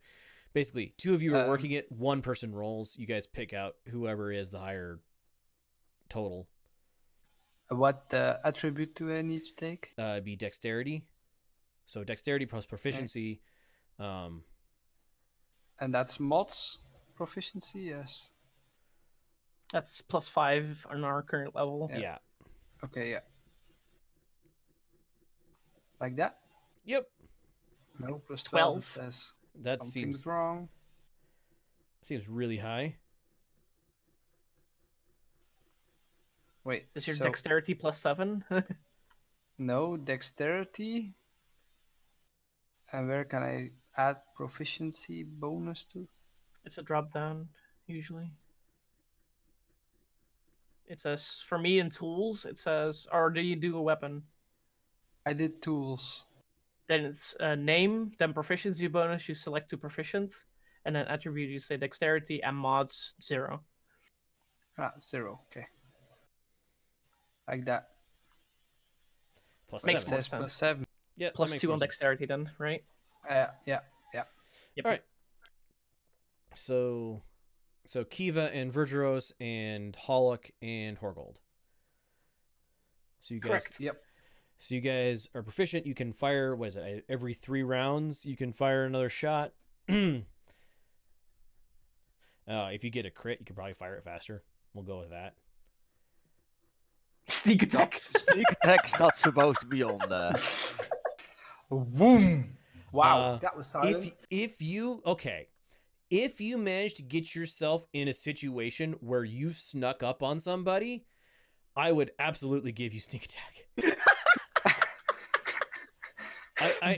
Basically, two of you are working it. One person rolls. You guys pick out whoever is the higher total.
What attribute do I need to take?
It'd be dexterity. So dexterity plus proficiency.
And that's mods proficiency. Yes.
That's +5 on our current level.
Yeah.
Okay. Yeah. Like that.
Yep.
No, plus
12.
It says
That
something's
seems
wrong.
really high.
Wait.
Is your
so
dexterity +7?
no dexterity. And where can I add proficiency bonus to?
It's a drop down usually. It says for me in tools. It says, or do you do a weapon?
I did tools.
Then it's name, then proficiency bonus. You select to proficient, and then attribute. You say dexterity and mods 0.
0. Okay. Like that.
Plus
Makes
7.
more
Says
sense.
plus 7.
Yeah.
Plus 2 on dexterity, then, right?
Yeah.
Yep.
All right. So Kiva and Vergeros and Hollock and Horgold. So you guys.
Correct.
Yep.
So you guys are proficient. You can fire. What is it? Every 3 rounds, you can fire another shot. If you get a crit, you can probably fire it faster. We'll go with that.
Sneak attack.
sneak attack's not supposed to be on there.
Boom! Wow, that was silent.
If you manage to get yourself in a situation where you've snuck up on somebody, I would absolutely give you sneak attack. I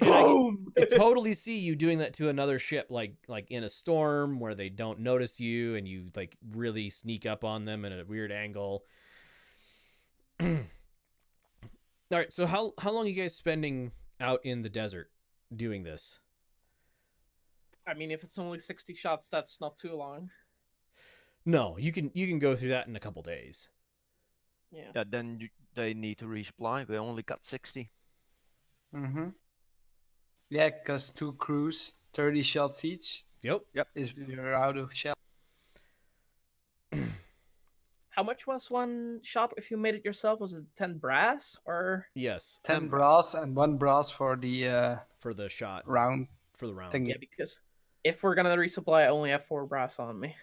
totally see you doing that to another ship, like in a storm where they don't notice you and you like really sneak up on them at a weird angle. All right, so how long are you guys spending out in the desert doing this?
I mean, if it's only 60 shots, that's not too long.
No, you can go through that in a couple days.
Yeah.
Yeah, then they need to resupply. We only got 60.
Mm-hmm. Yeah, because 2 crews, 30 shots each.
Yep.
Is we're out of shell.
How much was one shot if you made it yourself? Was it 10 brass or?
Yes.
10 brass and 1 brass for the
shot.
round.
for the round.
Thingy.
Yeah, because if we're gonna resupply, I only have 4 brass on me.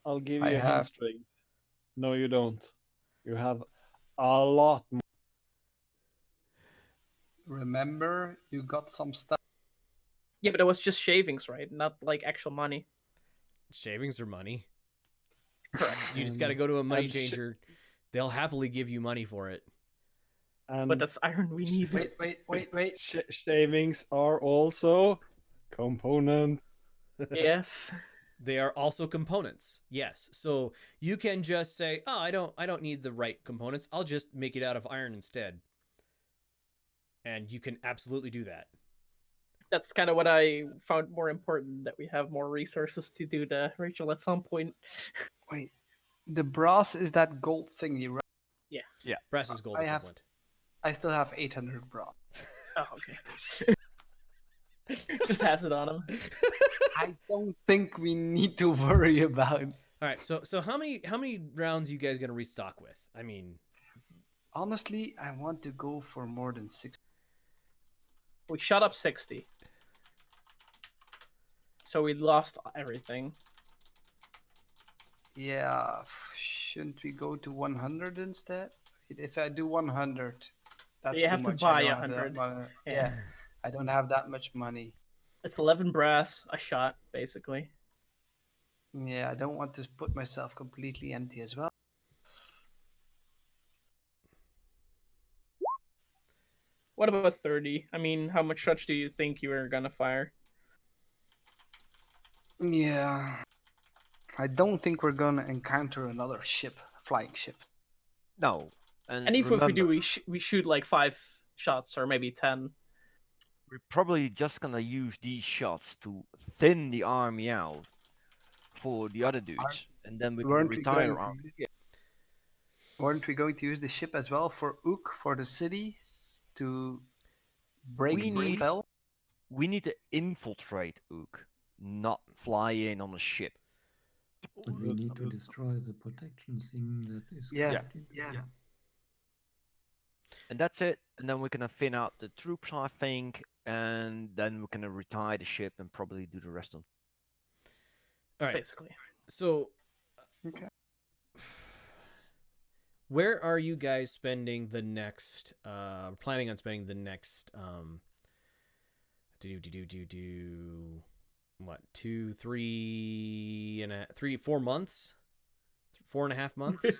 I'll give
I
you a hint,
have-
Strings. No, you don't. You have a lot more.
Remember, you got some stuff.
Yeah, but it was just shavings, right? Not like actual money.
Shavings are money.
Correct.
You just got to go to a money
and sh-
changer. They'll happily give you money for it.
And
But that's iron we need.
Wait.
shavings are also component.
Yes.
They are also components. Yes. So you can just say, "Oh, I don't need the right components. I'll just make it out of iron instead." And you can absolutely do that.
That's kind of what I found more important, that we have more resources to do the Rachel at some point.
Wait. The brass is that gold thingy, right?
Brass is gold
I have-
equivalent.
I still have 800 brass.
Oh, okay. Just has it on him.
I don't think we need to worry about.
All right. So how many rounds you guys going to restock with? I mean,
Honestly, I want to go for more than 6.
We shot up 60. So we lost everything.
Yeah, shouldn't we go to 100 instead? If I do 100, that's
You
too
have to
much.
buy
I don't have that
100.
money.
Yeah.
Yeah, I don't have that much money.
It's 11 brass a shot, basically.
Yeah, I don't want to put myself completely empty as well.
What about 30? I mean, how much shots do you think you were gonna fire?
Yeah, I don't think we're gonna encounter another ship, flying ship.
No.
And even if we do, we shoot like 5 shots or maybe 10.
We're probably just gonna use these shots to thin the army out for the other dudes, and then we can
Weren't we
retire
going
our.
to- Weren't we going to use the ship as well for Ook, for the cities, to break
We
the
need-
spell?
We need to infiltrate Ook, not fly in on a ship.
But we need to destroy the protection thing that is.
Yeah,
carved into
yeah.
it.
And that's it. And then we're gonna thin out the troops, I think, and then we're gonna retire the ship and probably do the rest on.
all right.
Basically.
So
Okay.
where are you guys spending the next planning on spending the next what 2 3 and a 3 4 months 4.5 months?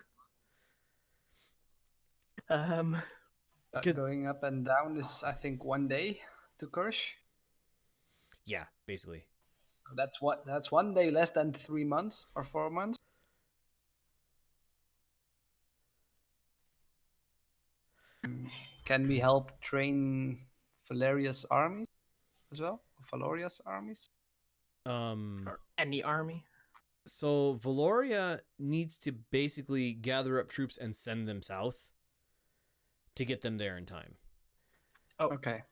Going up and down is, I think, 1 day to Kirsch.
Yeah, basically.
That's 1 day less than 3 months or 4 months. Can we help train Valeria's armies as well? Valoria's armies?
Or any army.
So Valoria needs to basically gather up troops and send them south to get them there in time.
Oh,
Okay.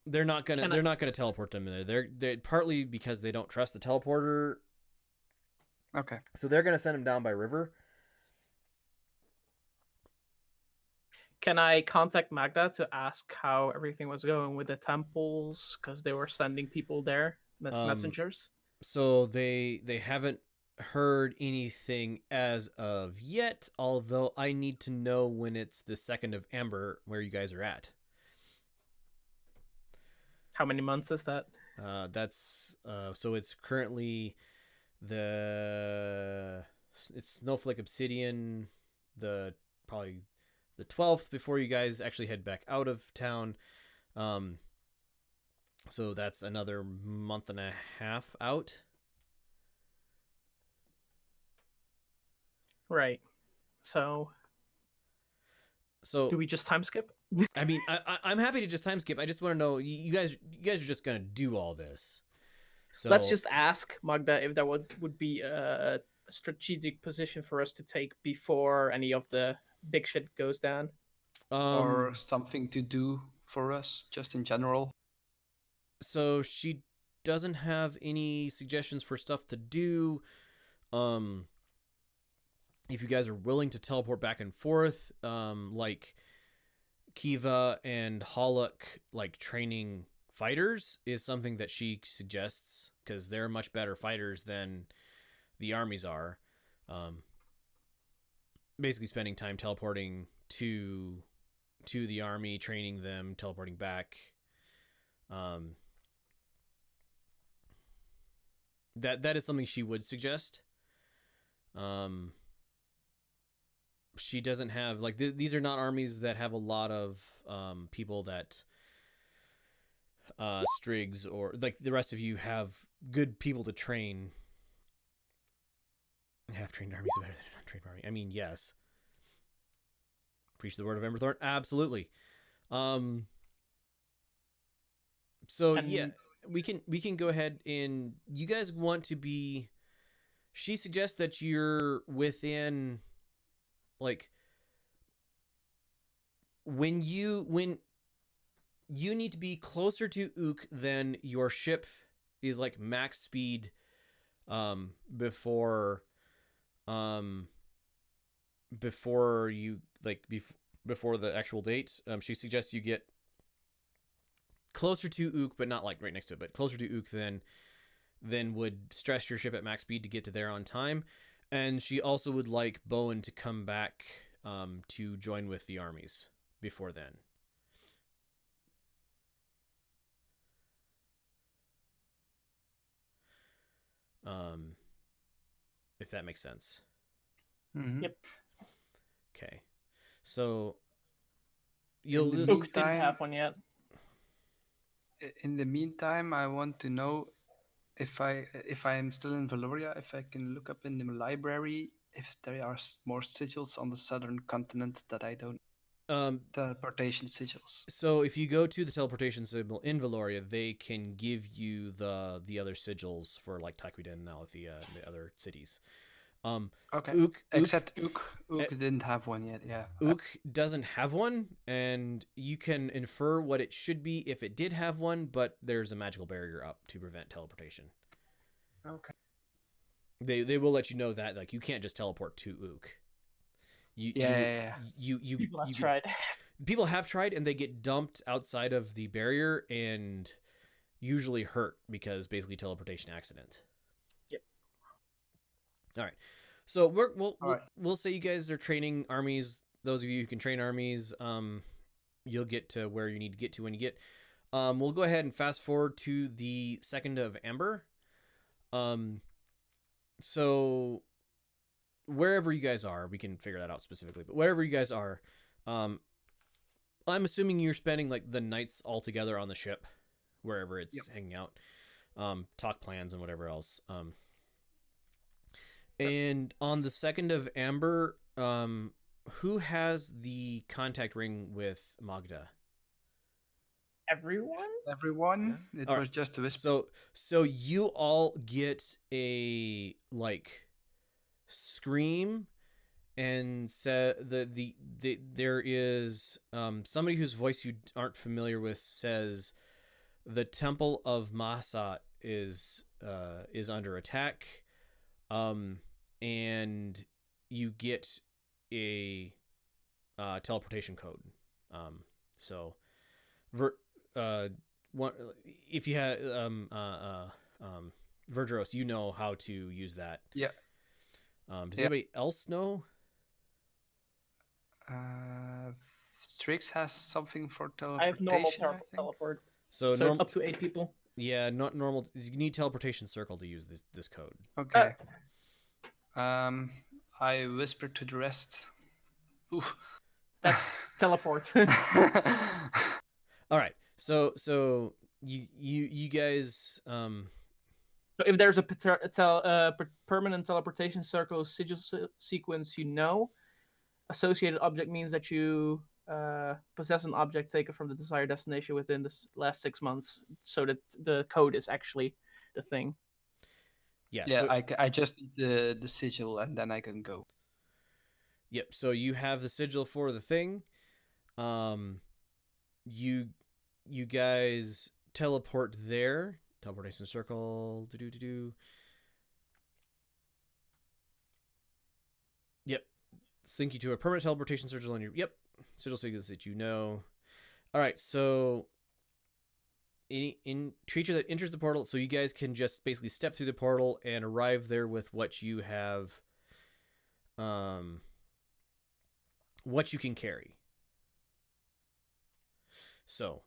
They're not gonna teleport them in there. They're partly because they don't trust the teleporter,
Okay.
so they're gonna send them down by river.
Can I contact Magda to ask how everything was going with the temples? Because they were sending people there, messengers.
So they haven't heard anything as of yet, although I need to know when it's the 2nd of Amber where you guys are at.
How many months is that?
That's so it's currently it's Snowflake Obsidian, probably the 12th before you guys actually head back out of town. So that's another month and a half out.
Right. So do we just time skip?
I mean, I'm happy to just time skip. I just want to know, you guys are just gonna do all this. So
Let's just ask Magda if that would be a strategic position for us to take before any of the big shit goes down.
Or something to do for us, just in general.
So she doesn't have any suggestions for stuff to do. If you guys are willing to teleport back and forth, like Kiva and Hollock like training fighters is something that she suggests because they're much better fighters than the armies are. Basically spending time teleporting to the army, training them, teleporting back. That is something she would suggest. She doesn't have like these are not armies that have a lot of people that Strigs or like the rest of you have good people to train. Have trained armies better than an untrained army. I mean, yes. Preach the word of Emberthorn. Absolutely. So yeah, we can go ahead and you guys want to be. She suggests that you're within, like, when you need to be closer to Ook than your ship is like max speed, before you like before the actual date. She suggests you get closer to Ook, but not like right next to it, but closer to Ook than would stress your ship at max speed to get to there on time. And she also would like Bowen to come back to join with the armies before then. If that makes sense.
Mm-hmm.
Yep.
Okay. So
you'll
just
Ook didn't have one yet.
In the meantime, I want to know if I am still in Valoria, if I can look up in the library if there are more sigils on the southern continent that I don't. Teleportation sigils.
So if you go to the teleportation symbol in Valoria, they can give you the other sigils for like Taquiden and Alethea and the other cities.
Okay. Except Ook didn't have one yet. Yeah.
Ook doesn't have one, and you can infer what it should be if it did have one, but there's a magical barrier up to prevent teleportation.
Okay.
They will let you know that like you can't just teleport to Ook.
People have tried.
People have tried, and they get dumped outside of the barrier and usually hurt because basically teleportation accident.
Yep.
All right. So we'll say you guys are training armies. Those of you who can train armies, you'll get to where you need to get to when you get. We'll go ahead and fast forward to the 2nd of Amber. So wherever you guys are, we can figure that out specifically, but wherever you guys are, I'm assuming you're spending like the nights all together on the ship, wherever it's hanging out, talk plans and whatever else. And on the 2nd of Amber, who has the contact ring with Magda?
Everyone?
It was just a whisper.
So you all get a like scream, and there is somebody whose voice you aren't familiar with says the Temple of Masat is under attack, and you get a teleportation code. So if you have Vergeros, you know how to use that.
Yeah.
Does anybody else know?
Strix has something for teleportation.
I have normal teleport. So up to 8 people.
Yeah, not normal. You need teleportation circle to use this code.
Okay. I whispered to the rest. Ooh.
That's teleport.
All right. So you guys.
So if there's a permanent teleportation circle sigil sequence, associated object means that you possess an object taken from the desired destination within the last 6 months, so that the code is actually the thing.
Yeah.
Yeah. So I just need the sigil and then I can go.
Yep. So you have the sigil for the thing. You guys teleport there. Teleportation circle. Yep. sync you to a permanent teleportation sigil on your sigil sigils that you know. All right, so in creature that enters the portal, so you guys can just basically step through the portal and arrive there with what you have, what you can carry. So,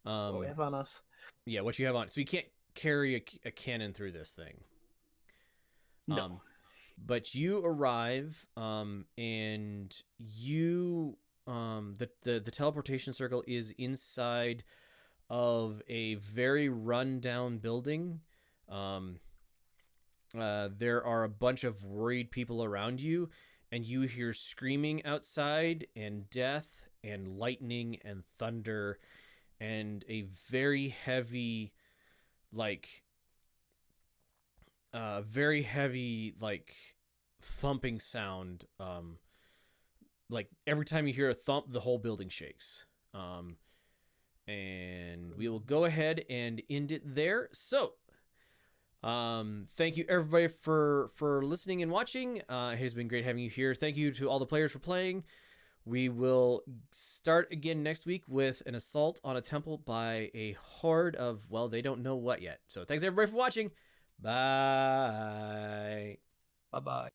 What we have on us.
yeah, what you have on. So you can't carry a cannon through this thing.
No.
But you arrive, and you, the teleportation circle is inside of a very run-down building. There are a bunch of worried people around you, and you hear screaming outside, and death, and lightning, and thunder, and a very heavy, thumping sound. Like every time you hear a thump, the whole building shakes. And we will go ahead and end it there. So, thank you everybody for listening and watching. It has been great having you here. Thank you to all the players for playing. We will start again next week with an assault on a temple by a horde of, well, they don't know what yet. So thanks everybody for watching. Bye.
Bye bye.